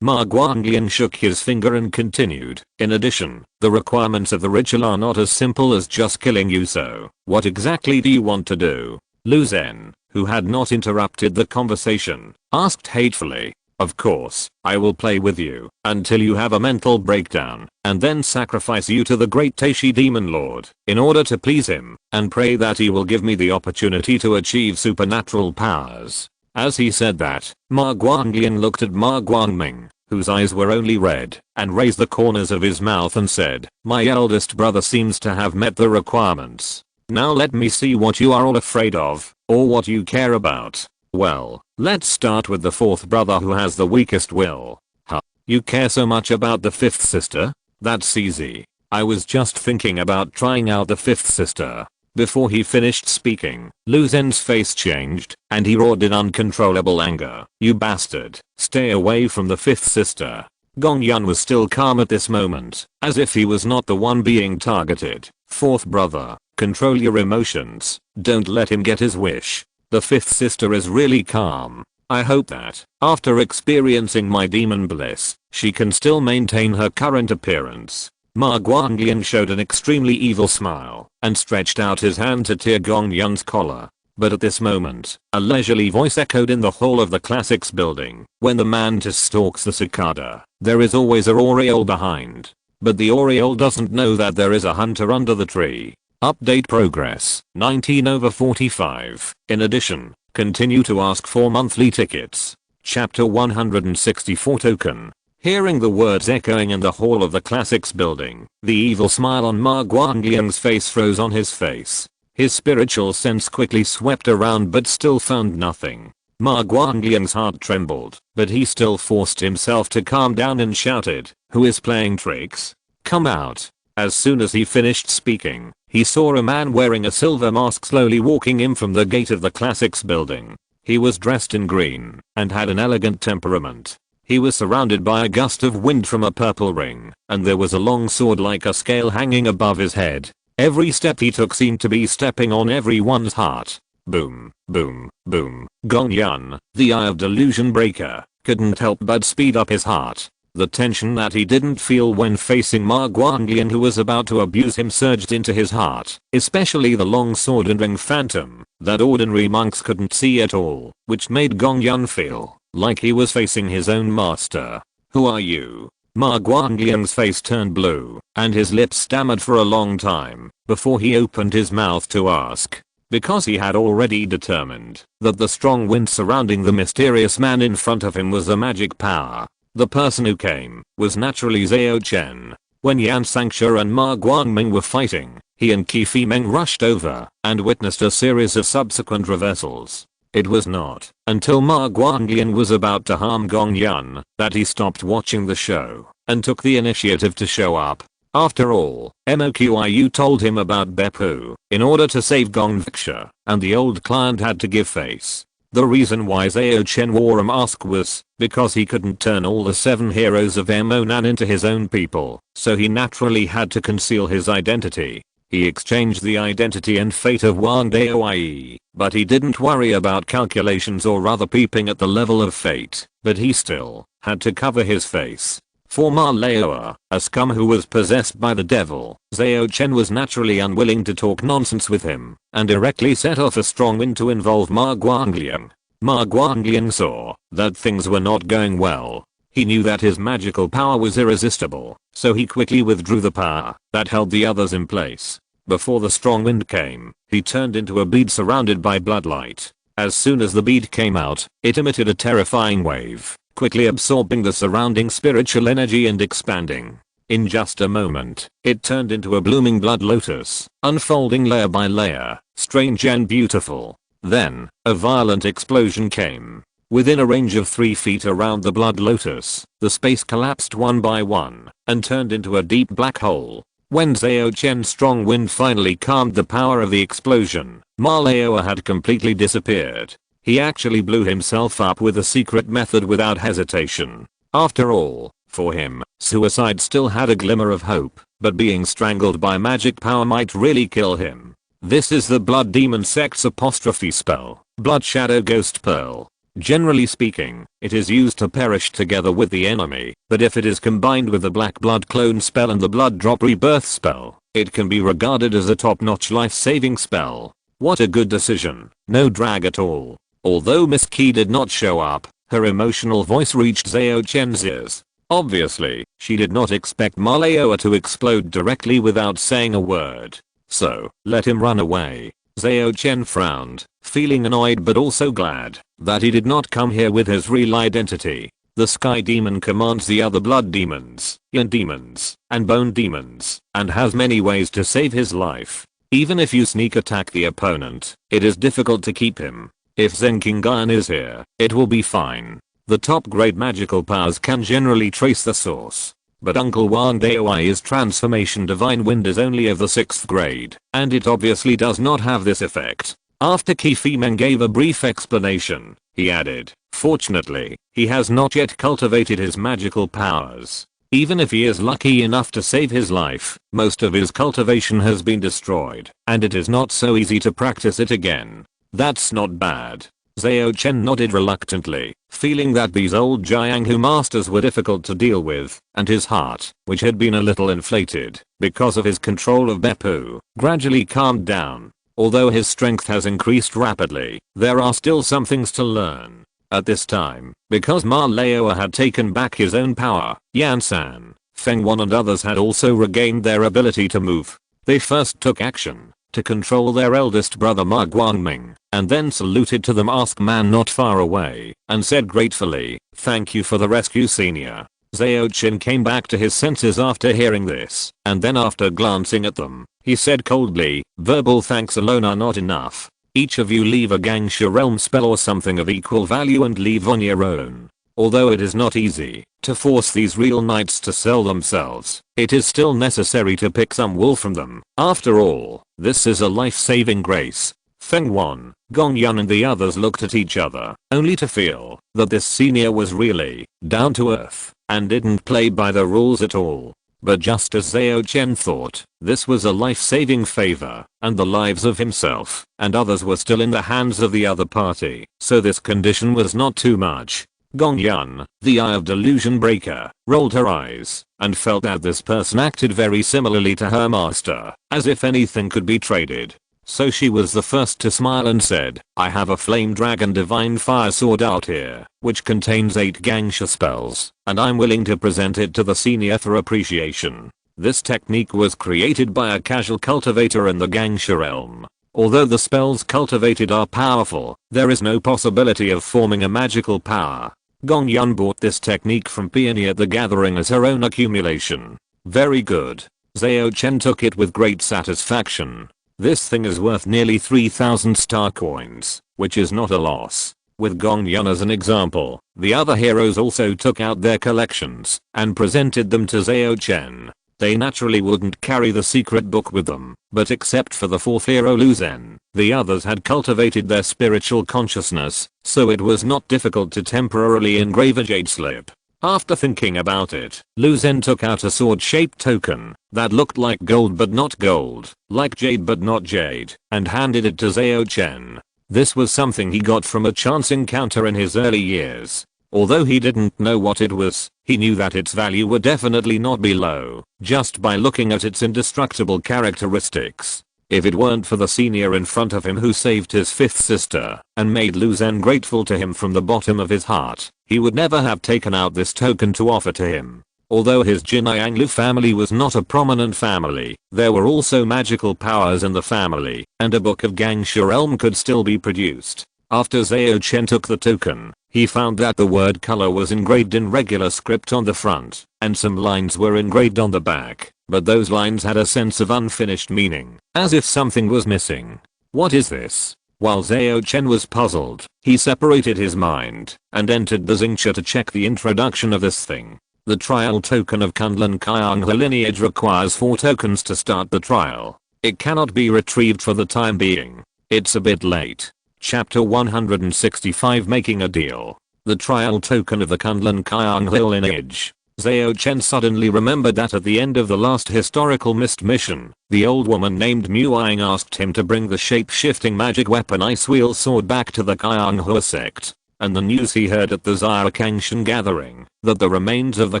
Ma Guanglian shook his finger and continued, "In addition, the requirements of the ritual are not as simple as just killing you, so what exactly do you want to do?" Lu Zhen, who had not interrupted the conversation, asked hatefully. "Of course, I will play with you until you have a mental breakdown, and then sacrifice you to the great Taishi Demon Lord in order to please him, and pray that he will give me the opportunity to achieve supernatural powers." As he said that, Ma Guanglian looked at Ma Guangming, whose eyes were only red, and raised the corners of his mouth and said, "My eldest brother seems to have met the requirements. Now let me see what you are all afraid of, or what you care about. Well, let's start with the fourth brother who has the weakest will." "Huh? You care so much about the fifth sister? That's easy. I was just thinking about trying out the fifth sister." Before he finished speaking, Lu Zhen's face changed, and he roared in uncontrollable anger. "You bastard, stay away from the fifth sister." Gong Yun was still calm at this moment, as if he was not the one being targeted. "Fourth brother, control your emotions, don't let him get his wish. The fifth sister is really calm. I hope that, after experiencing my demon bliss, she can still maintain her current appearance." Ma Guanglian showed an extremely evil smile and stretched out his hand to tear Gong Yun's collar. But at this moment, a leisurely voice echoed in the hall of the Classics building. "When the mantis stalks the cicada, there is always a aureole behind. But the aureole doesn't know that there is a hunter under the tree." Update progress, 19/45. In addition, continue to ask for monthly tickets. Chapter 164 token. Hearing the words echoing in the hall of the Classics building, the evil smile on Ma Guangliang's face froze on his face. His spiritual sense quickly swept around but still found nothing. Ma Guangliang's heart trembled, but he still forced himself to calm down and shouted, "Who is playing tricks? Come out." As soon as he finished speaking, he saw a man wearing a silver mask slowly walking in from the gate of the Classics building. He was dressed in green and had an elegant temperament. He was surrounded by a gust of wind from a purple ring, and there was a long sword like a scale hanging above his head. Every step he took seemed to be stepping on everyone's heart. Boom, boom, boom. Gong Yun, the Eye of Delusion Breaker, couldn't help but speed up his heart. The tension that he didn't feel when facing Ma Guanglian, who was about to abuse him, surged into his heart, especially the long sword and ring phantom that ordinary monks couldn't see at all, which made Gong Yun feel like he was facing his own master. "Who are you?" Ma Guangliang's face turned blue, and his lips stammered for a long time before he opened his mouth to ask. Because he had already determined that the strong wind surrounding the mysterious man in front of him was a magic power. The person who came was naturally Zhao Chen. When Yan Xingcha and Ma Guangming were fighting, he and Qi Fimeng rushed over and witnessed a series of subsequent reversals. It was not until Ma Guanglian was about to harm Gong Yan that he stopped watching the show and took the initiative to show up. After all, Moqiu told him about Beppu in order to save Gong Xingcha, and the old client had to give face. The reason why Zhao Chen wore a mask was because he couldn't turn all the 7 heroes of Monan into his own people, so he naturally had to conceal his identity. He exchanged the identity and fate of Wang Daoyi, but he didn't worry about calculations or other peeping at the level of fate, but he still had to cover his face. For Ma Leoa, a scum who was possessed by the devil, Zhao Chen was naturally unwilling to talk nonsense with him, and directly set off a strong wind to involve Ma Guangliang. Ma Guangliang saw that things were not going well. He knew that his magical power was irresistible, so he quickly withdrew the power that held the others in place. Before the strong wind came, he turned into a bead surrounded by bloodlight. As soon as the bead came out, it emitted a terrifying wave, quickly absorbing the surrounding spiritual energy and expanding. In just a moment, it turned into a blooming blood lotus, unfolding layer by layer, strange and beautiful. Then, a violent explosion came. Within a range of 3 feet around the blood lotus, the space collapsed one by one and turned into a deep black hole. When Zhao Chen's strong wind finally calmed the power of the explosion, Ma Leoa had completely disappeared. He actually blew himself up with a secret method without hesitation. After all, for him, suicide still had a glimmer of hope, but being strangled by magic power might really kill him. This is the Blood Demon Sects apostrophe spell, Blood Shadow Ghost Pearl. Generally speaking, it is used to perish together with the enemy, but if it is combined with the Black Blood Clone spell and the Blood Drop Rebirth spell, it can be regarded as a top-notch life-saving spell. What a good decision, no drag at all. Although Miss Qi did not show up, her emotional voice reached Zhao Chen's ears. Obviously, she did not expect Ma Leoa to explode directly without saying a word. So, let him run away. Zhao Chen frowned, feeling annoyed but also glad that he did not come here with his real identity. The Sky Demon commands the other blood demons, Yin demons, and bone demons, and has many ways to save his life. Even if you sneak attack the opponent, it is difficult to keep him. If Zheng Qingyan is here, it will be fine. The top grade magical powers can generally trace the source. But Uncle Wang Daoi's transformation divine wind is only of the 6th grade, and it obviously does not have this effect. After Qi Fimeng gave a brief explanation, he added, fortunately, he has not yet cultivated his magical powers. Even if he is lucky enough to save his life, most of his cultivation has been destroyed, and it is not so easy to practice it again. That's not bad. Zhao Chen nodded reluctantly, feeling that these old Jianghu masters were difficult to deal with, and his heart, which had been a little inflated because of his control of Beppu, gradually calmed down. Although his strength has increased rapidly, there are still some things to learn. At this time, because Ma Leoa had taken back his own power, Yan San, Feng Wan and others had also regained their ability to move. They first took action to control their eldest brother Ma Guangming, and then saluted to the masked man not far away, and said gratefully, "Thank you for the rescue, senior." Zhao Chen came back to his senses after hearing this, and then after glancing at them, he said coldly, "Verbal thanks alone are not enough. Each of you leave a Gangsha realm spell or something of equal value and leave on your own. Although it is not easy to force these real knights to sell themselves, it is still necessary to pick some wool from them. After all, this is a life-saving grace." Feng Wan, Gong Yan and the others looked at each other, only to feel that this senior was really down to earth and didn't play by the rules at all. But just as Zhao Chen thought, this was a life-saving favor, and the lives of himself and others were still in the hands of the other party, so this condition was not too much. Gong Yan, the Eye of Delusion Breaker, rolled her eyes and felt that this person acted very similarly to her master, as if anything could be traded. So she was the first to smile and said, I have a flame dragon divine fire sword out here, which contains 8 Xingcha spells, and I'm willing to present it to the senior for appreciation. This technique was created by a casual cultivator in the Xingcha realm. Although the spells cultivated are powerful, there is no possibility of forming a magical power. Gong Yun bought this technique from Peony at the gathering as her own accumulation. Very good. Zhao Chen took it with great satisfaction. This thing is worth nearly 3,000 star coins, which is not a loss. With Gong Yun as an example, the other heroes also took out their collections and presented them to Zhao Chen. They naturally wouldn't carry the secret book with them, but except for the 4th hero Lu Zhen, the others had cultivated their spiritual consciousness, so it was not difficult to temporarily engrave a jade slip. After thinking about it, Lu Zhen took out a sword-shaped token that looked like gold but not gold, like jade but not jade, and handed it to Zhao Chen. This was something he got from a chance encounter in his early years. Although he didn't know what it was, he knew that its value would definitely not be low, just by looking at its indestructible characteristics. If it weren't for the senior in front of him who saved his 5th sister and made Lu Zhen grateful to him from the bottom of his heart, he would never have taken out this token to offer to him. Although his Jinayanglu family was not a prominent family, there were also magical powers in the family, and a book of Xingcha realm could still be produced. After Zhao Chen took the token, he found that the word color was engraved in regular script on the front, and some lines were engraved on the back, but those lines had a sense of unfinished meaning, as if something was missing. What is this? While Zhao Chen was puzzled, he separated his mind and entered the Xingcha to check the introduction of this thing. The trial token of Kunlun Kyanghe lineage requires 4 tokens to start the trial. It cannot be retrieved for the time being. It's a bit late. Chapter 165 Making a Deal. The trial token of the Kunlun Kyanghe lineage. Zhao Chen suddenly remembered that at the end of the last historical mist mission, the old woman named Muang asked him to bring the shape-shifting magic weapon Ice Wheel Sword back to the Kyanghe sect. And the news he heard at the Zhao gathering, that the remains of the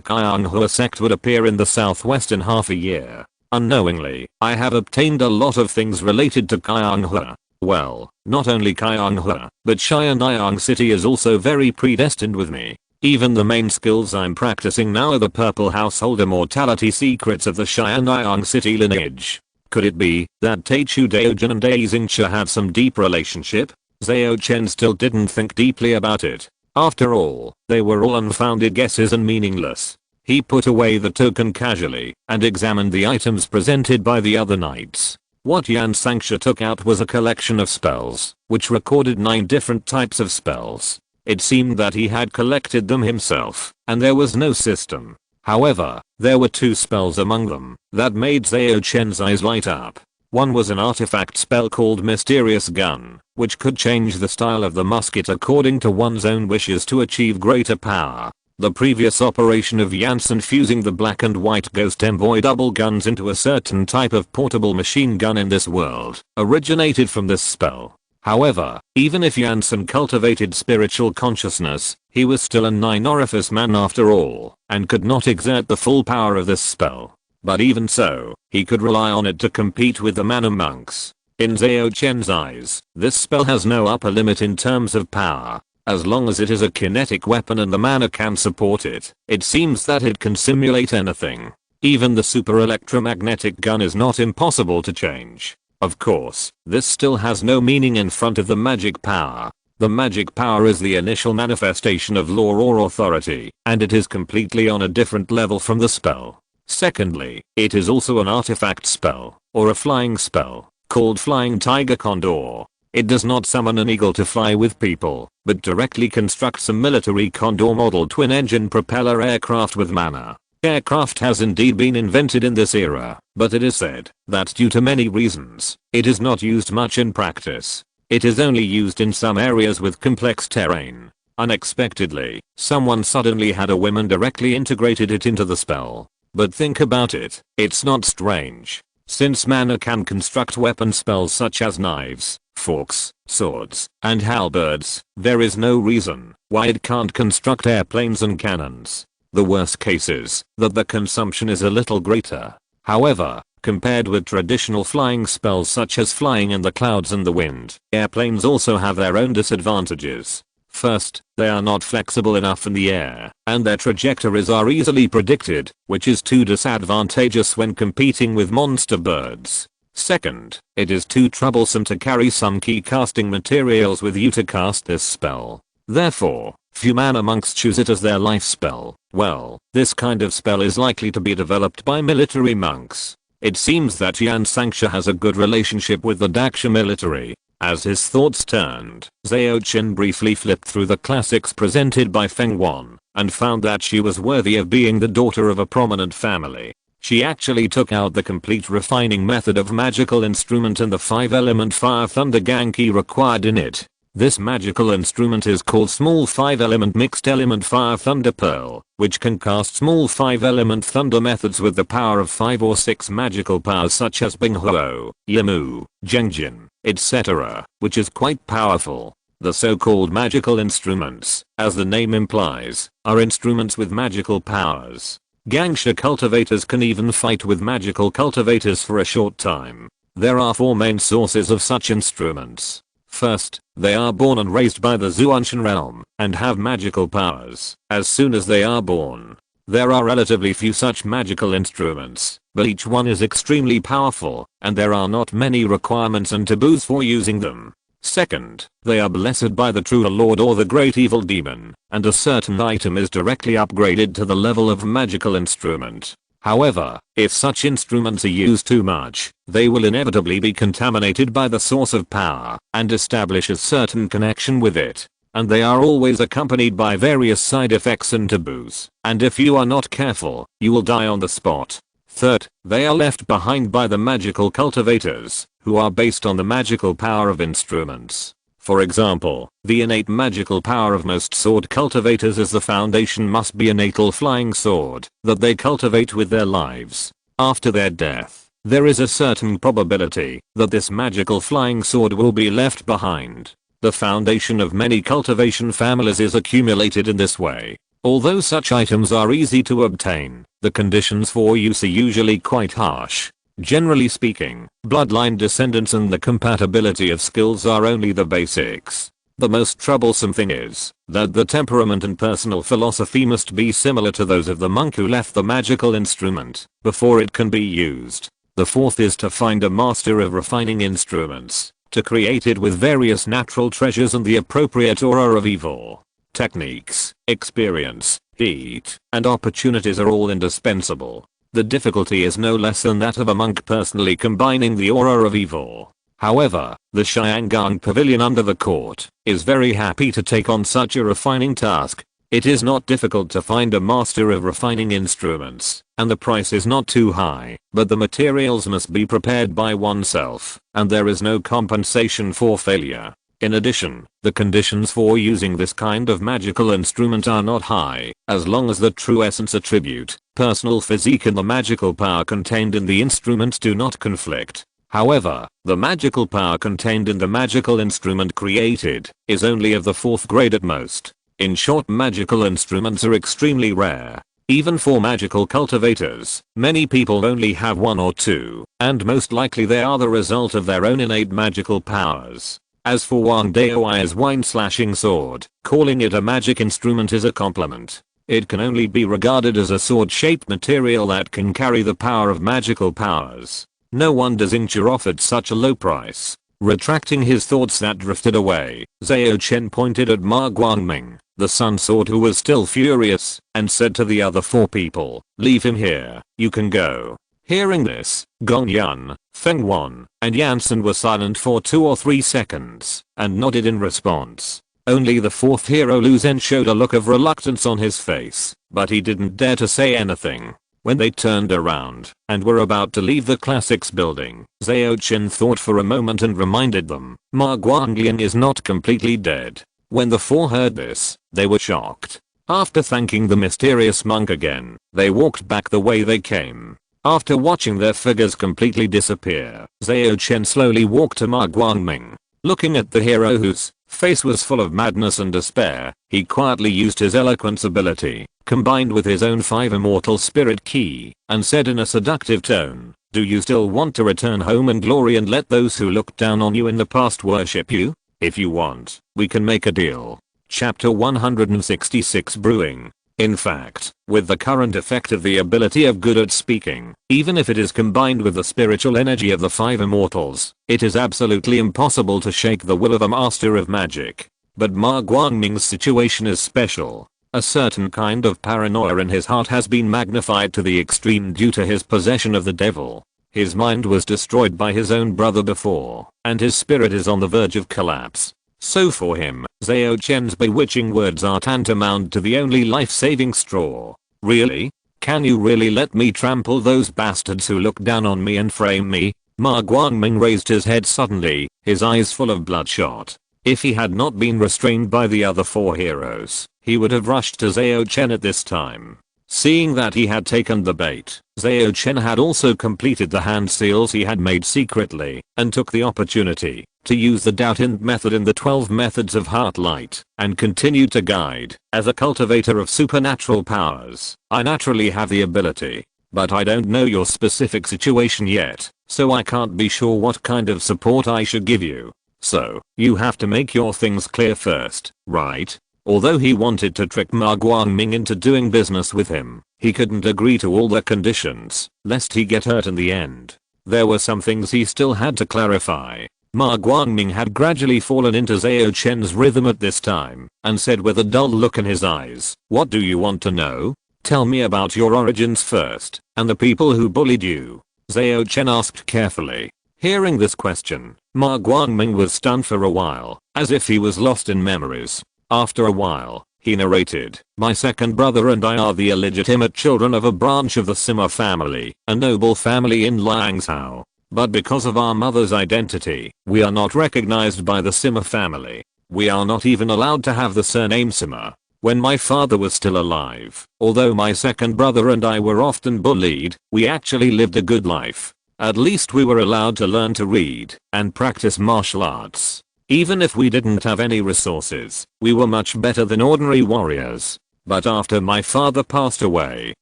Kyanghe sect would appear in the southwest in half a year. Unknowingly, I have obtained a lot of things related to Kyanghe. Well, not only Kyanghe, but Xianyang City is also very predestined with me. Even the main skills I'm practicing now are the purple household immortality secrets of the Xianyang City lineage. Could it be that Taichu Daojin and Dairi Xingcha had some deep relationship? Zhao Chen still didn't think deeply about it. After all, they were all unfounded guesses and meaningless. He put away the token casually and examined the items presented by the other knights. What Yan Sanxia took out was a collection of spells, which recorded 9 different types of spells. It seemed that he had collected them himself, and there was no system. However, there were 2 spells among them that made Zhao Chen's eyes light up. One was an artifact spell called Mysterious Gun, which could change the style of the musket according to one's own wishes to achieve greater power. The previous operation of Janssen fusing the black and white ghost envoy double guns into a certain type of portable machine gun in this world originated from this spell. However, even if Janssen cultivated spiritual consciousness, he was still a 9-orifice man after all, and could not exert the full power of this spell. But even so, he could rely on it to compete with the mana monks. In Zhao Chen's eyes, this spell has no upper limit in terms of power. As long as it is a kinetic weapon and the mana can support it, it seems that it can simulate anything. Even the super electromagnetic gun is not impossible to change. Of course, this still has no meaning in front of the magic power. The magic power is the initial manifestation of law or authority, and it is completely on a different level from the spell. Secondly, it is also an artifact spell, or a flying spell, called Flying Tiger Condor. It does not summon an eagle to fly with people, but directly constructs a military Condor model twin-engine propeller aircraft with mana. Aircraft has indeed been invented in this era, but it is said that due to many reasons, it is not used much in practice. It is only used in some areas with complex terrain. Unexpectedly, someone suddenly had a whim and directly integrated it into the spell. But think about it, it's not strange. Since mana can construct weapon spells such as knives, forks, swords, and halberds, there is no reason why it can't construct airplanes and cannons. The worst case is that the consumption is a little greater. However, compared with traditional flying spells such as flying in the clouds and the wind. Airplanes also have their own disadvantages. First, they are not flexible enough in the air, and their trajectories are easily predicted, which is too disadvantageous when competing with monster birds. Second, it is too troublesome to carry some key casting materials with you to cast this spell. Therefore, few mana monks choose it as their life spell. Well, this kind of spell is likely to be developed by military monks. It seems that Dairi Xingcha has a good relationship with the Daxia military. As his thoughts turned, Zhao Chen briefly flipped through the classics presented by Feng Wan, and found that she was worthy of being the daughter of a prominent family. She actually took out the complete refining method of magical instrument and the 5-element fire thunder Genki required in it. This magical instrument is called Small 5-element Mixed Element Fire Thunder Pearl, which can cast small 5-element thunder methods with the power of 5 or 6 magical powers such as Binghuo, Yimu, Zhengjin, etc., which is quite powerful. The so-called magical instruments, as the name implies, are instruments with magical powers. Gangsha cultivators can even fight with magical cultivators for a short time. There are 4 main sources of such instruments. First, they are born and raised by the Zhuanshan realm, and have magical powers. As soon as they are born, there are relatively few such magical instruments, but each one is extremely powerful, and there are not many requirements and taboos for using them. Second, they are blessed by the true lord or the great evil demon, and a certain item is directly upgraded to the level of magical instrument. However, if such instruments are used too much, they will inevitably be contaminated by the source of power and establish a certain connection with it. And they are always accompanied by various side effects and taboos, and if you are not careful, you will die on the spot. Third, they are left behind by the magical cultivators, who are based on the magical power of instruments. For example, the innate magical power of most sword cultivators is the foundation must be a natal flying sword that they cultivate with their lives. After their death, there is a certain probability that this magical flying sword will be left behind. The foundation of many cultivation families is accumulated in this way. Although such items are easy to obtain, the conditions for use are usually quite harsh. Generally speaking, bloodline descendants and the compatibility of skills are only the basics. The most troublesome thing is that the temperament and personal philosophy must be similar to those of the monk who left the magical instrument before it can be used. The fourth is to find a master of refining instruments, to create it with various natural treasures and the appropriate aura of evil. Techniques, experience, heat, and opportunities are all indispensable. The difficulty is no less than that of a monk personally combining the aura of evil. However, the Xiangang Pavilion under the court is very happy to take on such a refining task. It is not difficult to find a master of refining instruments, and the price is not too high, but the materials must be prepared by oneself, and there is no compensation for failure. In addition, the conditions for using this kind of magical instrument are not high, as long as the true essence attribute, personal physique and the magical power contained in the instrument do not conflict. However, the magical power contained in the magical instrument created is only of the 4th grade at most. In short, magical instruments are extremely rare. Even for magical cultivators, many people only have 1 or 2, and most likely they are the result of their own innate magical powers. As for Wang Daoi's wine-slashing sword, calling it a magic instrument is a compliment. It can only be regarded as a sword-shaped material that can carry the power of magical powers. No wonder Xingcha offered such a low price. Retracting his thoughts that drifted away, Zhao Chen pointed at Ma Guangming, the Sun Sword, who was still furious, and said to the other 4 people, "Leave him here, you can go." Hearing this, Gong Yun, Feng Wan, and Yansen were silent for 2 or 3 seconds, and nodded in response. Only the 4th hero Lu Zhen showed a look of reluctance on his face, but he didn't dare to say anything. When they turned around and were about to leave the classics building, Zhao Chen thought for a moment and reminded them, Ma Guanglian is not completely dead. When the 4 heard this, they were shocked. After thanking the mysterious monk again, they walked back the way they came. After watching their figures completely disappear, Zhao Chen slowly walked to Ma Guangming. Looking at the hero whose face was full of madness and despair, he quietly used his eloquence ability, combined with his own 5 immortal spirit key, and said in a seductive tone, Do you still want to return home in glory and let those who looked down on you in the past worship you? If you want, we can make a deal. Chapter 166 Brewing. In fact, with the current effect of the ability of good at speaking, even if it is combined with the spiritual energy of the 5 immortals, it is absolutely impossible to shake the will of a master of magic. But Ma Guangming's situation is special. A certain kind of paranoia in his heart has been magnified to the extreme due to his possession of the devil. His mind was destroyed by his own brother before, and his spirit is on the verge of collapse. So for him, Zhao Chen's bewitching words are tantamount to the only life-saving straw. Really? Can you really let me trample those bastards who look down on me and frame me? Ma Guangming raised his head suddenly, his eyes full of bloodshot. If he had not been restrained by the other 4 heroes, he would have rushed to Zhao Chen at this time. Seeing that he had taken the bait, Zhao Chen had also completed the hand seals he had made secretly, and took the opportunity to use the doubt hint method in the 12 methods of heart light, and continued to guide. As a cultivator of supernatural powers, I naturally have the ability, but I don't know your specific situation yet, so I can't be sure what kind of support I should give you. So, you have to make your things clear first, right? Although he wanted to trick Ma Guangming into doing business with him, he couldn't agree to all the conditions, lest he get hurt in the end. There were some things he still had to clarify. Ma Guangming had gradually fallen into Zhao Chen's rhythm at this time, and said with a dull look in his eyes, "What do you want to know? Tell me about your origins first, and the people who bullied you." Zhao Chen asked carefully. Hearing this question, Ma Guangming was stunned for a while, as if he was lost in memories. After a while, he narrated, "My second brother and I are the illegitimate children of a branch of the Sima family, a noble family in Langzhou. But because of our mother's identity, we are not recognized by the Sima family. We are not even allowed to have the surname Sima. When my father was still alive, although my second brother and I were often bullied, we actually lived a good life. At least we were allowed to learn to read and practice martial arts. Even if we didn't have any resources, we were much better than ordinary warriors. But after my father passed away,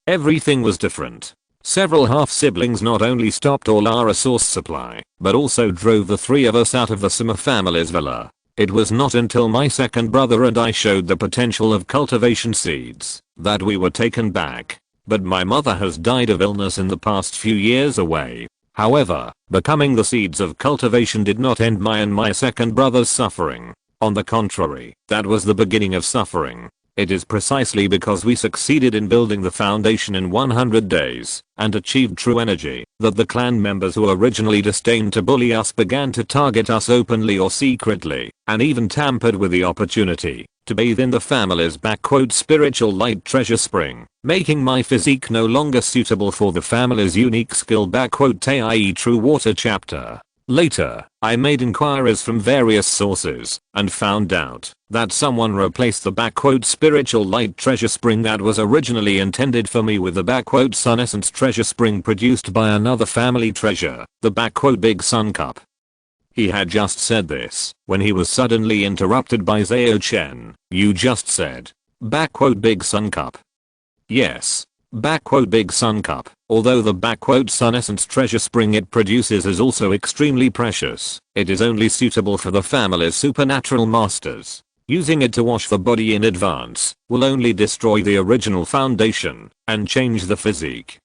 everything was different. Several half-siblings not only stopped all our resource supply, but also drove the 3 of us out of the Sima family's villa. It was not until my second brother and I showed the potential of cultivation seeds that we were taken back. But my mother has died of illness in the past few years away. However, becoming the seeds of cultivation did not end my and my second brother's suffering. On the contrary, that was the beginning of suffering. It is precisely because we succeeded in building the foundation in 100 days and achieved true energy that the clan members who originally disdained to bully us began to target us openly or secretly, and even tampered with the opportunity to bathe in the family's "spiritual light treasure spring," making my physique no longer suitable for the family's unique skill (i.e. true water chapter). Later, I made inquiries from various sources and found out that someone replaced the "spiritual light treasure spring" that was originally intended for me with the "sun essence treasure spring" produced by another family treasure, the "big sun cup." He had just said this when he was suddenly interrupted by Zhao Chen. "You just said, big sun cup." "Yes. Big sun cup, although the "sun essence treasure spring" it produces is also extremely precious, it is only suitable for the family's supernatural masters. Using it to wash the body in advance will only destroy the original foundation and change the physique."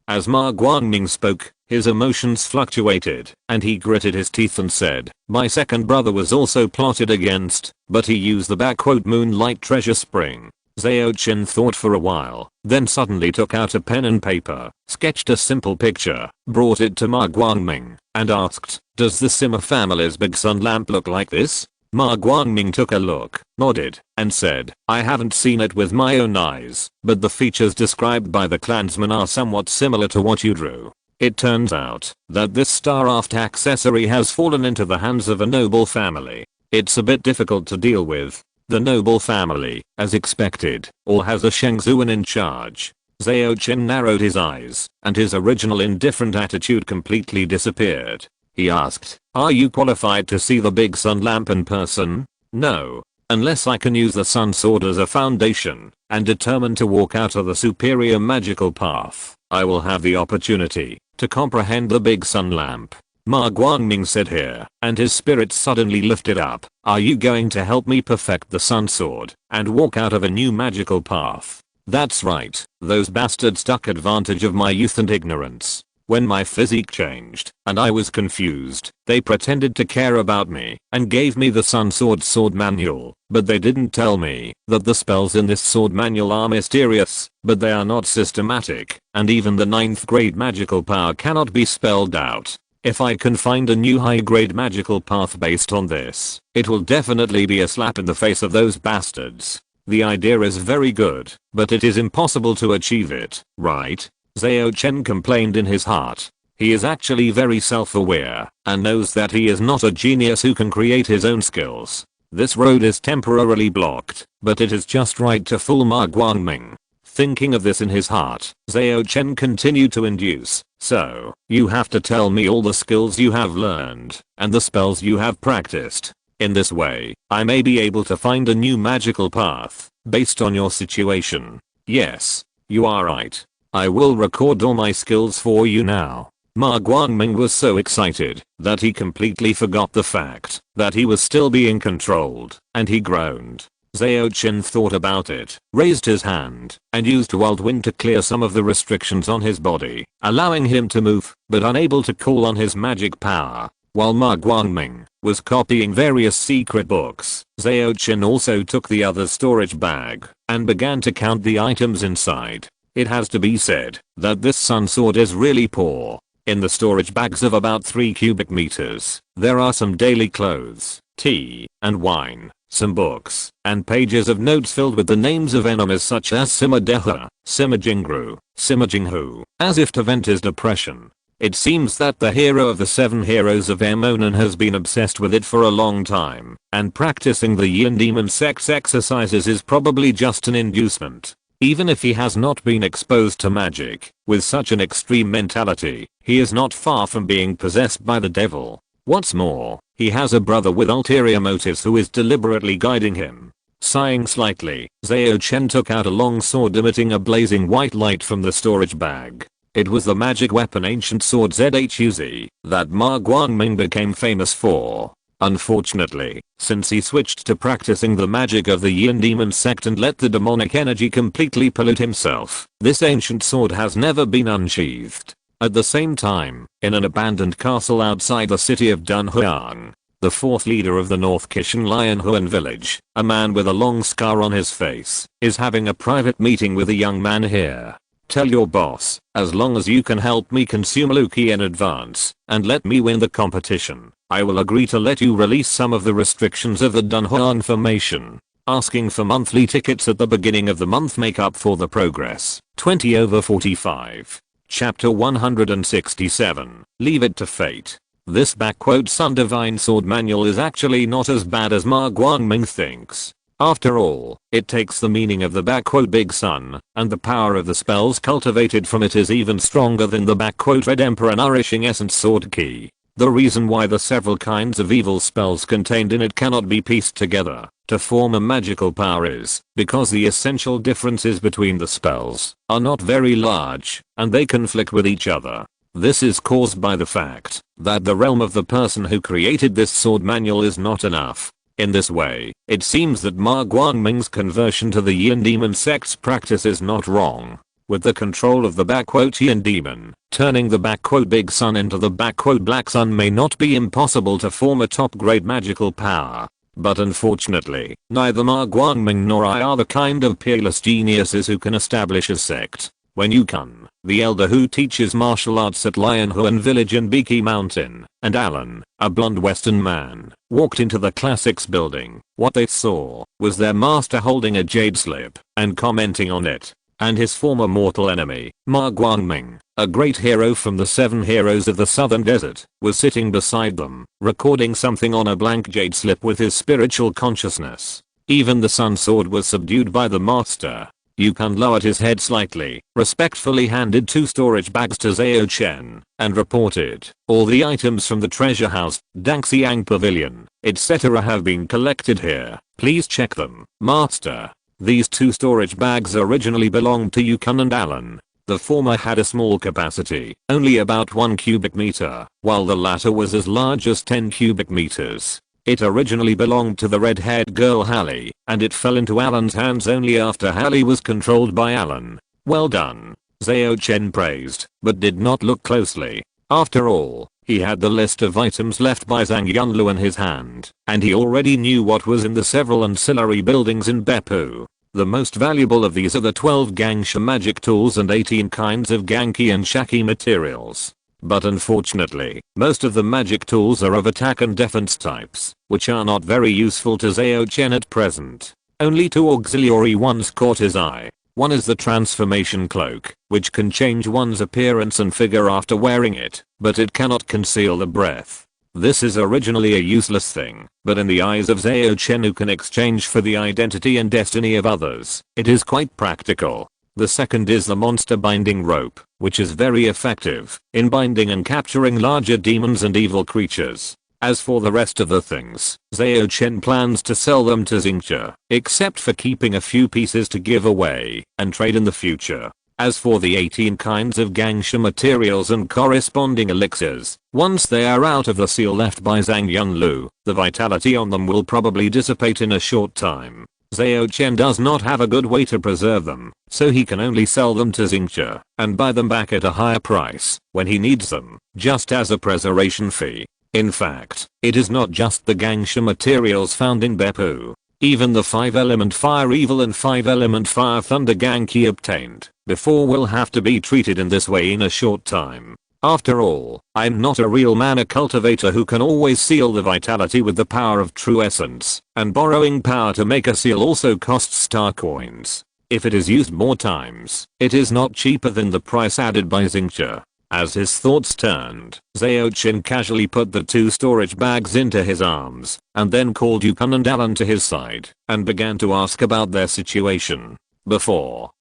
As Ma Guangming spoke, his emotions fluctuated, and he gritted his teeth and said, "My second brother was also plotted against, but he used the moonlight treasure spring." Zhao Chen thought for a while, then suddenly took out a pen and paper, sketched a simple picture, brought it to Ma Guangming, and asked, "Does the Sima family's big sun lamp look like this?" Ma Guangming took a look, nodded, and said, "I haven't seen it with my own eyes, but the features described by the clansman are somewhat similar to what you drew. It turns out that this star-aft accessory has fallen into the hands of a noble family. It's a bit difficult to deal with. The noble family, as expected, all has a Shengzuan in charge." Zhao Chen narrowed his eyes, and his original indifferent attitude completely disappeared. He asked, "Are you qualified to see the big sun lamp in person?" "No. Unless I can use the sun sword as a foundation and determine to walk out of the superior magical path, I will have the opportunity to comprehend the big sun lamp. Ma Guangming said here, and his spirit suddenly lifted up. Are you going to help me perfect the sun sword and walk out of a new magical path? That's right, those bastards took advantage of my youth and ignorance. When my physique changed and I was confused, they pretended to care about me and gave me the sun sword manual, but they didn't tell me that the spells in this sword manual are mysterious, but they are not systematic, and even the 9th grade magical power cannot be spelled out. If I can find a new high grade magical path based on this, it will definitely be a slap in the face of those bastards. The idea is very good, but it is impossible to achieve it, right? Zhao Chen complained in his heart. He is actually very self-aware and knows that he is not a genius who can create his own skills. This road is temporarily blocked, but it is just right to fool Ma Guangming. Thinking of this in his heart, Zhao Chen continued to induce. So, you have to tell me all the skills you have learned and the spells you have practiced. In this way, I may be able to find a new magical path based on your situation. Yes, you are right. I will record all my skills for you now. Ma Guangming was so excited that he completely forgot the fact that he was still being controlled, and he groaned. Zhao Chen thought about it, raised his hand, and used whirlwind to clear some of the restrictions on his body, allowing him to move, but unable to call on his magic power. While Ma Guangming was copying various secret books, Zhao Chen also took the other storage bag and began to count the items inside. It has to be said that this sun sword is really poor. In the storage bags of about 3 cubic meters, there are some daily clothes, tea, and wine, some books, and pages of notes filled with the names of enemies such as Sima Deha, Sima Jingru, Sima Jinghu, as if to vent his depression. It seems that the hero of the 7 heroes of Immonan has been obsessed with it for a long time, and practicing the Yin Demon Sects exercises is probably just an inducement. Even if he has not been exposed to magic, with such an extreme mentality, he is not far from being possessed by the devil. What's more, he has a brother with ulterior motives who is deliberately guiding him. Sighing slightly, Zhao Chen took out a long sword emitting a blazing white light from the storage bag. It was the magic weapon ancient sword Zhuz that Ma Guangming became famous for. Unfortunately, since he switched to practicing the magic of the Yin Demon sect and let the demonic energy completely pollute himself, this ancient sword has never been unsheathed. At the same time, in an abandoned castle outside the city of Dunhuang, the 4th leader of the North Kishan Lianhuan village, a man with a long scar on his face, is having a private meeting with a young man here. Tell your boss, as long as you can help me consume Luki in advance, and let me win the competition, I will agree to let you release some of the restrictions of the Dunhuang formation. Asking for monthly tickets at the beginning of the month make up for the progress. 20/45. Chapter 167. Leave it to fate. This Sun Divine Sword manual is actually not as bad as Ma Guangming thinks. After all, it takes the meaning of the Big Sun, and the power of the spells cultivated from it is even stronger than the Red Emperor Nourishing Essence Sword Key. The reason why the several kinds of evil spells contained in it cannot be pieced together to form a magical power is because the essential differences between the spells are not very large, and they conflict with each other. This is caused by the fact that the realm of the person who created this sword manual is not enough. In this way, it seems that Ma Guangming's conversion to the Yin Demon Sect's practice is not wrong. With the control of the Yin Demon, turning the Big Sun into the Black Sun may not be impossible to form a top-grade magical power. But unfortunately, neither Ma Guangming nor I are the kind of peerless geniuses who can establish a sect. When Yukon, the elder who teaches martial arts at Lianhuan village in Beaky Mountain, and Alan, a blonde western man, walked into the classics building, what they saw was their master holding a jade slip and commenting on it. And his former mortal enemy, Ma Guangming, a great hero from the 7 heroes of the southern desert, was sitting beside them, recording something on a blank jade slip with his spiritual consciousness. Even the sun sword was subdued by the master. Yukon lowered his head slightly, respectfully handed 2 storage bags to Zhao Chen, and reported, all the items from the treasure house, Dangxiang Pavilion, etc. have been collected here. Please check them, master. These 2 storage bags originally belonged to Yukon and Alan. The former had a small capacity, only about 1 cubic meter, while the latter was as large as 10 cubic meters. It originally belonged to the red-haired girl Hallie, and it fell into Alan's hands only after Hallie was controlled by Alan. Well done, Zhao Chen praised, but did not look closely. After all, he had the list of items left by Zhang Yunlu in his hand, and he already knew what was in the several ancillary buildings in Beppu. The most valuable of these are the 12 Gangsha magic tools and 18 kinds of Ganki and Shaki materials. But unfortunately, most of the magic tools are of attack and defense types, which are not very useful to Zhao Chen at present. Only 2 auxiliary ones caught his eye. One is the transformation cloak, which can change one's appearance and figure after wearing it, but it cannot conceal the breath. This is originally a useless thing, but in the eyes of Zhao Chen, who can exchange for the identity and destiny of others, it is quite practical. The second is the monster binding rope, which is very effective in binding and capturing larger demons and evil creatures. As for the rest of the things, Zhao Chen plans to sell them to Xingcha, except for keeping a few pieces to give away and trade in the future. As for the 18 kinds of Gangsha materials and corresponding elixirs, once they are out of the seal left by Zhang Yunlu, the vitality on them will probably dissipate in a short time. Zhao Chen does not have a good way to preserve them, so he can only sell them to Xingcha and buy them back at a higher price when he needs them, just as a preservation fee. In fact, it is not just the Gangsha materials found in Beppu. Even the 5-element fire evil and 5-element fire thunder Ganki obtained before will have to be treated in this way in a short time. After all, I'm not a real mana cultivator who can always seal the vitality with the power of true essence, and borrowing power to make a seal also costs star coins. If it is used more times, it is not cheaper than the price added by Xingcha. As his thoughts turned, Zhao Chen casually put the 2 storage bags into his arms, and then called Yukon and Alan to his side, and began to ask about their situation.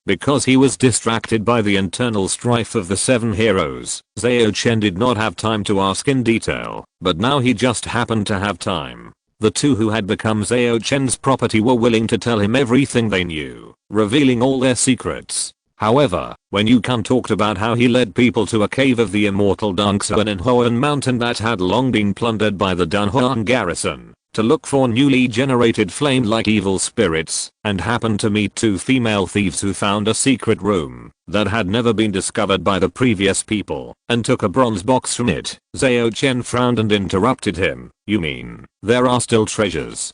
Because he was distracted by the internal strife of the 7 heroes, Zhao Chen did not have time to ask in detail, but now he just happened to have time. The 2 who had become Zhao Chen's property were willing to tell him everything they knew, revealing all their secrets. However, when Yukon talked about how he led people to a cave of the Immortal Dongsuan in Hoan Mountain that had long been plundered by the Dunhuang garrison, to look for newly generated flame-like evil spirits, and happened to meet 2 female thieves who found a secret room that had never been discovered by the previous people, and took a bronze box from it, Zhao Chen frowned and interrupted him. You mean, there are still treasures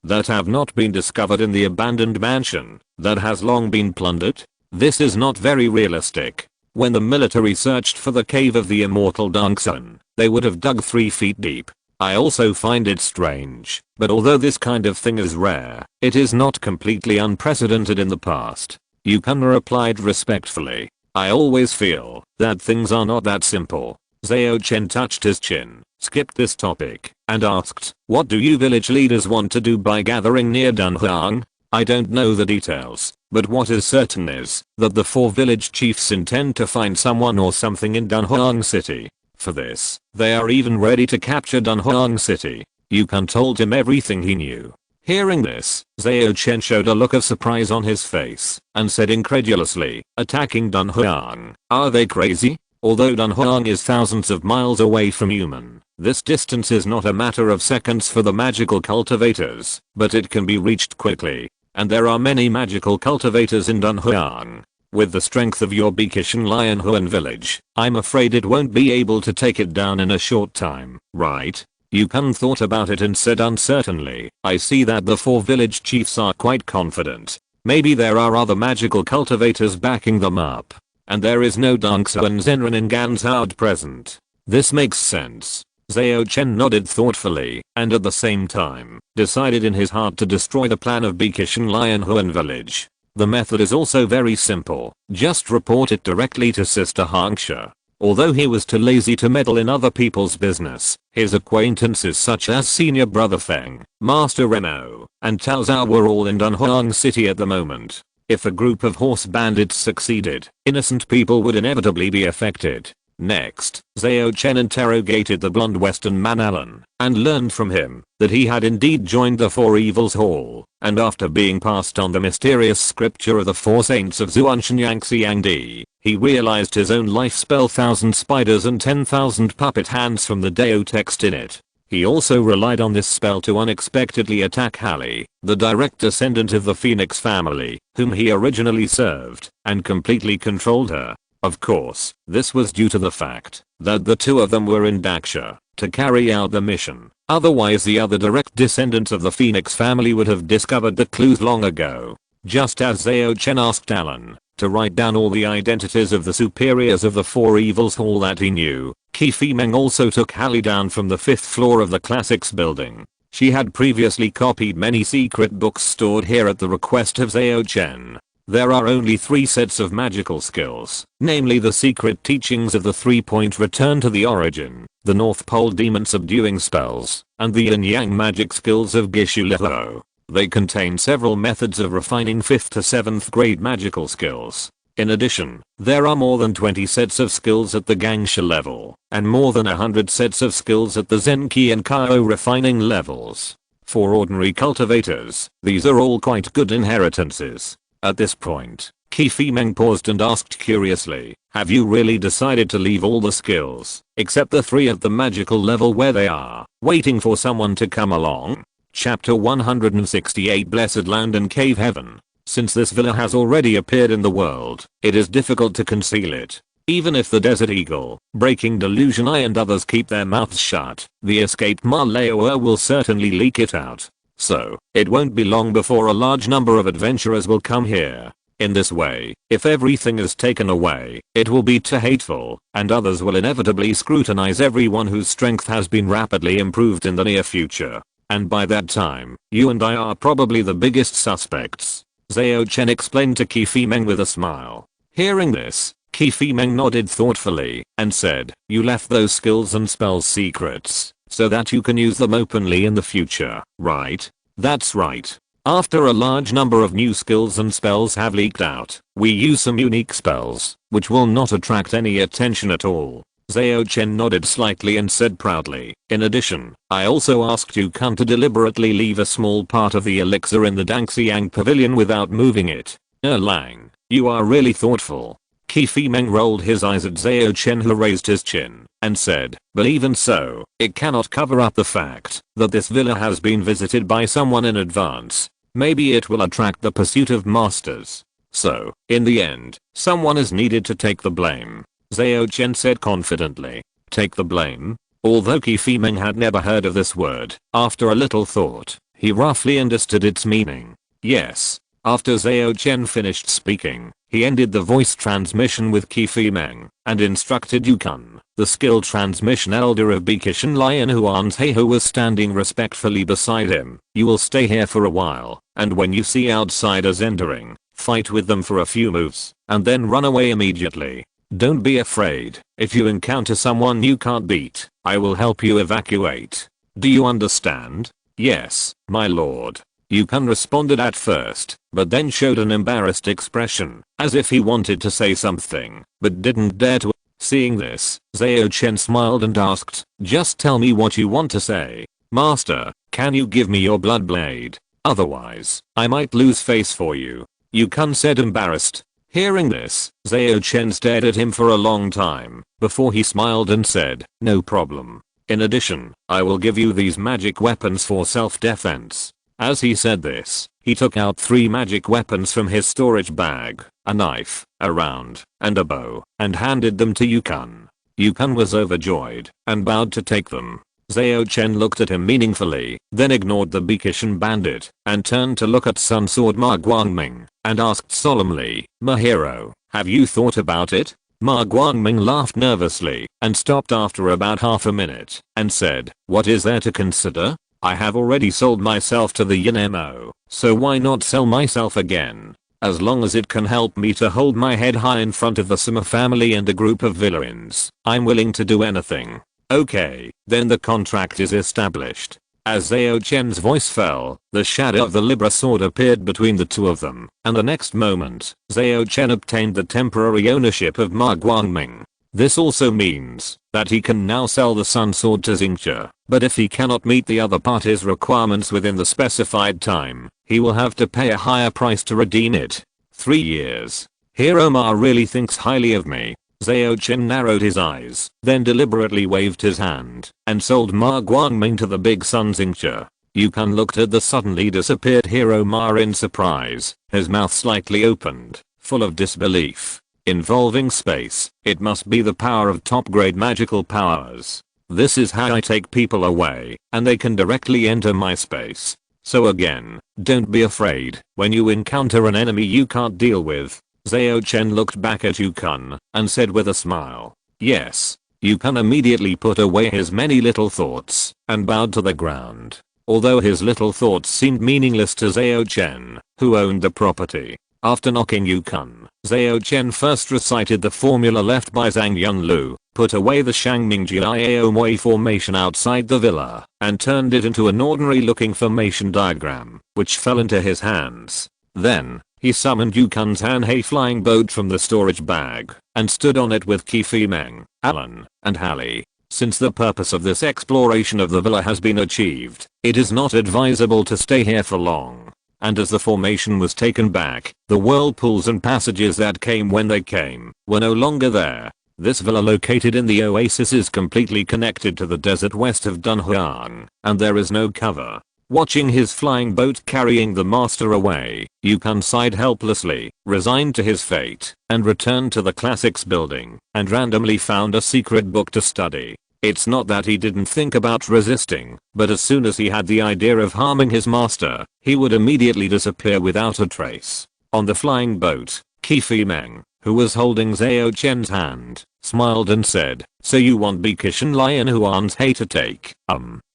that have not been discovered in the abandoned mansion that has long been plundered? This is not very realistic. When the military searched for the cave of the Immortal Dongsuan, they would have dug 3 feet deep. I also find it strange, but although this kind of thing is rare, it is not completely unprecedented in the past. Yukon replied respectfully. I always feel that things are not that simple. Zhao Chen touched his chin, skipped this topic, and asked, what do you village leaders want to do by gathering near Dunhuang? I don't know the details, but what is certain is that the 4 village chiefs intend to find someone or something in Dunhuang City. For this, they are even ready to capture Dunhuang City. Yukon told him everything he knew. Hearing this, Zhao Chen showed a look of surprise on his face, and said incredulously, attacking Dunhuang? Are they crazy? Although Dunhuang is thousands of miles away from human, this distance is not a matter of seconds for the magical cultivators, but it can be reached quickly. And there are many magical cultivators in Dunhuang. With the strength of your Bikishan Lionhuan village, I'm afraid it won't be able to take it down in a short time, right? Yukon thought about it and said uncertainly, I see that the 4 village chiefs are quite confident. Maybe there are other magical cultivators backing them up. And there is no Dongsuan Zenran in Ganzhou at present. This makes sense. Zhao Chen nodded thoughtfully, and at the same time, decided in his heart to destroy the plan of Bikishan Lionhuan village. The method is also very simple, just report it directly to Sister Hangsha. Although he was too lazy to meddle in other people's business, his acquaintances such as Senior Brother Feng, Master Remo, and Tao Zhao were all in Dunhuang City at the moment. If a group of horse bandits succeeded, innocent people would inevitably be affected. Next, Zhao Chen interrogated the blonde western man Alan, and learned from him that he had indeed joined the Four Evils Hall, and after being passed on the mysterious scripture of the Four Saints of Zhuanshan Yangxiangdi, he realized his own life spell 1,000 spiders and 10,000 puppet hands from the Dao text in it. He also relied on this spell to unexpectedly attack Hallie, the direct descendant of the Phoenix family, whom he originally served, and completely controlled her. Of course, this was due to the fact that the two of them were in Daksha to carry out the mission. Otherwise the other direct descendants of the Phoenix family would have discovered the clues long ago. Just as Zhao Chen asked Alan to write down all the identities of the superiors of the Four Evils Hall that he knew, Qi Meng also took Hallie down from the 5th floor of the Classics building. She had previously copied many secret books stored here at the request of Zhao Chen. There are only 3 sets of magical skills, namely the secret teachings of the 3-point return to the origin, the North Pole demon subduing spells, and the yin yang magic skills of Gishu Liho. They contain several methods of refining 5th to 7th grade magical skills. In addition, there are more than 20 sets of skills at the Gangsha level, and more than 100 sets of skills at the Zenki and Kyo refining levels. For ordinary cultivators, these are all quite good inheritances. At this point, Qi Meng paused and asked curiously, have you really decided to leave all the skills, except the 3 at the magical level where they are, waiting for someone to come along? Chapter 168 Blessed Land and Cave Heaven. Since this villa has already appeared in the world, it is difficult to conceal it. Even if the Desert Eagle, Breaking Delusion Eye and others keep their mouths shut, the escaped Malaoer will certainly leak it out. So, it won't be long before a large number of adventurers will come here. In this way, if everything is taken away, it will be too hateful, and others will inevitably scrutinize everyone whose strength has been rapidly improved in the near future. And by that time, you and I are probably the biggest suspects. Zhao Chen explained to Qi Meng with a smile. Hearing this, Qi Meng nodded thoughtfully, and said, you left those skills and spells secrets, so that you can use them openly in the future, right? That's right. After a large number of new skills and spells have leaked out, we use some unique spells, which will not attract any attention at all. Zhao Chen nodded slightly and said proudly, in addition, I also asked you to deliberately leave a small part of the elixir in the Dangxiang pavilion without moving it. Erlang, you are really thoughtful. Qi Meng rolled his eyes at Zhao Chen, who raised his chin and said, but even so, it cannot cover up the fact that this villa has been visited by someone in advance. Maybe it will attract the pursuit of masters. So, in the end, someone is needed to take the blame. Zhao Chen said confidently. Take the blame? Although Qi Meng had never heard of this word, after a little thought, he roughly understood its meaning. Yes. After Zhao Chen finished speaking, he ended the voice transmission with Qi Meng, and instructed Yukun, the skill transmission elder of Bikishan Lion Huanzhe, who was standing respectfully beside him. You will stay here for a while, and when you see outsiders entering, fight with them for a few moves, and then run away immediately. Don't be afraid. If you encounter someone you can't beat, I will help you evacuate. Do you understand? Yes, my lord. Yukun responded at first, but then showed an embarrassed expression, as if he wanted to say something, but didn't dare to. Seeing this, Zhao Chen smiled and asked, just tell me what you want to say. Master, can you give me your blood blade? Otherwise, I might lose face for you. Yukun said, embarrassed. Hearing this, Zhao Chen stared at him for a long time, before he smiled and said, no problem. In addition, I will give you these magic weapons for self-defense. As he said this, he took out 3 magic weapons from his storage bag, a knife, a round, and a bow, and handed them to Yukun. Yukun was overjoyed, and bowed to take them. Zhao Chen looked at him meaningfully, then ignored the Bikishan bandit, and turned to look at Sun Sword Ma Guangming, and asked solemnly, my hero, have you thought about it? Ma Guangming laughed nervously, and stopped after about half a minute, and said, what is there to consider? I have already sold myself to the Yin Mo, so why not sell myself again? As long as it can help me to hold my head high in front of the Sima family and a group of villains, I'm willing to do anything. Okay, then the contract is established. As Zhao Chen's voice fell, the shadow of the Libra sword appeared between the two of them, and the next moment, Zhao Chen obtained the temporary ownership of Ma Guangming. This also means that he can now sell the Sun Sword to Xingcha, but if he cannot meet the other party's requirements within the specified time, he will have to pay a higher price to redeem it. 3 years. Hero Ma really thinks highly of me. Zhao Chen narrowed his eyes, then deliberately waved his hand, and sold Ma Guangming to the big Sun Xingcha. Yukon looked at the suddenly disappeared Hero Ma in surprise, his mouth slightly opened, full of disbelief. Involving space, it must be the power of top-grade magical powers. This is how I take people away, and they can directly enter my space. So again, don't be afraid when you encounter an enemy you can't deal with. Zhao Chen looked back at Yukon and said with a smile, yes. Yukon immediately put away his many little thoughts and bowed to the ground. Although his little thoughts seemed meaningless to Zhao Chen, who owned the property. After knocking Yukon, Zhao Chen first recited the formula left by Zhang Yunlu, put away the Shangming Jiao Mui formation outside the villa, and turned it into an ordinary looking formation diagram, which fell into his hands. Then, he summoned Yukon's Hanhei flying boat from the storage bag, and stood on it with Qi Meng, Alan, and Hallie. Since the purpose of this exploration of the villa has been achieved, it is not advisable to stay here for long. And as the formation was taken back, the whirlpools and passages that came when they came were no longer there. This villa located in the oasis is completely connected to the desert west of Dunhuang, and there is no cover. Watching his flying boat carrying the master away, Yukon sighed helplessly, resigned to his fate, and returned to the classics building, and randomly found a secret book to study. It's not that he didn't think about resisting, but as soon as he had the idea of harming his master, he would immediately disappear without a trace. On the flying boat, Qi Meng, who was holding Zhao Chen's hand, smiled and said, so you want Bikishan Lion Huan's hay to take,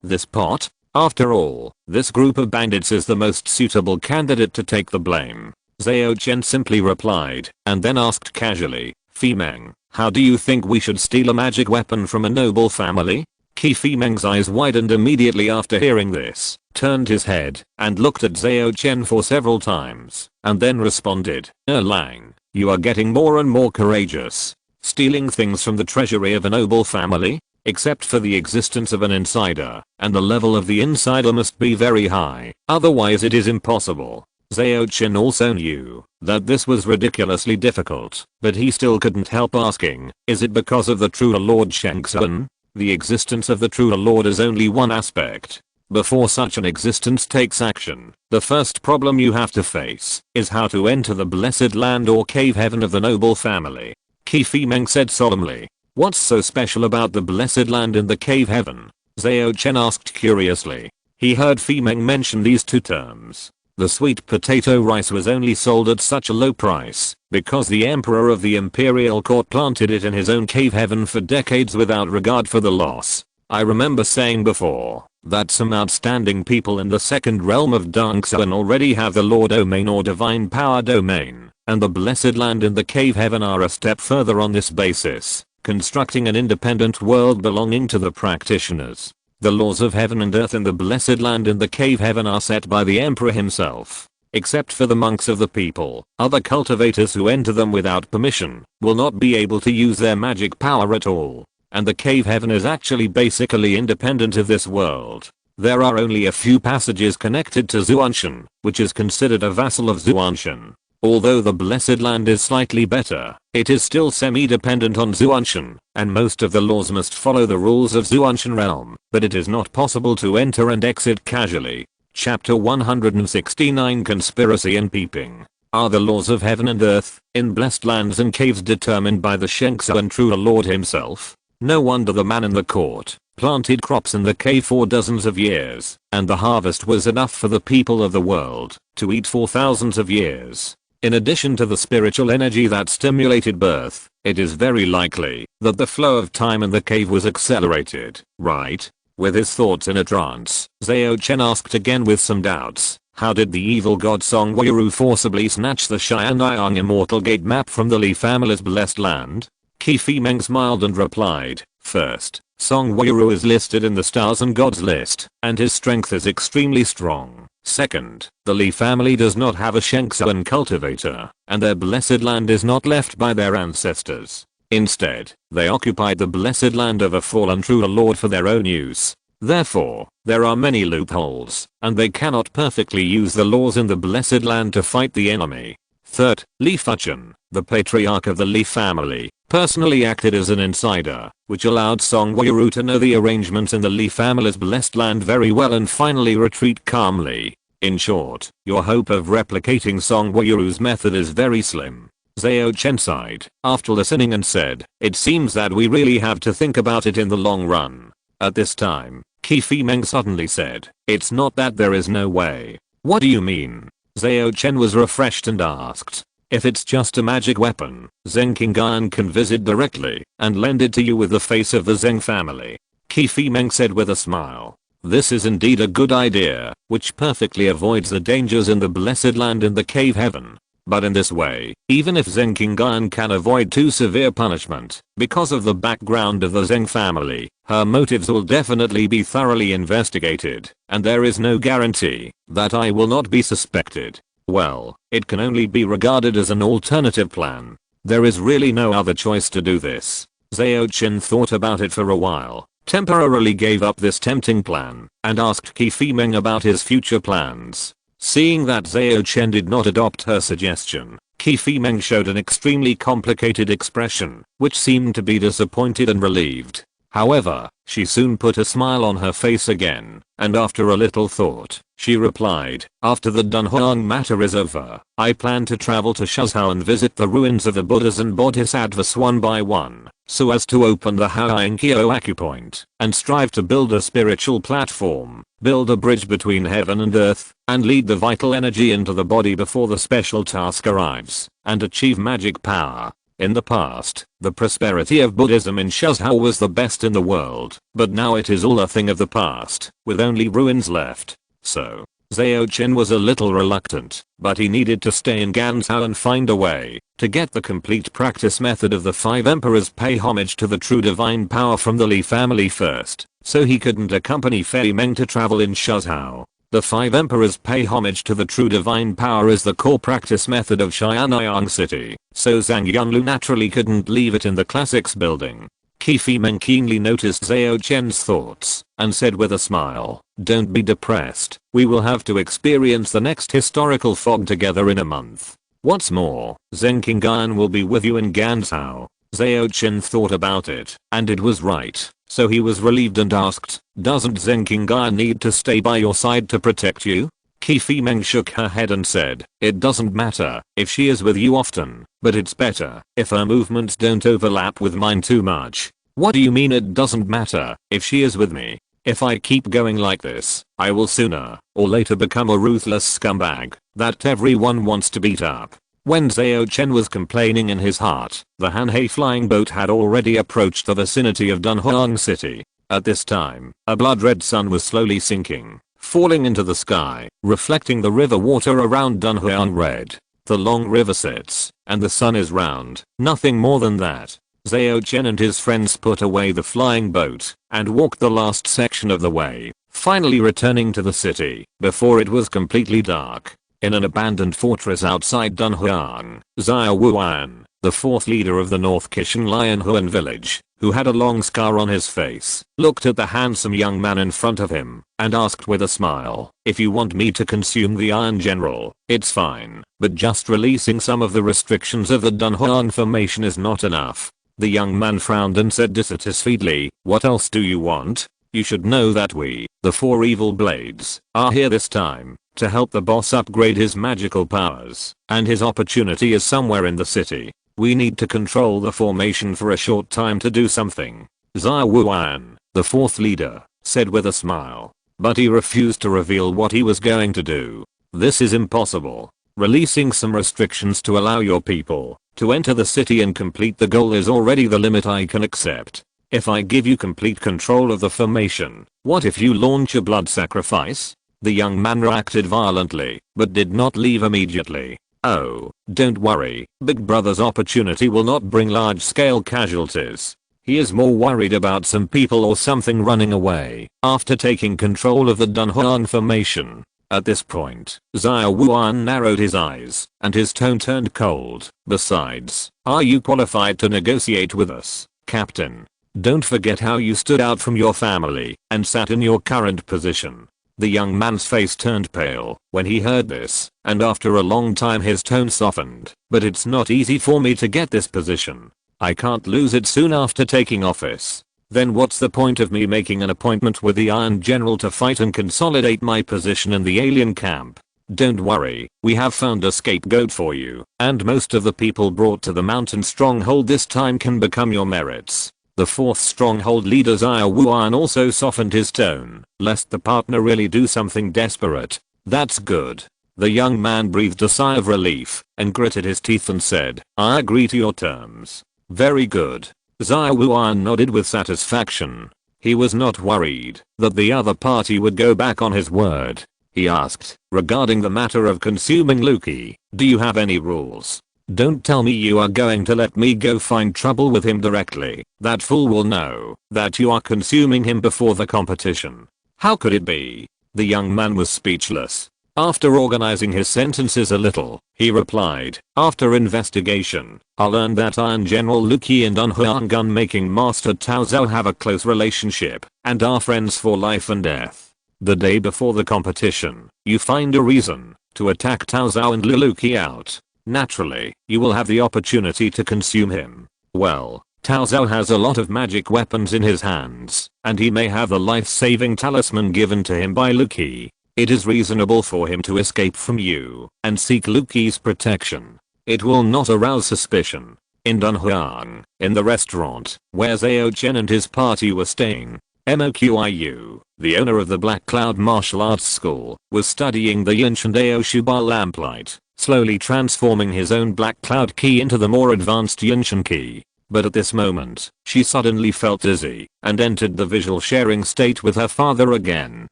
this pot? After all, this group of bandits is the most suitable candidate to take the blame. Zhao Chen simply replied, and then asked casually, Meng, how do you think we should steal a magic weapon from a noble family? Qi Meng's eyes widened immediately after hearing this, turned his head, and looked at Zhao Chen for several times, and then responded, Erlang, you are getting more and more courageous. Stealing things from the treasury of a noble family? Except for the existence of an insider, and the level of the insider must be very high, otherwise it is impossible. Zhao Chen also knew that this was ridiculously difficult, but he still couldn't help asking, is it because of the true Lord Shangxuan? The existence of the true Lord is only one aspect. Before such an existence takes action, the first problem you have to face is how to enter the blessed land or cave heaven of the noble family. Qi Meng said solemnly. What's so special about the blessed land in the cave heaven? Zhao Chen asked curiously. He heard Meng mention these two terms. The sweet potato rice was only sold at such a low price because the emperor of the imperial court planted it in his own cave heaven for decades without regard for the loss. I remember saying before that some outstanding people in the second realm of Dongxuan already have the Lord Domain or Divine Power Domain, and the blessed land in the cave heaven are a step further on this basis, constructing an independent world belonging to the practitioners. The laws of heaven and earth in the blessed land in the cave heaven are set by the emperor himself. Except for the monks of the people, other cultivators who enter them without permission will not be able to use their magic power at all. And the cave heaven is actually basically independent of this world. There are only a few passages connected to Zuanshan, which is considered a vassal of Zuanshan. Although the blessed land is slightly better, it is still semi-dependent on Zuanshan, and most of the laws must follow the rules of Zuanshan realm, but it is not possible to enter and exit casually. Chapter 169 Conspiracy and Peeping. Are the laws of heaven and earth, in blessed lands and caves determined by the Shangxuan true Lord himself? No wonder the man in the court planted crops in the cave for dozens of years, and the harvest was enough for the people of the world to eat for thousands of years. In addition to the spiritual energy that stimulated birth, it is very likely that the flow of time in the cave was accelerated, right? With his thoughts in a trance, Zhao Chen asked again with some doubts, how did the evil god Song Weirou forcibly snatch the Xianyang Immortal Gate map from the Li family's blessed land? Qi Meng smiled and replied, first, Song Weirou is listed in the stars and gods list, and his strength is extremely strong. Second, the Li family does not have a Shangxuan cultivator, and their blessed land is not left by their ancestors. Instead, they occupied the blessed land of a fallen true lord for their own use. Therefore, there are many loopholes, and they cannot perfectly use the laws in the blessed land to fight the enemy. Third, Li Fuchen, the patriarch of the Li family, personally acted as an insider, which allowed Song Wuyuru to know the arrangements in the Li family's blessed land very well and finally retreat calmly. In short, your hope of replicating Song Wuyuru's method is very slim. Zhao Chen sighed after listening and said, it seems that we really have to think about it in the long run. At this time, Qi Fimeng suddenly said, it's not that there is no way. What do you mean? Zhao Chen was refreshed and asked, if it's just a magic weapon, Zheng Qinggan can visit directly and lend it to you with the face of the Zheng family. Qi Fimeng said with a smile. This is indeed a good idea, which perfectly avoids the dangers in the blessed land in the cave heaven. But in this way, even if Zheng Qinggan can avoid too severe punishment, because of the background of the Zheng family, her motives will definitely be thoroughly investigated, and there is no guarantee that I will not be suspected. Well, it can only be regarded as an alternative plan. There is really no other choice to do this. Zhao Chen thought about it for a while, temporarily gave up this tempting plan, and asked Qi Fimeng about his future plans. Seeing that Zhao Chen did not adopt her suggestion, Qi Fimeng showed an extremely complicated expression, which seemed to be disappointed and relieved. However, she soon put a smile on her face again, and after a little thought, she replied, after the Dunhuang matter is over, I plan to travel to Shuzhou and visit the ruins of the Buddhas and Bodhisattvas one by one, so as to open the Haoyangkyo acupoint, and strive to build a spiritual platform, build a bridge between heaven and earth, and lead the vital energy into the body before the special task arrives, and achieve magic power. In the past, the prosperity of Buddhism in Shuzhou was the best in the world, but now it is all a thing of the past, with only ruins left. So, Zhao Chen was a little reluctant, but he needed to stay in Ganzhou and find a way to get the complete practice method of the five emperors, pay homage to the true divine power from the Li family first, so he couldn't accompany Fei Meng to travel in Shuzhou. The five emperors pay homage to the true divine power is the core practice method of Xianyang City, so Zhang Yunlu naturally couldn't leave it in the classics building. Qi Fimeng keenly noticed Zhao Chen's thoughts, and said with a smile, don't be depressed, we will have to experience the next historical fog together in a month. What's more, Zheng Qinggan will be with you in Ganzhou. Zhao Chen thought about it, and it was right. So he was relieved and asked, doesn't Zheng Qinggan need to stay by your side to protect you? Qi Fimeng shook her head and said, it doesn't matter if she is with you often, but it's better if her movements don't overlap with mine too much. What do you mean it doesn't matter if she is with me? If I keep going like this, I will sooner or later become a ruthless scumbag that everyone wants to beat up. When Zhao Chen was complaining in his heart, the Hanhei flying boat had already approached the vicinity of Dunhuang City. At this time, a blood-red sun was slowly sinking, falling into the sky, reflecting the river water around Dunhuang red. The long river sits, and the sun is round, nothing more than that. Zhao Chen and his friends put away the flying boat, and walked the last section of the way, finally returning to the city, before it was completely dark. In an abandoned fortress outside Dunhuang, Zhao Wuan, the fourth leader of the North Kishan Lianhuan village, who had a long scar on his face, looked at the handsome young man in front of him, and asked with a smile, if you want me to consume the Iron General, it's fine, but just releasing some of the restrictions of the Dunhuang formation is not enough. The young man frowned and said dissatisfiedly, what else do you want? You should know that we, the four evil blades, are here this time to help the boss upgrade his magical powers, and his opportunity is somewhere in the city. We need to control the formation for a short time to do something. Zhao Wuan, the fourth leader, said with a smile, but he refused to reveal what he was going to do. This is impossible. Releasing some restrictions to allow your people to enter the city and complete the goal is already the limit I can accept. If I give you complete control of the formation, what if you launch a blood sacrifice? The young man reacted violently, but did not leave immediately. Oh, don't worry, Big Brother's opportunity will not bring large-scale casualties. He is more worried about some people or something running away after taking control of the Dunhuang formation. At this point, Zhao Wuan narrowed his eyes, and his tone turned cold. Besides, are you qualified to negotiate with us, Captain? Don't forget how you stood out from your family and sat in your current position. The young man's face turned pale when he heard this, and after a long time his tone softened. But it's not easy for me to get this position. I can't lose it soon after taking office. Then what's the point of me making an appointment with the Iron General to fight and consolidate my position in the alien camp? Don't worry, we have found a scapegoat for you, and most of the people brought to the mountain stronghold this time can become your merits. The fourth stronghold leader Zhao Wuan also softened his tone, lest the partner really do something desperate. That's good. The young man breathed a sigh of relief and gritted his teeth and said, I agree to your terms. Very good. Zhao Wuan nodded with satisfaction. He was not worried that the other party would go back on his word. He asked, regarding the matter of consuming Luki, do you have any rules? Don't tell me you are going to let me go find trouble with him directly. That fool will know that you are consuming him before the competition. How could it be? The young man was speechless. After organizing his sentences a little, he replied, after investigation, I learned that Iron General Luki and Unhuang gun-making master Tao Zhao have a close relationship and are friends for life and death. The day before the competition, you find a reason to attack Tao Zhao and Luki out. Naturally, you will have the opportunity to consume him. Well, Tao Zhao has a lot of magic weapons in his hands, and he may have the life-saving talisman given to him by Luki. It is reasonable for him to escape from you and seek Luki's protection. It will not arouse suspicion. In Dunhuang, in the restaurant where Zhao Chen and his party were staying, Moqiu, the owner of the Black Cloud Martial Arts School, was studying the Yinshan Dao Shuba lamplight, slowly transforming his own Black Cloud key into the more advanced Yinshan key. But at this moment, she suddenly felt dizzy and entered the visual sharing state with her father again.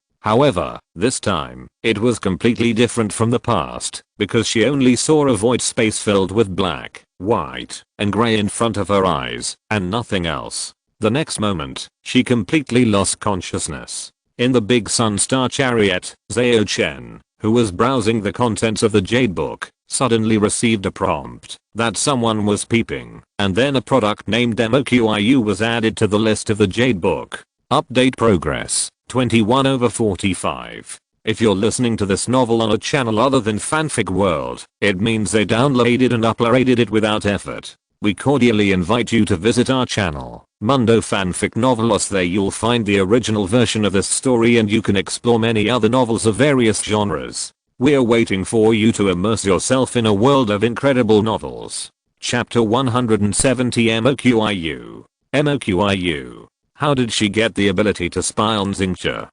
However, this time, it was completely different from the past, because she only saw a void space filled with black, white, and grey in front of her eyes, and nothing else. The next moment, she completely lost consciousness. In the Big Sun Star Chariot, Zhao Chen, who was browsing the contents of the Jade Book, suddenly received a prompt that someone was peeping, and then a product named Moqiu was added to the list of the Jade Book. Update progress. 21/45. If you're listening to this novel on a channel other than Fanfic World, it means they downloaded and uploaded it without effort. We cordially invite you to visit our channel, Mundo Fanfic Novelos. There you'll find the original version of this story and you can explore many other novels of various genres. We're waiting for you to immerse yourself in a world of incredible novels. Chapter 170 Moqiu. Moqiu. How did she get the ability to spy on Xingcha?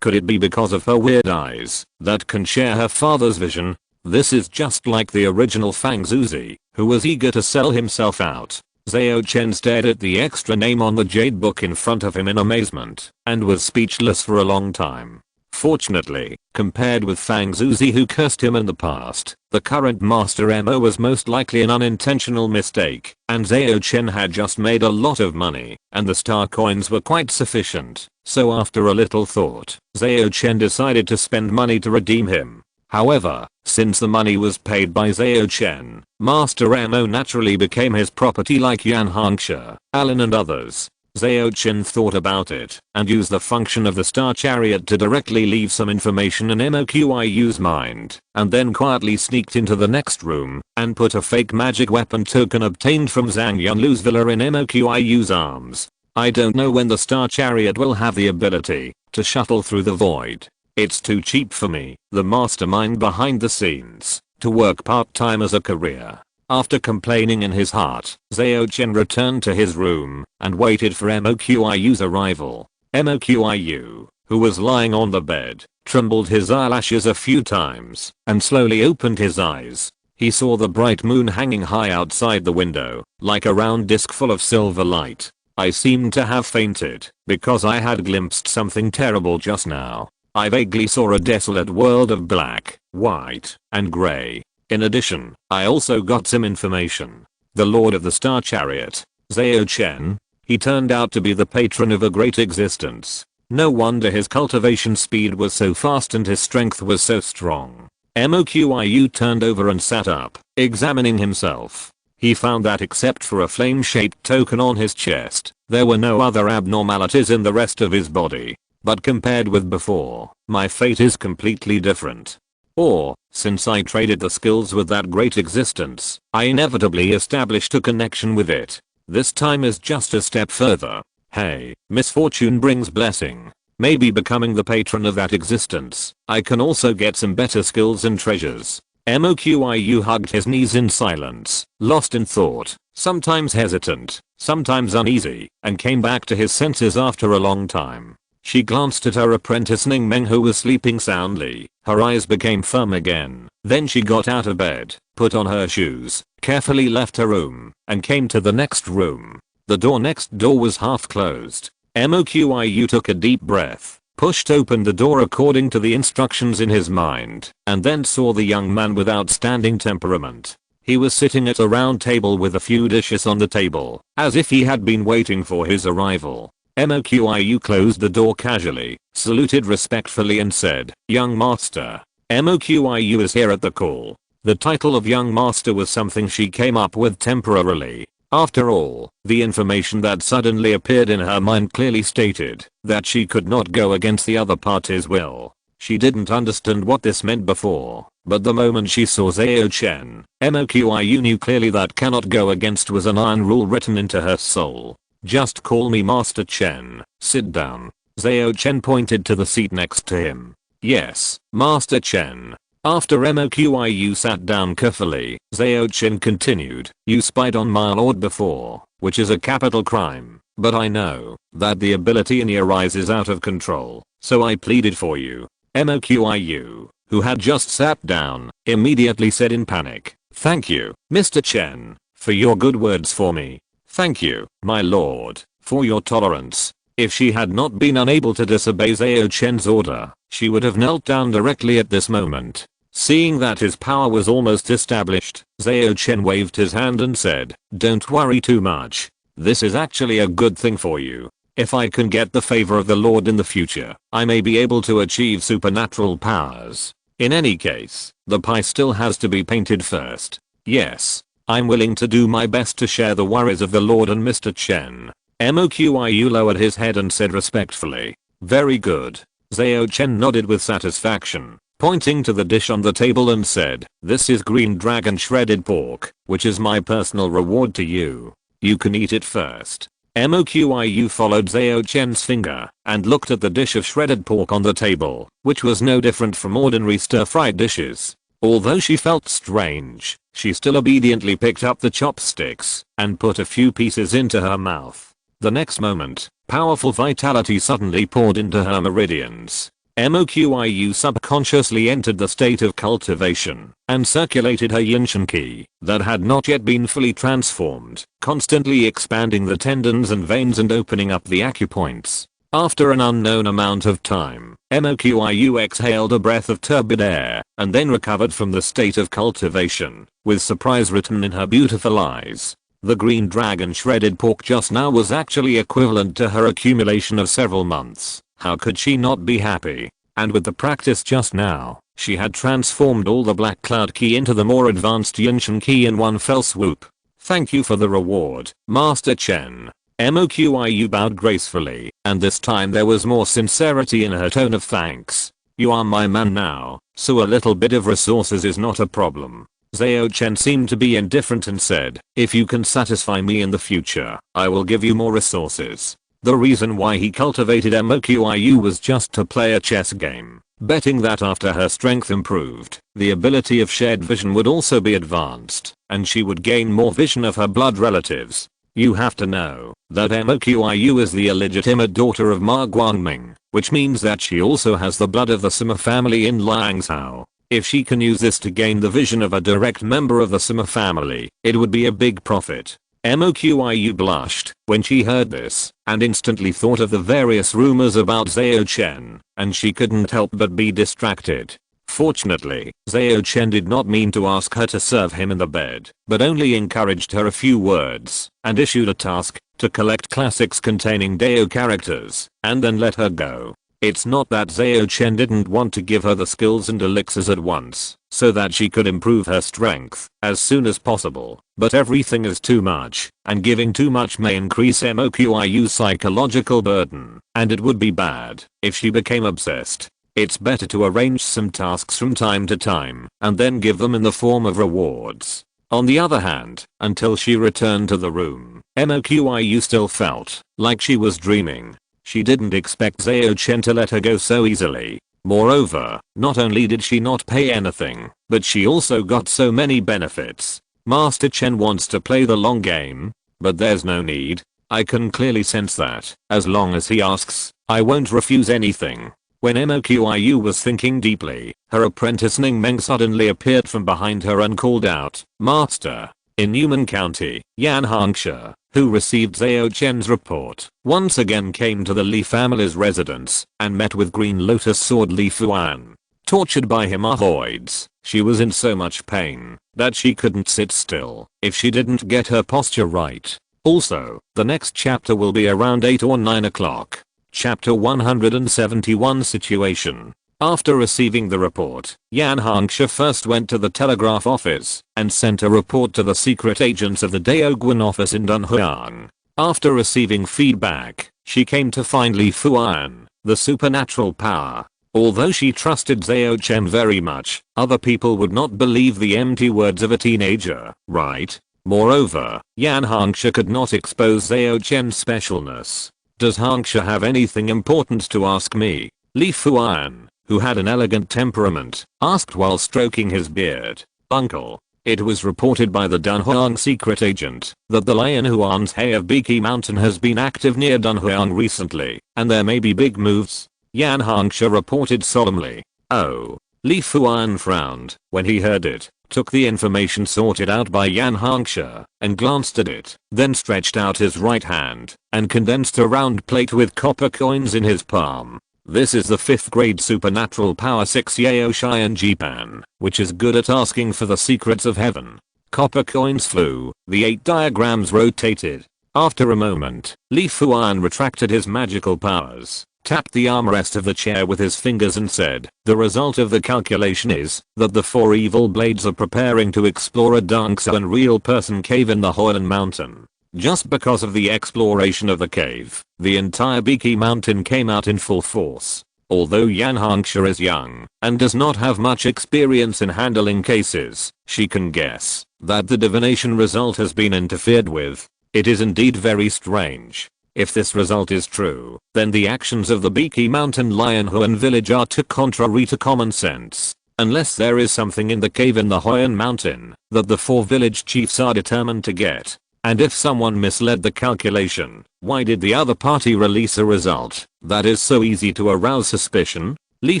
Could it be because of her weird eyes that can share her father's vision? This is just like the original Fang Zuzi, who was eager to sell himself out. Zhao Chen stared at the extra name on the Jade Book in front of him in amazement, and was speechless for a long time. Fortunately, compared with Fang Zuzi who cursed him in the past, the current Master Mo was most likely an unintentional mistake, and Zhao Chen had just made a lot of money, and the star coins were quite sufficient, so after a little thought, Zhao Chen decided to spend money to redeem him. However, since the money was paid by Zhao Chen, Master Mo naturally became his property like Yan Hongxia, Alan and others. Zhao Chen thought about it and used the function of the Star Chariot to directly leave some information in Moqiu's mind, and then quietly sneaked into the next room and put a fake magic weapon token obtained from Zhang Yunlu's villa in Moqiu's arms. I don't know when the Star Chariot will have the ability to shuttle through the void. It's too cheap for me, the mastermind behind the scenes, to work part-time as a career. After complaining in his heart, Zhao Chen returned to his room and waited for Moqiu's arrival. Moqiu, who was lying on the bed, trembled his eyelashes a few times and slowly opened his eyes. He saw the bright moon hanging high outside the window, like a round disc full of silver light. I seemed to have fainted because I had glimpsed something terrible just now. I vaguely saw a desolate world of black, white, and grey. In addition, I also got some information. The Lord of the Star Chariot, Zhao Chen, he turned out to be the patron of a great existence. No wonder his cultivation speed was so fast and his strength was so strong. MOQIU turned over and sat up, examining himself. He found that except for a flame-shaped token on his chest, there were no other abnormalities in the rest of his body. But compared with before, my fate is completely different. Or, since I traded the skills with that great existence, I inevitably established a connection with it. This time is just a step further. Hey, misfortune brings blessing. Maybe becoming the patron of that existence, I can also get some better skills and treasures. MOQIU hugged his knees in silence, lost in thought, sometimes hesitant, sometimes uneasy, and came back to his senses after a long time. She glanced at her apprentice Ning Meng who was sleeping soundly. Her eyes became firm again. Then she got out of bed, put on her shoes, carefully left her room, and came to the next room. The door next door was half closed. MOQIU took a deep breath, pushed open the door according to the instructions in his mind, and then saw the young man with outstanding temperament. He was sitting at a round table with a few dishes on the table, as if he had been waiting for his arrival. MOQIU closed the door casually, saluted respectfully and said, "Young master, MOQIU is here at the call." The title of young master was something she came up with temporarily. After all, the information that suddenly appeared in her mind clearly stated that she could not go against the other party's will. She didn't understand what this meant before, but the moment she saw Zhao Chen, MOQIU knew clearly that cannot go against was an iron rule written into her soul. "Just call me Master Chen, sit down." Zhao Chen pointed to the seat next to him. "Yes, Master Chen." After MOQIU sat down carefully, Zhao Chen continued, "You spied on my lord before, which is a capital crime, but I know that the ability in you rises out of control, so I pleaded for you." MOQIU, who had just sat down, immediately said in panic, "Thank you, Mr. Chen, for your good words for me. Thank you, my lord, for your tolerance." If she had not been unable to disobey Zhao Chen's order, she would have knelt down directly at this moment. Seeing that his power was almost established, Zhao Chen waved his hand and said, "Don't worry too much. This is actually a good thing for you. If I can get the favor of the Lord in the future, I may be able to achieve supernatural powers. In any case, the pie still has to be painted first. Yes, I'm willing to do my best to share the worries of the Lord and Mr. Chen." MOQIU lowered his head and said respectfully, "Very good." Zhao Chen nodded with satisfaction, pointing to the dish on the table and said, "This is green dragon shredded pork, which is my personal reward to you. You can eat it first." MOQIU followed Zhao Chen's finger and looked at the dish of shredded pork on the table, which was no different from ordinary stir-fried dishes. Although she felt strange, she still obediently picked up the chopsticks and put a few pieces into her mouth. The next moment, powerful vitality suddenly poured into her meridians. MOQIU subconsciously entered the state of cultivation and circulated her Yinshan Qi that had not yet been fully transformed, constantly expanding the tendons and veins and opening up the acupoints. After an unknown amount of time, MOQIU exhaled a breath of turbid air and then recovered from the state of cultivation, with surprise written in her beautiful eyes. The green dragon shredded pork just now was actually equivalent to her accumulation of several months. How could she not be happy? And with the practice just now, she had transformed all the black cloud Qi into the more advanced Yinshan Qi in one fell swoop. "Thank you for the reward, Master Chen." MOQIU bowed gracefully, and this time there was more sincerity in her tone of thanks. "You are my man now, so a little bit of resources is not a problem." Zhao Chen seemed to be indifferent and said, "If you can satisfy me in the future, I will give you more resources." The reason why he cultivated MOQIU was just to play a chess game, betting that after her strength improved, the ability of shared vision would also be advanced, and she would gain more vision of her blood relatives. You have to know that MOQIU is the illegitimate daughter of Ma Guangming, which means that she also has the blood of the Sima family in Langzhou. If she can use this to gain the vision of a direct member of the Sima family, it would be a big profit. MOQIU blushed when she heard this and instantly thought of the various rumors about Zhao Chen, and she couldn't help but be distracted. Fortunately, Zhao Chen did not mean to ask her to serve him in the bed, but only encouraged her a few words and issued a task, to collect classics containing Dao characters, and then let her go. It's not that Zhao Chen didn't want to give her the skills and elixirs at once, so that she could improve her strength as soon as possible, but everything is too much, and giving too much may increase MOQIU's psychological burden, and it would be bad if she became obsessed. It's better to arrange some tasks from time to time, and then give them in the form of rewards. On the other hand, until she returned to the room, MOQIU still felt like she was dreaming. She didn't expect Zhao Chen to let her go so easily. Moreover, not only did she not pay anything, but she also got so many benefits. Master Chen wants to play the long game, but there's no need. I can clearly sense that. As long as he asks, I won't refuse anything. When MOQIU was thinking deeply, her apprentice Ning Meng suddenly appeared from behind her and called out, "Master!" In Newman County, Yan Hongxia, who received Zhao Chen's report, once again came to the Li family's residence and met with Green Lotus Sword Li Fuan. Tortured by hemorrhoids, she was in so much pain that she couldn't sit still if she didn't get her posture right. Also, the next chapter will be around 8 or 9 o'clock. Chapter 171 Situation. After receiving the report, Yan Hongxia first went to the telegraph office and sent a report to the secret agents of the Daoguan office in Dunhuang. After receiving feedback, she came to find Li Fuan, the supernatural power. Although she trusted Zhao Chen very much, other people would not believe the empty words of a teenager, right? Moreover, Yan Hongxia could not expose Zhao Chen's specialness. Does Hongxia have anything important to ask me? Li Fuan, who had an elegant temperament, asked while stroking his beard. Uncle, it was reported by the Dunhuang secret agent that the Lion Huan's Hay of Beaky Mountain has been active near Dunhuang recently, and there may be big moves. Yan Hongxia reported solemnly. Oh. Li Fuan frowned when he heard it, took the information sorted out by Yan Hongxia, and glanced at it, then stretched out his right hand, and condensed a round plate with copper coins in his palm. This is the 5th grade supernatural power 6 Yao Xian Jipan, which is good at asking for the secrets of heaven. Copper coins flew, the 8 diagrams rotated. After a moment, Li Fuan retracted his magical powers, tapped the armrest of the chair with his fingers and said, "The result of the calculation is that the 4 evil blades are preparing to explore a dark and real person cave in the Huan Mountain." Just because of the exploration of the cave, the entire Beaky Mountain came out in full force. Although Yan Hongxia is young and does not have much experience in handling cases, she can guess that the divination result has been interfered with. It is indeed very strange. If this result is true, then the actions of the Beaky Mountain Lion Huan village are too contrary to common sense. Unless there is something in the cave in the Huan Mountain that the 4 village chiefs are determined to get. And if someone misled the calculation, why did the other party release a result that is so easy to arouse suspicion? Li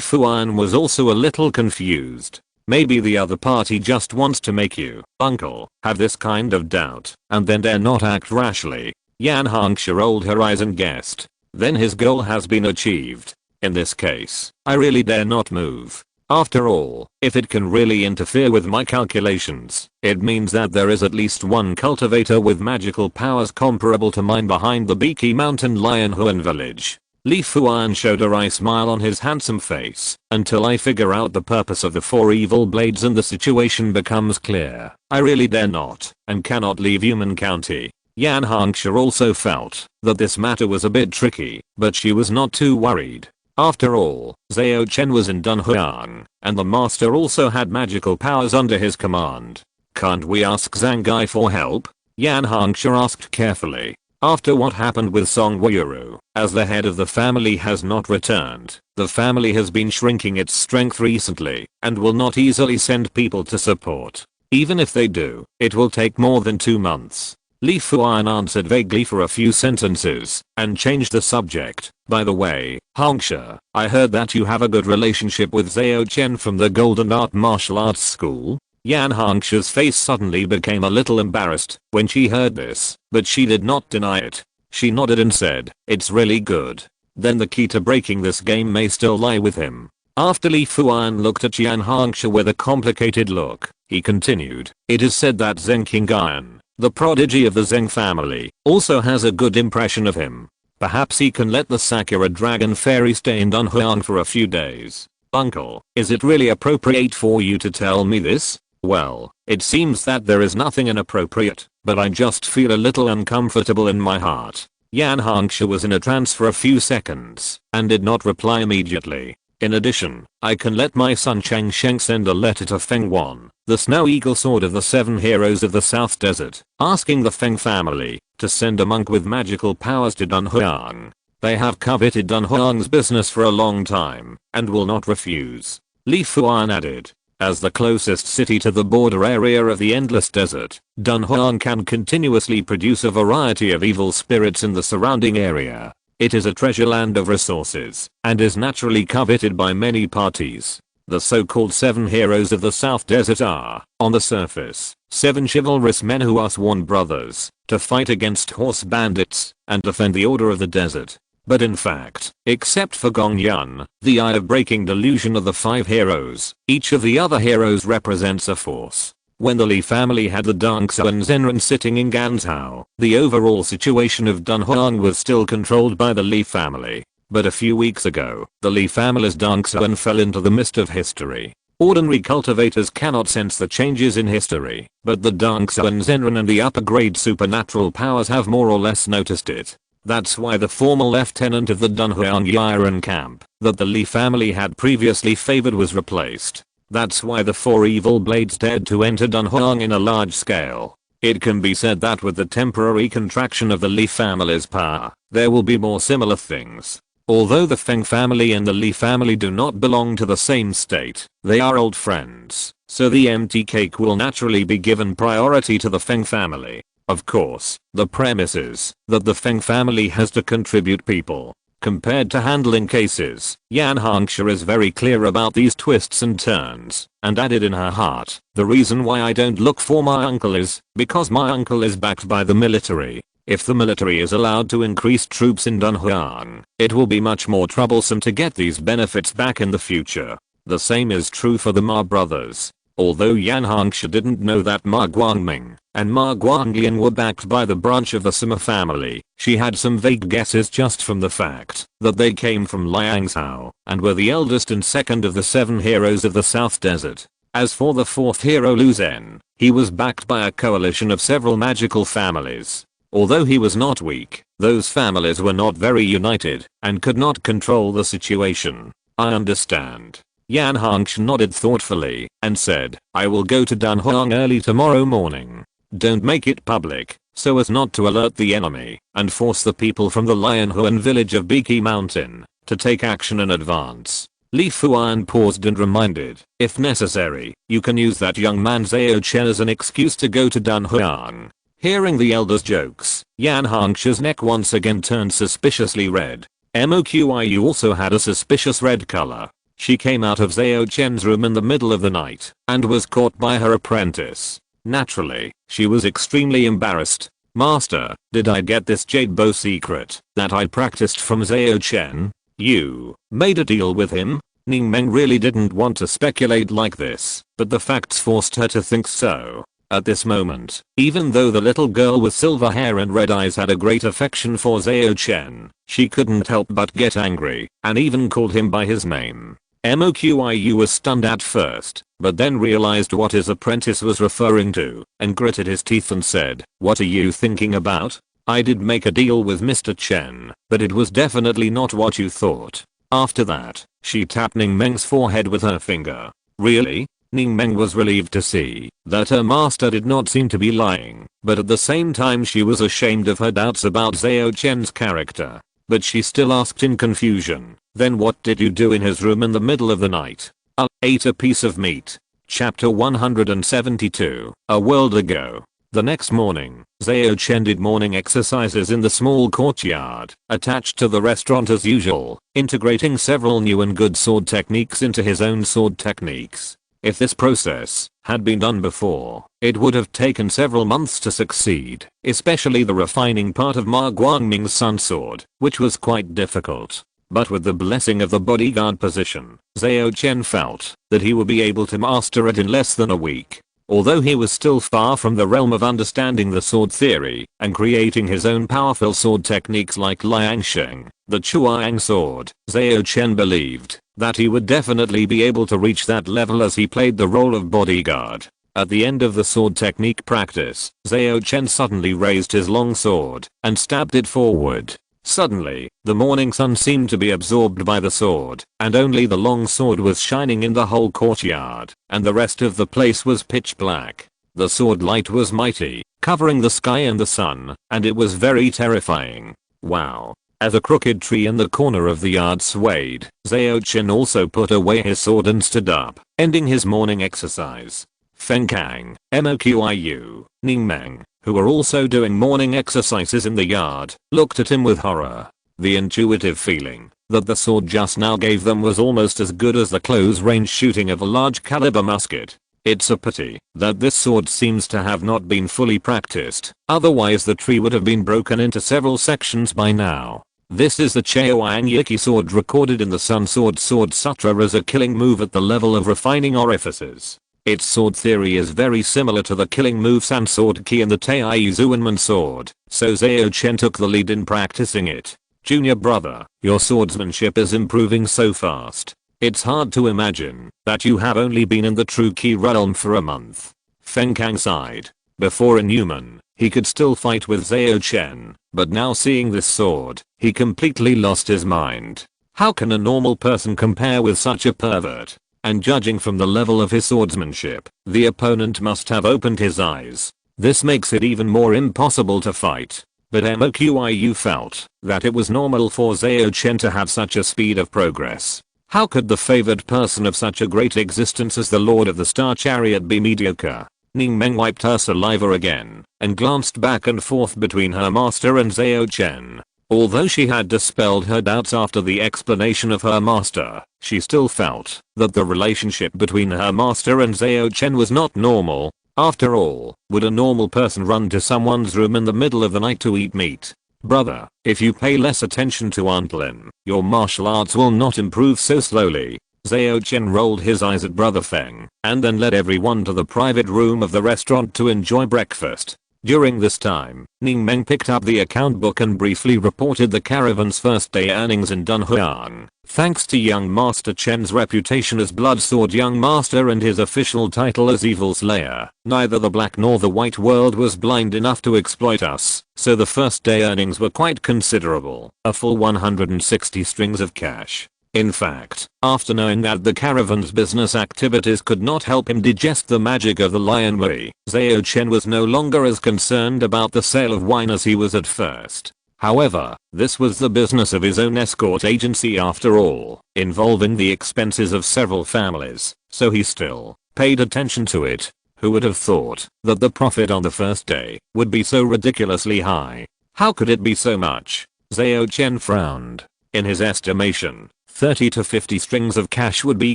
Fuan was also a little confused. Maybe the other party just wants to make you, uncle, have this kind of doubt, and then dare not act rashly. Yan Hongxia rolled her eyes and guessed. Then his goal has been achieved. In this case, I really dare not move. After all, if it can really interfere with my calculations, it means that there is at least one cultivator with magical powers comparable to mine behind the Beaky Mountain Lion Huan village. Li Fuan showed a wry smile on his handsome face. Until I figure out the purpose of the 4 evil blades and the situation becomes clear, I really dare not, and cannot leave Human County. Yan Hongxia also felt that this matter was a bit tricky, but she was not too worried. After all, Zhao Chen was in Dunhuang, and the master also had magical powers under his command. Can't we ask Zangai for help? Yan Hongxia asked carefully. After what happened with Song Weiyuru, as the head of the family has not returned, the family has been shrinking its strength recently, and will not easily send people to support. Even if they do, it will take more than 2 months. Li Fuan answered vaguely for a few sentences, and changed the subject. By the way, Hongxia, I heard that you have a good relationship with Zhao Chen from the Golden Art Martial Arts School. Yan Hongxia's face suddenly became a little embarrassed when she heard this, but she did not deny it. She nodded and said, "It's really good. Then the key to breaking this game may still lie with him." After Li Fuan looked at Yan Hongxia with a complicated look, he continued, "It is said that Zheng Qingyan, The prodigy of the Zheng family also has a good impression of him. Perhaps he can let the Sakura dragon fairy stay in Dunhuang for a few days. Uncle, is it really appropriate for you to tell me this? Well, it seems that there is nothing inappropriate, but I just feel a little uncomfortable in my heart. Yan Hongxue was in a trance for a few seconds and did not reply immediately. In addition, I can let my son Cheng Sheng send a letter to Feng Wan, the Snow Eagle Sword of the Seven Heroes of the South Desert, asking the Feng family to send a monk with magical powers to Dunhuang. They have coveted Dunhuang's business for a long time and will not refuse. Li Fuan added. As the closest city to the border area of the Endless Desert, Dunhuang can continuously produce a variety of evil spirits in the surrounding area. It is a treasure land of resources and is naturally coveted by many parties. The so-called seven heroes of the South Desert are, on the surface, seven chivalrous men who are sworn brothers to fight against horse bandits and defend the order of the desert. But in fact, except for Gong Yun, the eye-breaking delusion of the five heroes, each of the other heroes represents a force. When the Li family had the Dongsu and Zenran sitting in Ganzhou, the overall situation of Dunhuang was still controlled by the Li family. But a few weeks ago, the Li family's Dongsu fell into the mist of history. Ordinary cultivators cannot sense the changes in history, but the Dongsu and Zenran and the upper-grade supernatural powers have more or less noticed it. That's why the former lieutenant of the Dunhuang Yiren camp that the Li family had previously favored was replaced. That's why the four evil blades dared to enter Dunhuang in a large scale. It can be said that with the temporary contraction of the Li family's power, there will be more similar things. Although the Feng family and the Li family do not belong to the same state, they are old friends, so the empty cake will naturally be given priority to the Feng family. Of course, the premise is that the Feng family has to contribute people. Compared to handling cases, Yan Hongxue is very clear about these twists and turns, and added in her heart, the reason why I don't look for my uncle is because my uncle is backed by the military. If the military is allowed to increase troops in Dunhuang, it will be much more troublesome to get these benefits back in the future. The same is true for the Ma brothers. Although Yan Hongxue didn't know that Ma Guangming and Ma Guanglian were backed by the branch of the Sima family, she had some vague guesses just from the fact that they came from Liangzhou and were the eldest and second of the seven heroes of the South Desert. As for the fourth hero Lu Zhen, he was backed by a coalition of several magical families. Although he was not weak, those families were not very united and could not control the situation. I understand. Yan Hongxue nodded thoughtfully and said, I will go to Dunhuang early tomorrow morning. Don't make it public, so as not to alert the enemy, and force the people from the Lianhuan village of Beaky Mountain to take action in advance. Li Fuan paused and reminded, if necessary, you can use that young man Zhao Chen as an excuse to go to Dunhuang. Hearing the elder's jokes, Yan Hongxue's neck once again turned suspiciously red. Moqiu also had a suspicious red color. She came out of Zhao Chen's room in the middle of the night and was caught by her apprentice. Naturally, she was extremely embarrassed. Master, did I get this jade bow secret that I practiced from Zhao Chen? You made a deal with him? Ning Meng really didn't want to speculate like this, but the facts forced her to think so. At this moment, even though the little girl with silver hair and red eyes had a great affection for Zhao Chen, she couldn't help but get angry and even called him by his name. Moqiu was stunned at first, but then realized what his apprentice was referring to and gritted his teeth and said, what are you thinking about? I did make a deal with Mr. Chen, but it was definitely not what you thought. After that, she tapped Ning Meng's forehead with her finger. Really? Ning Meng was relieved to see that her master did not seem to be lying, but at the same time she was ashamed of her doubts about Zhao Chen's character. But she still asked in confusion, then what did you do in his room in the middle of the night? I ate a piece of meat. Chapter 172, a world ago. The next morning, Zhao Chen did morning exercises in the small courtyard, attached to the restaurant as usual, integrating several new and good sword techniques into his own sword techniques. If this process had been done before, it would have taken several months to succeed, especially the refining part of Ma Guangming's sun sword, which was quite difficult. But with the blessing of the bodyguard position, Zhao Chen felt that he would be able to master it in less than a week. Although he was still far from the realm of understanding the sword theory and creating his own powerful sword techniques like Liangsheng, the Chuang sword, Zhao Chen believed that he would definitely be able to reach that level as he played the role of bodyguard. At the end of the sword technique practice, Zhao Chen suddenly raised his long sword and stabbed it forward. Suddenly, the morning sun seemed to be absorbed by the sword, and only the long sword was shining in the whole courtyard, and the rest of the place was pitch black. The sword light was mighty, covering the sky and the sun, and it was very terrifying. Wow. As a crooked tree in the corner of the yard swayed, Zhao Chen also put away his sword and stood up, ending his morning exercise. Feng Kang, Moqiu, Ning Meng, who were also doing morning exercises in the yard, looked at him with horror. The intuitive feeling that the sword just now gave them was almost as good as the close-range shooting of a large caliber musket. It's a pity that this sword seems to have not been fully practiced, otherwise the tree would have been broken into several sections by now. This is the Chaoang Yiki sword recorded in the Sun Sword Sutra as a killing move at the level of refining orifices. Its sword theory is very similar to the killing move San Sword Ki and the Taiyi Zuanman sword, so Zhao Chen took the lead in practicing it. Junior brother, your swordsmanship is improving so fast. It's hard to imagine that you have only been in the true Ki realm for a month. Feng Kang sighed. Before Inhuman, he could still fight with Zhao Chen, but now seeing this sword, he completely lost his mind. How can a normal person compare with such a pervert? And judging from the level of his swordsmanship, the opponent must have opened his eyes. This makes it even more impossible to fight. But Moqiu felt that it was normal for Zhao Chen to have such a speed of progress. How could the favored person of such a great existence as the Lord of the Star Chariot be mediocre? Ning Meng wiped her saliva again and glanced back and forth between her master and Zhao Chen. Although she had dispelled her doubts after the explanation of her master, she still felt that the relationship between her master and Zhao Chen was not normal. After all, would a normal person run to someone's room in the middle of the night to eat meat? Brother, if you pay less attention to unclear, your martial arts will not improve so slowly. Zhao Chen rolled his eyes at Brother Feng and then led everyone to the private room of the restaurant to enjoy breakfast. During this time, Ning Meng picked up the account book and briefly reported the caravan's first day earnings in Dunhuang. Thanks to young Master Chen's reputation as Blood Sword Young Master and his official title as Evil Slayer, neither the black nor the white world was blind enough to exploit us, so the first day earnings were quite considerable, a full 160 strings of cash. In fact, after knowing that the caravan's business activities could not help him digest the magic of the lion Wei, Zhao Chen was no longer as concerned about the sale of wine as he was at first. However, this was the business of his own escort agency after all, involving the expenses of several families, so he still paid attention to it. Who would have thought that the profit on the first day would be so ridiculously high? How could it be so much? Zhao Chen frowned. In his estimation, 30 to 50 strings of cash would be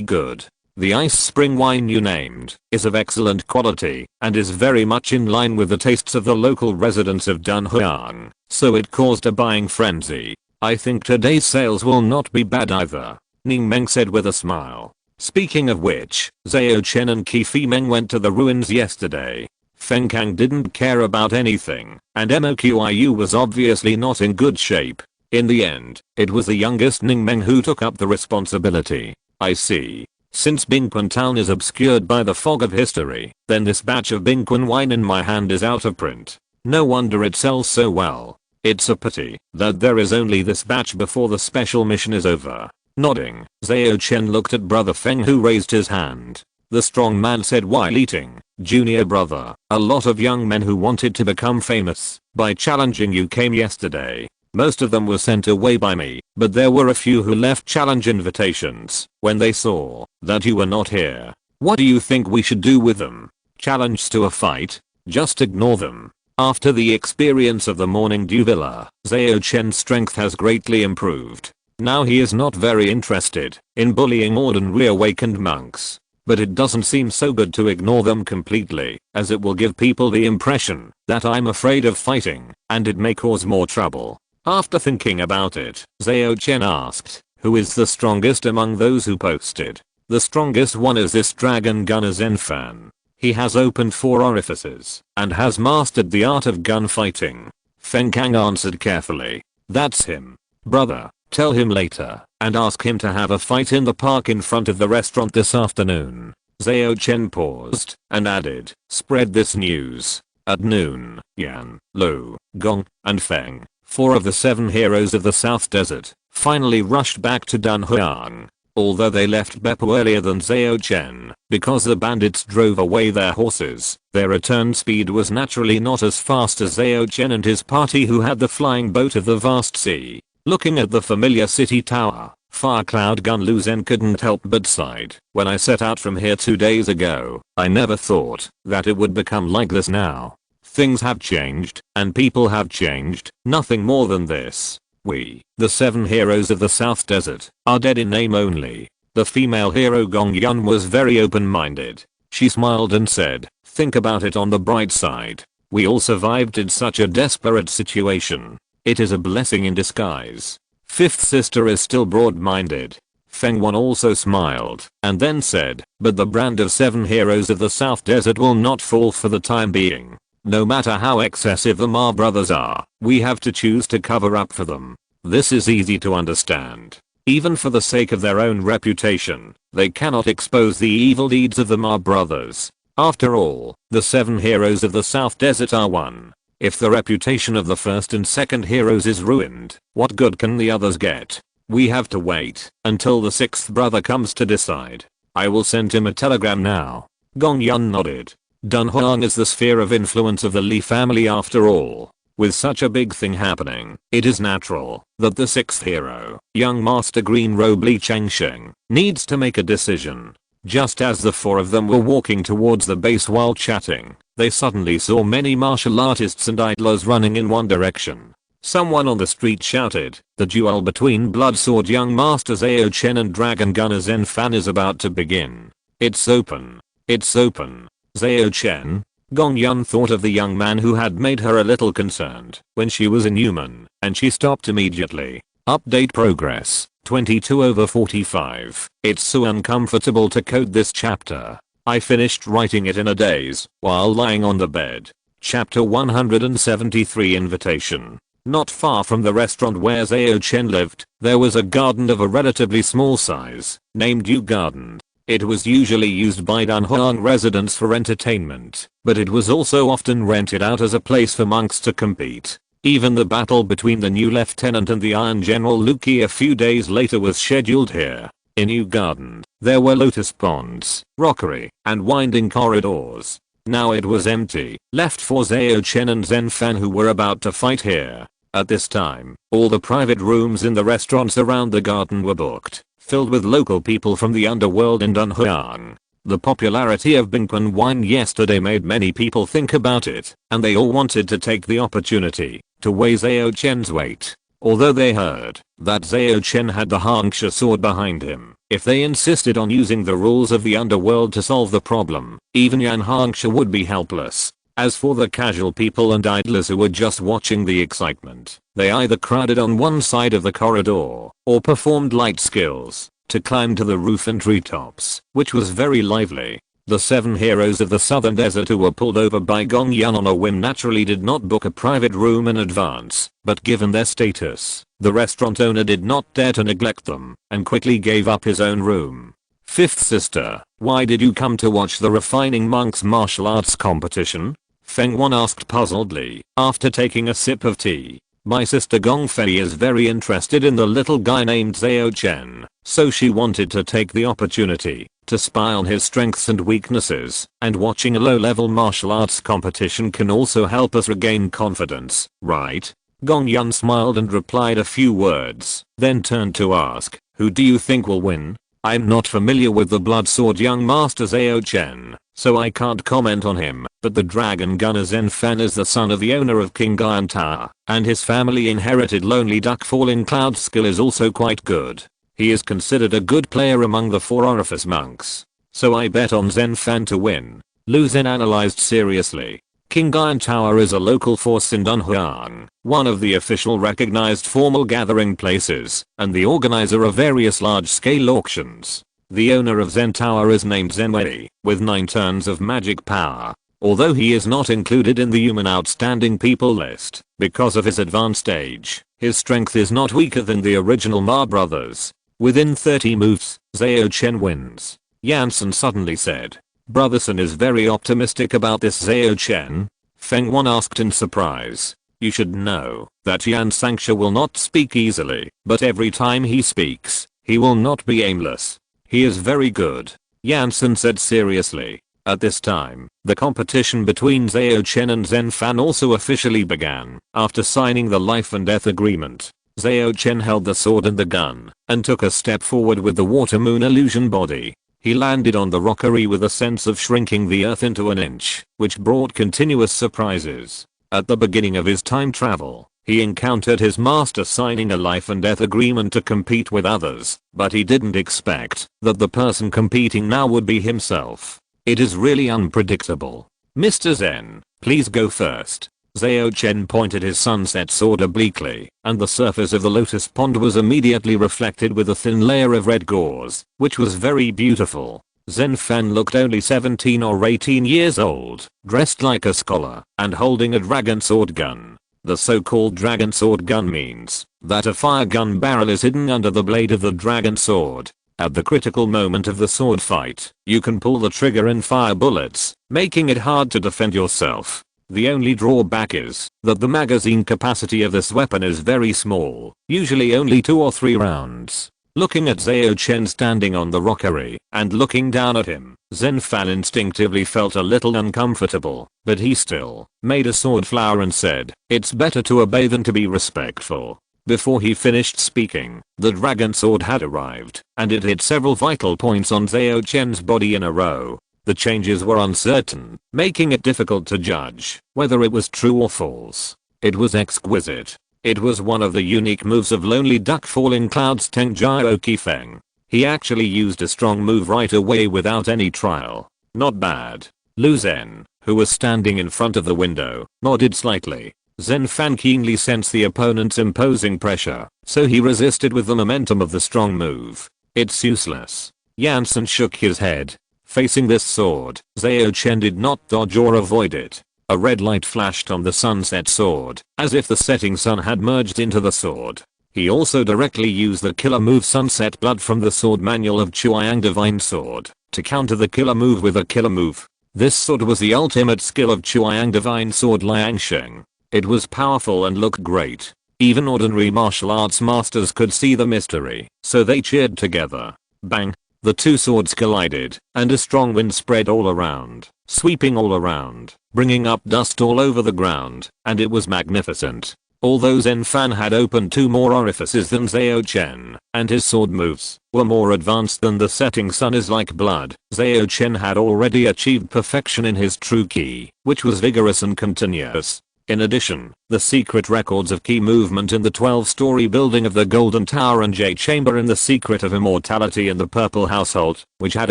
good. The ice spring wine you named is of excellent quality and is very much in line with the tastes of the local residents of Dunhuang, so it caused a buying frenzy. I think today's sales will not be bad either, Ning Meng said with a smile. Speaking of which, Zhao Chen and Qi Meng went to the ruins yesterday. Feng Kang didn't care about anything, and Moqiu was obviously not in good shape. In the end, it was the youngest Ning Meng who took up the responsibility. I see. Since Bingquan town is obscured by the fog of history, then this batch of Bingquan wine in my hand is out of print. No wonder it sells so well. It's a pity that there is only this batch before the special mission is over. Nodding, Zhao Chen looked at Brother Feng who raised his hand. The strong man said while eating, Junior brother, a lot of young men who wanted to become famous by challenging you came yesterday. Most of them were sent away by me, but there were a few who left challenge invitations when they saw that you were not here. What do you think we should do with them? Challenge to a fight? Just ignore them. After the experience of the morning dew villa, Zhao Chen's strength has greatly improved. Now he is not very interested in bullying ordinary awakened monks. But it doesn't seem so good to ignore them completely, as it will give people the impression that I'm afraid of fighting, and it may cause more trouble. After thinking about it, Zhao Chen asked, who is the strongest among those who posted? The strongest one is this dragon gunner Zenfan. He has opened 4 orifices and has mastered the art of gunfighting. Feng Kang answered carefully. That's him. Brother, tell him later and ask him to have a fight in the park in front of the restaurant this afternoon. Zhao Chen paused and added, spread this news. At noon, Yan, Lu, Gong, and Feng, 4 of the 7 heroes of the South Desert, finally rushed back to Dunhuang. Although they left Beppo earlier than Zhao Chen, because the bandits drove away their horses, their return speed was naturally not as fast as Zhao Chen and his party who had the flying boat of the vast sea. Looking at the familiar city tower, Firecloud Gun Lu Zhen couldn't help but sighed. When I set out from here 2 days ago, I never thought that it would become like this now. Things have changed, and people have changed, nothing more than this. We, the 7 heroes of the South Desert, are dead in name only. The female hero Gong Yun was very open-minded. She smiled and said, think about it on the bright side. We all survived in such a desperate situation. It is a blessing in disguise. 5th sister is still broad-minded. Feng Wan also smiled, and then said, but the brand of 7 heroes of the South Desert will not fall for the time being. No matter how excessive the Ma brothers are, we have to choose to cover up for them. This is easy to understand. Even for the sake of their own reputation, they cannot expose the evil deeds of the Ma brothers. After all, the 7 heroes of the South Desert are one. If the reputation of the 1st and 2nd heroes is ruined, what good can the others get? We have to wait until the 6th brother comes to decide. I will send him a telegram now. Gong Yun nodded. Dunhuang is the sphere of influence of the Li family after all. With such a big thing happening, it is natural that the 6th hero, young Master Green Robe Li Changsheng, needs to make a decision. Just as the 4 of them were walking towards the base while chatting, they suddenly saw many martial artists and idlers running in one direction. Someone on the street shouted, the duel between Bloodsword young Master Zhao Chen and Dragon Gunner Zhen Fan is about to begin. It's open. It's open. Zhao Chen? Gong Yun thought of the young man who had made her a little concerned when she was inhuman, and she stopped immediately. Update progress, 22/45. It's so uncomfortable to code this chapter. I finished writing it in a daze, while lying on the bed. Chapter 173 Invitation. Not far from the restaurant where Zhao Chen lived, there was a garden of a relatively small size, named Yu Garden. It was usually used by Dunhuang residents for entertainment, but it was also often rented out as a place for monks to compete. Even the battle between the new lieutenant and the Iron General Luki a few days later was scheduled here. In Yu Garden, there were lotus ponds, rockery, and winding corridors. Now it was empty, left for Zhao Chen and Zhen Fan who were about to fight here. At this time, all the private rooms in the restaurants around the garden were booked, filled with local people from the underworld in Dunhuang. The popularity of Bingquan wine yesterday made many people think about it, and they all wanted to take the opportunity to weigh Zhao Chen's weight. Although they heard that Zhao Chen had the Hangsha sword behind him, if they insisted on using the rules of the underworld to solve the problem, even Yan Hangsha would be helpless. As for the casual people and idlers who were just watching the excitement, they either crowded on one side of the corridor, or performed light skills to climb to the roof and treetops, which was very lively. The 7 heroes of the southern desert who were pulled over by Gong Yan on a whim naturally did not book a private room in advance, but given their status, the restaurant owner did not dare to neglect them, and quickly gave up his own room. 5th sister, why did you come to watch the refining monks martial arts competition? Feng Wan asked puzzledly, after taking a sip of tea. My sister Gong Fei is very interested in the little guy named Zhao Chen, so she wanted to take the opportunity to spy on his strengths and weaknesses, and watching a low-level martial arts competition can also help us regain confidence, right? Gong Yun smiled and replied a few words, then turned to ask, who do you think will win? I'm not familiar with the Bloodsword young Master Zhao Chen, so I can't comment on him, but the Dragon Gunner Zhen Fan is the son of the owner of King Iron Tower, and his family inherited Lonely Duck Falling Cloud skill is also quite good. He is considered a good player among the 4 Orifice monks, so I bet on Zhen Fan to win. Lu Zhen analyzed seriously. King Iron Tower is a local force in Dunhuang, one of the official recognized formal gathering places, and the organizer of various large-scale auctions. The owner of Zen Tower is named Zen Wei, with 9 turns of magic power. Although he is not included in the human outstanding people list, because of his advanced age, his strength is not weaker than the original Ma brothers. Within 30 moves, Zhao Chen wins. Yansen suddenly said. Brotherson is very optimistic about this Zhao Chen. Feng Wan asked in surprise. You should know that Yan Xingcha will not speak easily, but every time he speaks, he will not be aimless. He is very good. Yansen said seriously. At this time, the competition between Zhao Chen and Zhen Fan also officially began. After signing the life and death agreement, Zhao Chen held the sword and the gun, and took a step forward with the water moon illusion body. He landed on the rockery with a sense of shrinking the earth into an inch, which brought continuous surprises. At the beginning of his time travel, he encountered his master signing a life and death agreement to compete with others, but he didn't expect that the person competing now would be himself. It is really unpredictable. Mr. Zen, please go first. Zhao Chen pointed his sunset sword obliquely, and the surface of the lotus pond was immediately reflected with a thin layer of red gauze, which was very beautiful. Zhen Fan looked only 17 or 18 years old, dressed like a scholar, and holding a dragon sword gun. The so-called dragon sword gun means that a fire gun barrel is hidden under the blade of the dragon sword. At the critical moment of the sword fight, you can pull the trigger and fire bullets, making it hard to defend yourself. The only drawback is that the magazine capacity of this weapon is very small, usually only 2 or 3 rounds. Looking at Zhao Chen standing on the rockery and looking down at him, Zhen Fan instinctively felt a little uncomfortable, but he still made a sword flower and said, "It's better to obey than to be respectful." Before he finished speaking, the dragon sword had arrived, and it hit several vital points on Zhao Chen's body in a row. The changes were uncertain, making it difficult to judge whether it was true or false. It was exquisite. It was one of the unique moves of Lonely Duck Falling Clouds Teng Jiao Qifeng. He actually used a strong move right away without any trial. Not bad. Lu Zhen, who was standing in front of the window, nodded slightly. Zhen Fan keenly sensed the opponent's imposing pressure, so he resisted with the momentum of the strong move. It's useless. Yansen shook his head. Facing this sword, Zhao Chen did not dodge or avoid it. A red light flashed on the sunset sword, as if the setting sun had merged into the sword. He also directly used the killer move Sunset Blood from the sword manual of Chuang Divine Sword to counter the killer move with a killer move. This sword was the ultimate skill of Chuang Divine Sword Liang Sheng. It was powerful and looked great. Even ordinary martial arts masters could see the mystery, so they cheered together. Bang! The two swords collided, and a strong wind spread all around, sweeping all around, bringing up dust all over the ground, and it was magnificent. Although Zhen Fan had opened 2 more orifices than Zhao Chen, and his sword moves were more advanced than the setting sun is like blood, Zhao Chen had already achieved perfection in his true ki, which was vigorous and continuous. In addition, the secret records of key movement in the 12-story building of the Golden Tower and J Chamber in the Secret of Immortality in the Purple Household, which had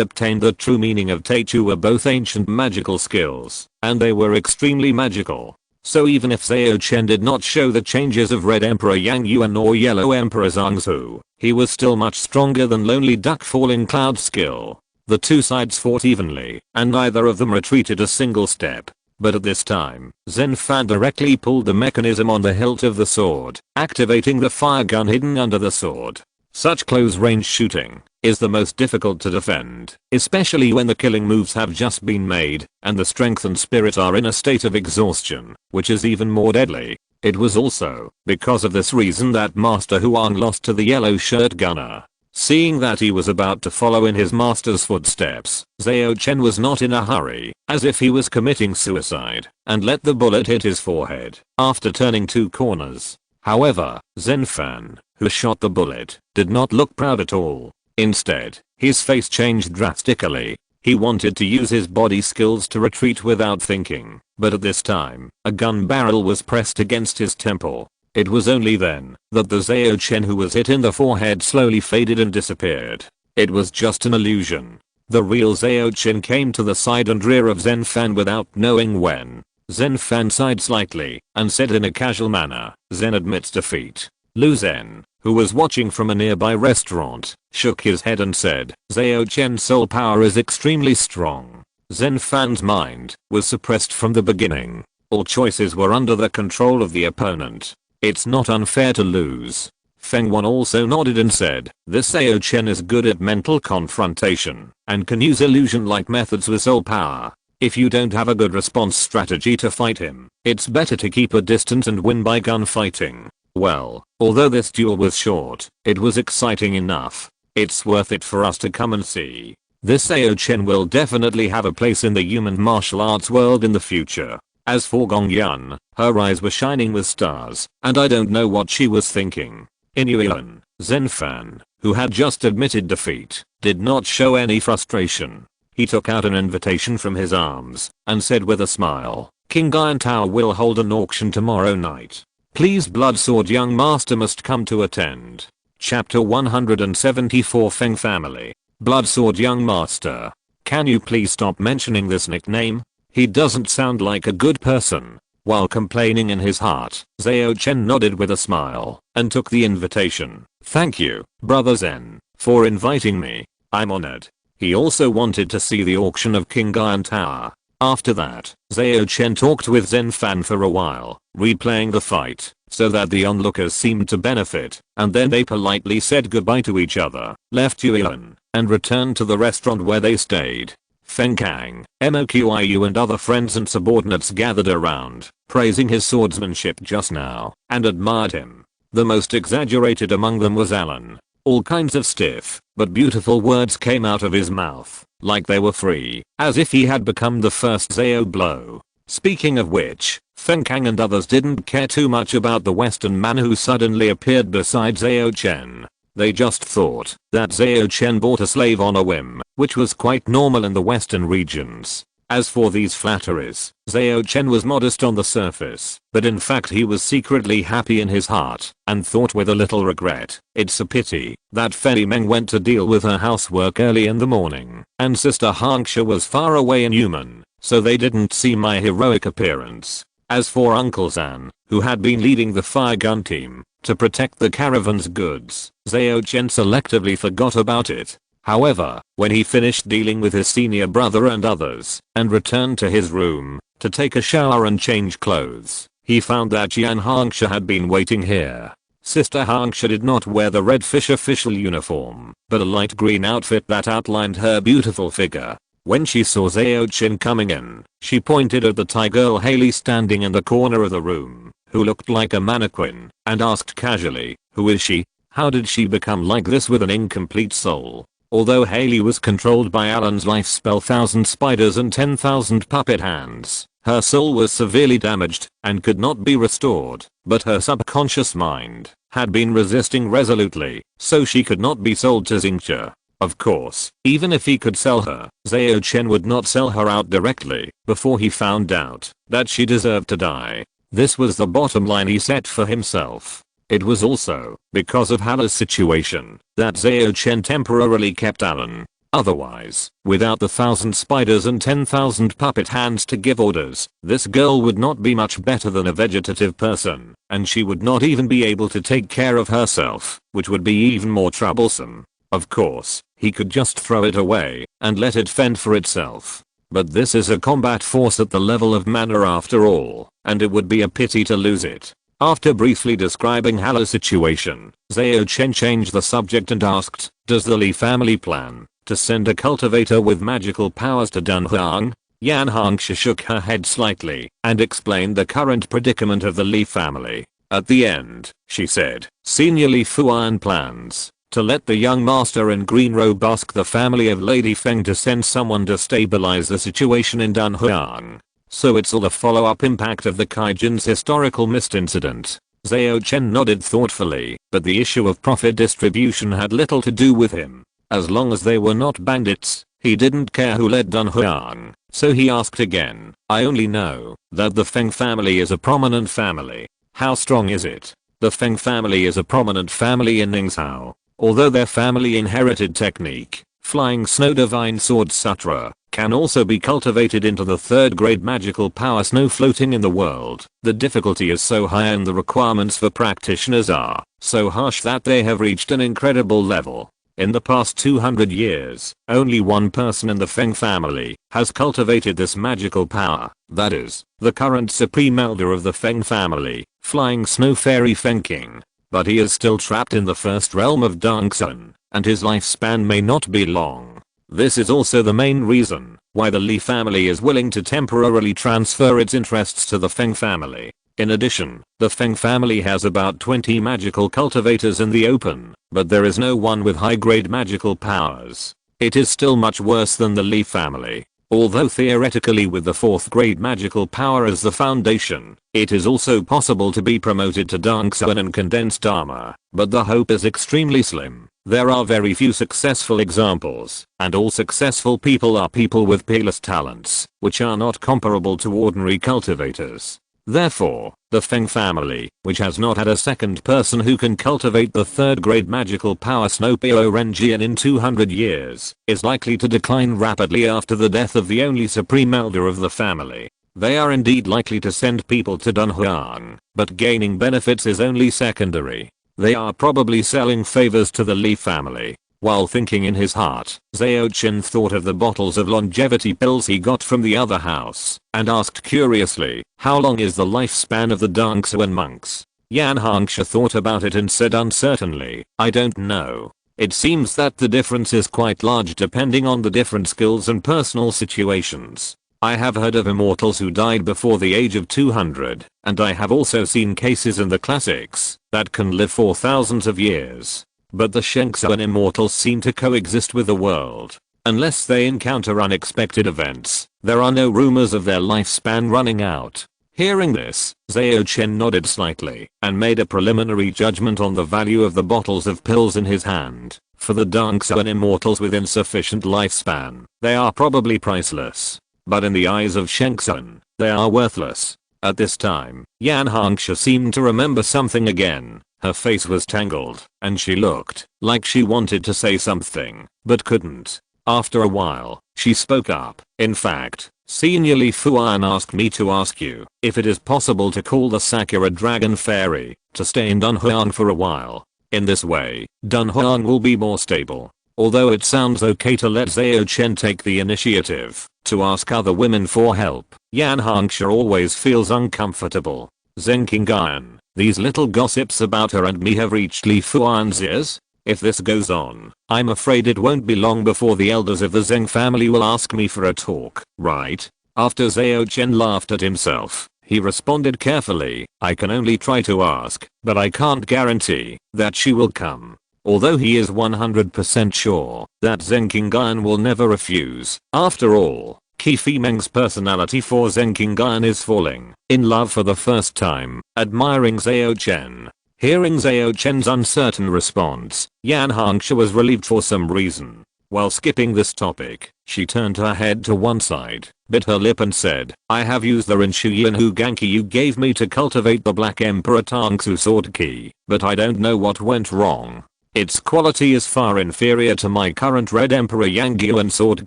obtained the true meaning of Teichu, were both ancient magical skills, and they were extremely magical. So even if Zhao Chen did not show the changes of Red Emperor Yang Yuan or Yellow Emperor Zhang Zhu, he was still much stronger than Lonely Duck Falling Cloud skill. The two sides fought evenly, and neither of them retreated a single step. But at this time, Zhen Fan directly pulled the mechanism on the hilt of the sword, activating the fire gun hidden under the sword. Such close-range shooting is the most difficult to defend, especially when the killing moves have just been made, and the strength and spirit are in a state of exhaustion, which is even more deadly. It was also because of this reason that Master Huang lost to the yellow shirt gunner. Seeing that he was about to follow in his master's footsteps, Zhao Chen was not in a hurry, as if he was committing suicide, and let the bullet hit his forehead after turning 2 corners. However, Zhen Fan, who shot the bullet, did not look proud at all. Instead, his face changed drastically. He wanted to use his body skills to retreat without thinking, but at this time, a gun barrel was pressed against his temple. It was only then that the Zhao Chen who was hit in the forehead slowly faded and disappeared. It was just an illusion. The real Zhao Chen came to the side and rear of Zhen Fan without knowing when. Zhen Fan sighed slightly and said in a casual manner, "Zhen admits defeat." Lu Zhen, who was watching from a nearby restaurant, shook his head and said, Zhao Chen's soul power is extremely strong. Zhen Fan's mind was suppressed from the beginning. All choices were under the control of the opponent. It's not unfair to lose. Feng Wan also nodded and said, this Zhao Chen is good at mental confrontation and can use illusion-like methods with soul power. If you don't have a good response strategy to fight him, it's better to keep a distance and win by gunfighting. Well, although this duel was short, it was exciting enough. It's worth it for us to come and see. This Zhao Chen will definitely have a place in the human martial arts world in the future. As for Gong Yan, her eyes were shining with stars, and I don't know what she was thinking. Inuyan, Zhen Fan, who had just admitted defeat, did not show any frustration. He took out an invitation from his arms and said with a smile, King Iron Tower will hold an auction tomorrow night. Please Bloodsword young master must come to attend. Chapter 174 Feng Family. Bloodsword young master. Can you please stop mentioning this nickname? He doesn't sound like a good person. While complaining in his heart, Zhao Chen nodded with a smile and took the invitation. Thank you, Brother Zen, for inviting me. I'm honored. He also wanted to see the auction of King Iron Tower. After that, Zhao Chen talked with Zhen Fan for a while, replaying the fight, so that the onlookers seemed to benefit, and then they politely said goodbye to each other, left Yuan, and returned to the restaurant where they stayed. Feng Kang, Moqiu and other friends and subordinates gathered around, praising his swordsmanship just now, and admired him. The most exaggerated among them was Alan. All kinds of stiff, but beautiful words came out of his mouth, like they were free, as if he had become the first Zhao blow. Speaking of which, Feng Kang and others didn't care too much about the western man who suddenly appeared beside Zhao Chen. They just thought that Zhao Chen bought a slave on a whim, which was quite normal in the western regions. As for these flatteries, Zhao Chen was modest on the surface, but in fact he was secretly happy in his heart, and thought with a little regret, it's a pity that Fei Meng went to deal with her housework early in the morning, and Sister Hangsha was far away in Human, so they didn't see my heroic appearance. As for Uncle Zan, who had been leading the fire gun team to protect the caravan's goods, Zhao Chen selectively forgot about it. However, when he finished dealing with his senior brother and others, and returned to his room to take a shower and change clothes, he found that Jian Hangsha had been waiting here. Sister Hangsha did not wear the red fish official uniform, but a light green outfit that outlined her beautiful figure. When she saw Zhao Chen coming in, she pointed at the Thai girl Haley standing in the corner of the room, who looked like a mannequin, and asked casually, who is she? How did she become like this with an incomplete soul? Although Haley was controlled by Alan's life spell 1000 spiders and 10,000 puppet hands, her soul was severely damaged and could not be restored, but her subconscious mind had been resisting resolutely, so she could not be sold to Xingcha. Of course, even if he could sell her, Zhao Chen would not sell her out directly before he found out that she deserved to die. This was the bottom line he set for himself. It was also because of Hala's situation that Zhao Chen temporarily kept Alan. Otherwise, without the 1000 spiders and 10,000 puppet hands to give orders, this girl would not be much better than a vegetative person, and she would not even be able to take care of herself, which would be even more troublesome. Of course, he could just throw it away and let it fend for itself. But this is a combat force at the level of mana after all, and it would be a pity to lose it. After briefly describing Hala's situation, Zhao Chen changed the subject and asked, does the Li family plan to send a cultivator with magical powers to Dunhuang? Yan Hangsha shook her head slightly and explained the current predicament of the Li family. At the end, she said, Senior Li Fuan plans to let the young master in green robe ask the family of Lady Feng to send someone to stabilize the situation in Dunhuang. So it's all the follow-up impact of the Kaijin's historical mist incident. Zhao Chen nodded thoughtfully, but the issue of profit distribution had little to do with him. As long as they were not bandits, he didn't care who led Dunhuang, so he asked again, I only know that the Feng family is a prominent family. How strong is it? The Feng family is a prominent family in Ningzhou. Although their family inherited technique, Flying Snow Divine Sword Sutra, can also be cultivated into the third grade magical power snow floating in the world. The difficulty is so high and the requirements for practitioners are so harsh that they have reached an incredible level. In the past 200 years, only one person in the Feng family has cultivated this magical power, that is, the current supreme elder of the Feng family, Flying Snow Fairy Feng King. But he is still trapped in the first realm of Dongsun, and his lifespan may not be long. This is also the main reason why the Li family is willing to temporarily transfer its interests to the Feng family. In addition, the Feng family has about 20 magical cultivators in the open, but there is no one with high-grade magical powers. It is still much worse than the Li family. Although theoretically with the 4th grade magical power as the foundation, it is also possible to be promoted to Dongsun and condensed armor, but the hope is extremely slim. There are very few successful examples, and all successful people are people with peerless talents, which are not comparable to ordinary cultivators. Therefore, the Feng family, which has not had a second person who can cultivate the 3rd grade magical power Snowpio Renjian in 200 years, is likely to decline rapidly after the death of the only supreme elder of the family. They are indeed likely to send people to Dunhuang, but gaining benefits is only secondary. They are probably selling favors to the Li family. While thinking in his heart, Zhao Chen thought of the bottles of longevity pills he got from the other house, and asked curiously, how long is the lifespan of the Dongsuan monks? Yan Hongxia thought about it and said uncertainly, I don't know. It seems that the difference is quite large depending on the different skills and personal situations. I have heard of immortals who died before the age of 200, and I have also seen cases in the classics that can live for thousands of years. But the Shengsuan immortals seem to coexist with the world. Unless they encounter unexpected events, there are no rumors of their lifespan running out. Hearing this, Zhao Chen nodded slightly and made a preliminary judgment on the value of the bottles of pills in his hand. For the Dongsuan immortals with insufficient lifespan, they are probably priceless. But in the eyes of Shengsuan, they are worthless. At this time, Yan Hongxia seemed to remember something again. Her face was tangled, and she looked like she wanted to say something, but couldn't. After a while, she spoke up. In fact, Senior Li Fuan asked me to ask you if it is possible to call the Sakura Dragon Fairy to stay in Dunhuang for a while. In this way, Dunhuang will be more stable. Although it sounds okay to let Zhao Chen take the initiative to ask other women for help, Yan Hongxia always feels uncomfortable. Zheng Qingyan, these little gossips about her and me have reached Li Fuan's ears. If this goes on, I'm afraid it won't be long before the elders of the Zheng family will ask me for a talk, right? After Zhao Chen laughed at himself, he responded carefully, I can only try to ask, but I can't guarantee that she will come. Although he is 100% sure that Zheng Qingyan will never refuse. After all, Qi Fimeng's personality for Zheng Qingyan is falling in love for the first time, admiring Zhao Chen. Hearing Zhao Chen's uncertain response, Yan Hongxia was relieved for some reason. While skipping this topic, she turned her head to one side, bit her lip and said, I have used the Rinshuyan Huganki you gave me to cultivate the Black Emperor Tangsu sword key, but I don't know what went wrong. Its quality is far inferior to my current Red Emperor Yangyuan sword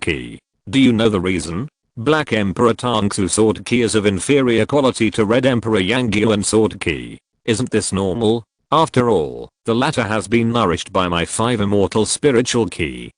key. Do you know the reason? Black Emperor Tangsu sword key is of inferior quality to Red Emperor Yangyuan sword key. Isn't this normal? After all, the latter has been nourished by my 5 immortal spiritual key.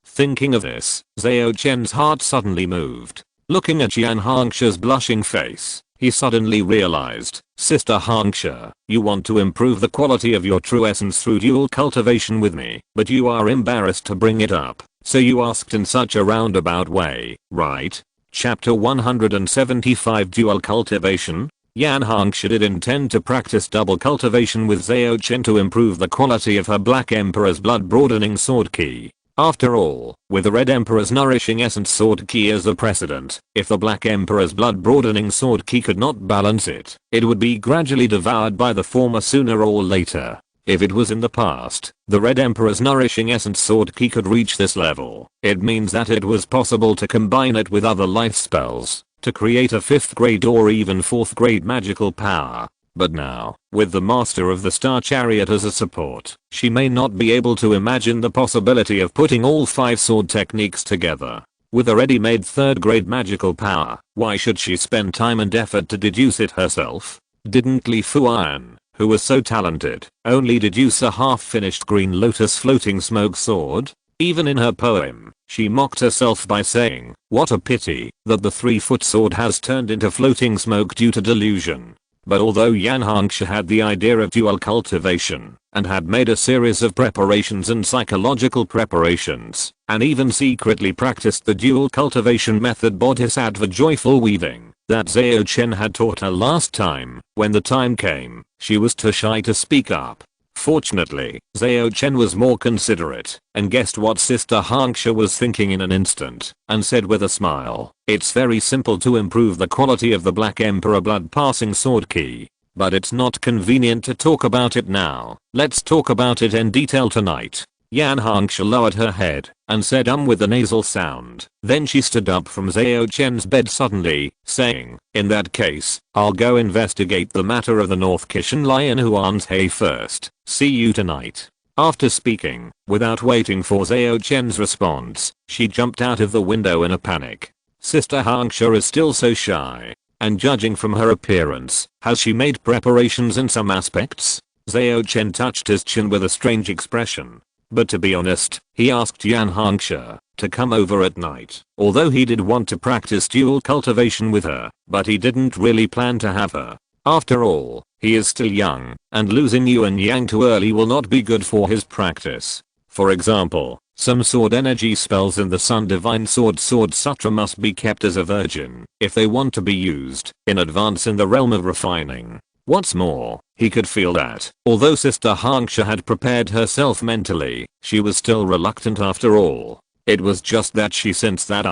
Thinking of this, Zhao Chen's heart suddenly moved. Looking at Yan Hongxia's blushing face, he suddenly realized, Sister Hongxia, you want to improve the quality of your true essence through dual cultivation with me, but you are embarrassed to bring it up, so you asked in such a roundabout way, right? Chapter 175 Dual Cultivation. Yan Hongxia did intend to practice double cultivation with Zhao Chen to improve the quality of her Black Emperor's blood broadening sword key. After all, with the Red Emperor's nourishing essence sword key as a precedent, if the Black Emperor's blood broadening sword key could not balance it, it would be gradually devoured by the former sooner or later. If it was in the past, the Red Emperor's nourishing essence sword key could reach this level. It means that it was possible to combine it with other life spells to create a 5th grade or even 4th grade magical power. But now, with the Master of the Star Chariot as a support, she may not be able to imagine the possibility of putting all 5 sword techniques together. With a ready-made third-grade magical power, why should she spend time and effort to deduce it herself? Didn't Li Fuan, who was so talented, only deduce a half-finished green lotus floating smoke sword? Even in her poem, she mocked herself by saying, "What a pity that the 3-foot sword has turned into floating smoke due to delusion." But although Yan Hongxue had the idea of dual cultivation, and had made a series of preparations and psychological preparations, and even secretly practiced the dual cultivation method bodhisattva joyful weaving, that Zhao Chen had taught her last time, when the time came, she was too shy to speak up. Fortunately, Zhao Chen was more considerate, and guessed what Sister Hongxue was thinking in an instant, and said with a smile, "It's very simple to improve the quality of the Black Emperor blood passing sword key. But it's not convenient to talk about it now. Let's talk about it in detail tonight." Yan Hongxue lowered her head and said with a nasal sound. Then she stood up from Zhao Chen's bed suddenly, saying, "In that case, I'll go investigate the matter of the North Kishan Lion Huan's Hay first. See you tonight." After speaking, without waiting for Zhao Chen's response, she jumped out of the window in a panic. Sister Hongxue is still so shy. And judging from her appearance, has she made preparations in some aspects? Zhao Chen touched his chin with a strange expression. But to be honest, he asked Yan Hongxue to come over at night, although he did want to practice dual cultivation with her, but he didn't really plan to have her. After all, he is still young, and losing Yu and Yang too early will not be good for his practice. For example, some sword energy spells in the Sun Divine Sword Sutra must be kept as a virgin if they want to be used in advance in the realm of refining. What's more, he could feel that, although Sister Hongxue had prepared herself mentally, she was still reluctant after all. It was just that she sensed that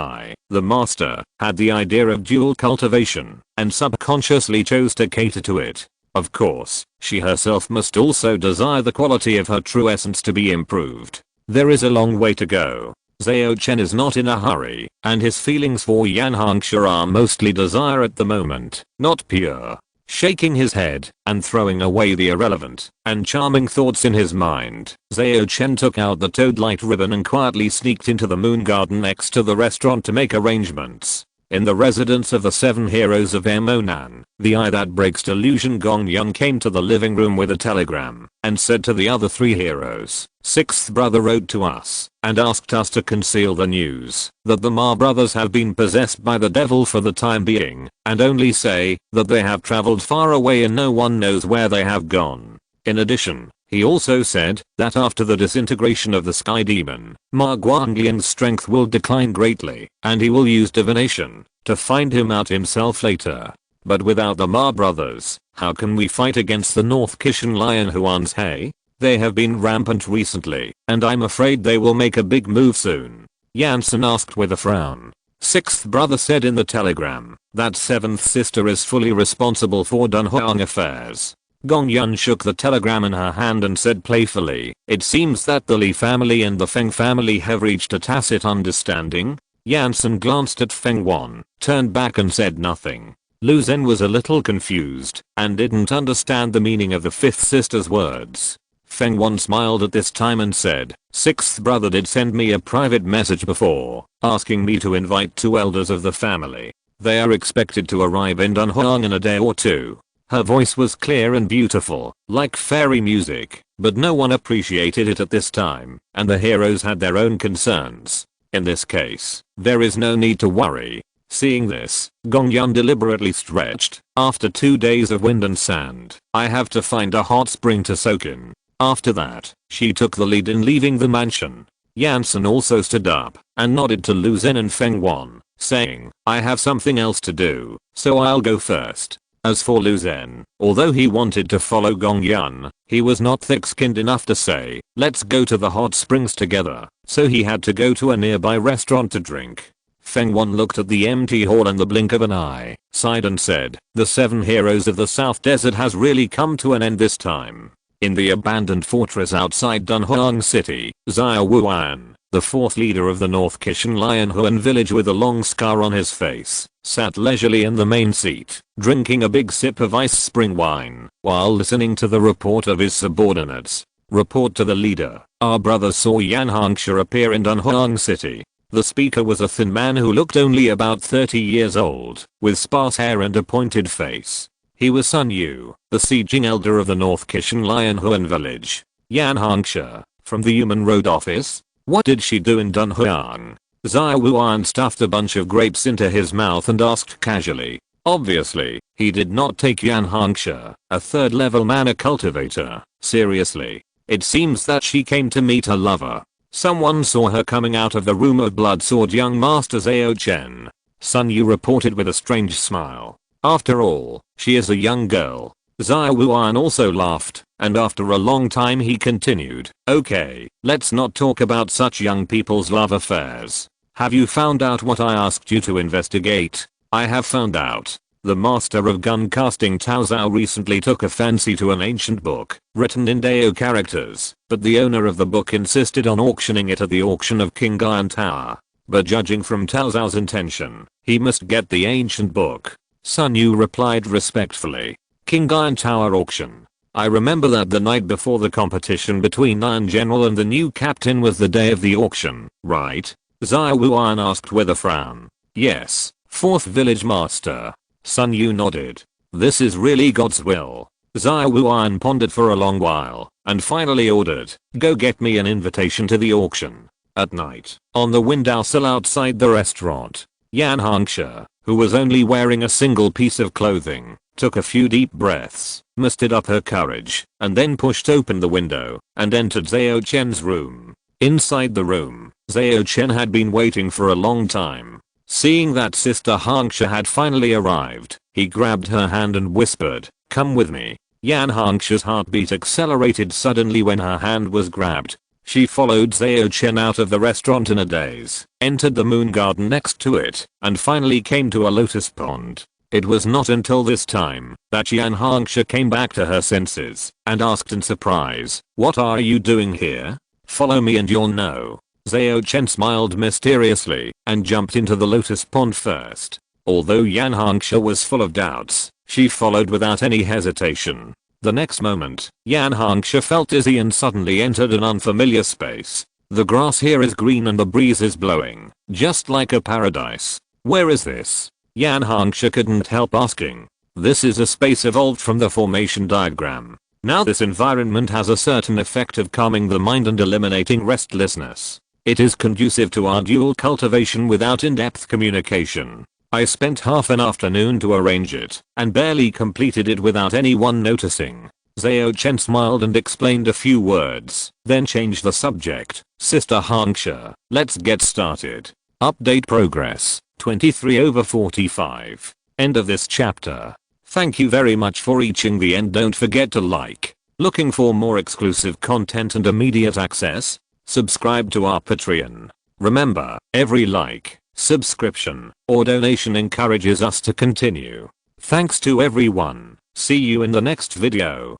the master, had the idea of dual cultivation, and subconsciously chose to cater to it. Of course, she herself must also desire the quality of her true essence to be improved. There is a long way to go. Zhao Chen is not in a hurry, and his feelings for Yan Hongxue are mostly desire at the moment, not pure. Shaking his head and throwing away the irrelevant and charming thoughts in his mind, Zhao Chen took out the toad-light ribbon and quietly sneaked into the moon garden next to the restaurant to make arrangements. In the residence of the 7 heroes of Emonan, the eye that breaks delusion Gong Yun came to the living room with a telegram and said to the other 3 heroes, "Sixth brother wrote to us and asked us to conceal the news that the Ma brothers have been possessed by the devil for the time being, and only say that they have traveled far away and no one knows where they have gone." In addition, he also said that after the disintegration of the sky demon, Ma Guangliang's strength will decline greatly, and he will use divination to find him out himself later. But without the Ma brothers, how can we fight against the North Kishan Lion Huan's Hay? They have been rampant recently, and I'm afraid they will make a big move soon. Yansen asked with a frown. Sixth brother said in the telegram that 7th sister is fully responsible for Dunhuang affairs. Gong Yun shook the telegram in her hand and said playfully, "It seems that the Li family and the Feng family have reached a tacit understanding." Yansen glanced at Feng Wan, turned back and said nothing. Lu Zhen was a little confused and didn't understand the meaning of the 5th sister's words. Feng Wan smiled at this time and said, "Sixth brother did send me a private message before, asking me to invite 2 elders of the family. They are expected to arrive in Dunhuang in a day or 2. Her voice was clear and beautiful, like fairy music, but no one appreciated it at this time, and the heroes had their own concerns. In this case, there is no need to worry." Seeing this, Gong Yun deliberately stretched. "After 2 days of wind and sand, I have to find a hot spring to soak in." After that, she took the lead in leaving the mansion. Yansen also stood up and nodded to Lu Zhen and Feng Wan, saying, "I have something else to do, so I'll go first." As for Lu Zhen, although he wanted to follow Gong Yun, he was not thick-skinned enough to say, "Let's go to the hot springs together," so he had to go to a nearby restaurant to drink. Feng Wan looked at the empty hall in the blink of an eye, sighed and said, "The 7 heroes of the South Desert has really come to an end this time." In the abandoned fortress outside Dunhuang City, Zhao Wuan, the 4th leader of the North Kishan Lion Huan village with a long scar on his face, sat leisurely in the main seat, drinking a big sip of ice spring wine, while listening to the report of his subordinates. Report to the leader, "Our brother saw Yan Hongxue appear in Dunhuang City. The speaker was a thin man who looked only about 30 years old, with sparse hair and a pointed face. He was Sun Yu, the sieging elder of the North Kishan Lianhuan village. Yan Hongxia, from the Human Road office? What did she do in Dunhuang? Zhao Wuan stuffed a bunch of grapes into his mouth and asked casually. Obviously, he did not take Yan Hongxia, a third-level mana cultivator, seriously. It seems that she came to meet her lover. Someone saw her coming out of the room of Bloodsword young Master Zhao Chen. Sun Yu reported with a strange smile. After all, she is a young girl. Zhao Wuan also laughed, and after a long time he continued. Okay, let's not talk about such young people's love affairs. Have you found out what I asked you to investigate? I have found out. The master of gun casting Tao Zhao recently took a fancy to an ancient book, written in Dao characters, but the owner of the book insisted on auctioning it at the auction of King Iron Tower. But judging from Tao Zhao's intention, he must get the ancient book. Sun Yu replied respectfully. King Iron Tower auction. I remember that the night before the competition between Iron General and the new captain was the day of the auction, right? Zhao Wuan asked with a frown. Yes, 4th village master. Sun Yu nodded. This is really God's will. Zhao Wuan pondered for a long while, and finally ordered, go get me an invitation to the auction. At night, on the windowsill outside the restaurant, Yan Hongxia, who was only wearing a single piece of clothing, took a few deep breaths, mustered up her courage, and then pushed open the window, and entered Zhao Chen's room. Inside the room, Zhao Chen had been waiting for a long time. Seeing that Sister Hongxia had finally arrived, he grabbed her hand and whispered, come with me. Yan Hongxia's heartbeat accelerated suddenly when her hand was grabbed. She followed Zhao Chen out of the restaurant in a daze, entered the moon garden next to it, and finally came to a lotus pond. It was not until this time that Yan Hongxia came back to her senses and asked in surprise, what are you doing here? Follow me and you'll know. Zhao Chen smiled mysteriously and jumped into the lotus pond first. Although Yan Hongxia was full of doubts, she followed without any hesitation. The next moment, Yan Hongxia felt dizzy and suddenly entered an unfamiliar space. The grass here is green and the breeze is blowing, just like a paradise. Where is this? Yan Hongxia couldn't help asking. This is a space evolved from the formation diagram. Now this environment has a certain effect of calming the mind and eliminating restlessness. It is conducive to our dual cultivation without in-depth communication. I spent half an afternoon to arrange it, and barely completed it without anyone noticing. Zhao Chen smiled and explained a few words, then changed the subject. Sister Hongxia, let's get started. Update progress, 23/45. End of this chapter. Thank you very much for reaching the end. Don't forget to like. Looking for more exclusive content and immediate access? Subscribe to our Patreon. Remember, every like, subscription, or donation encourages us to continue. Thanks to everyone. See you in the next video.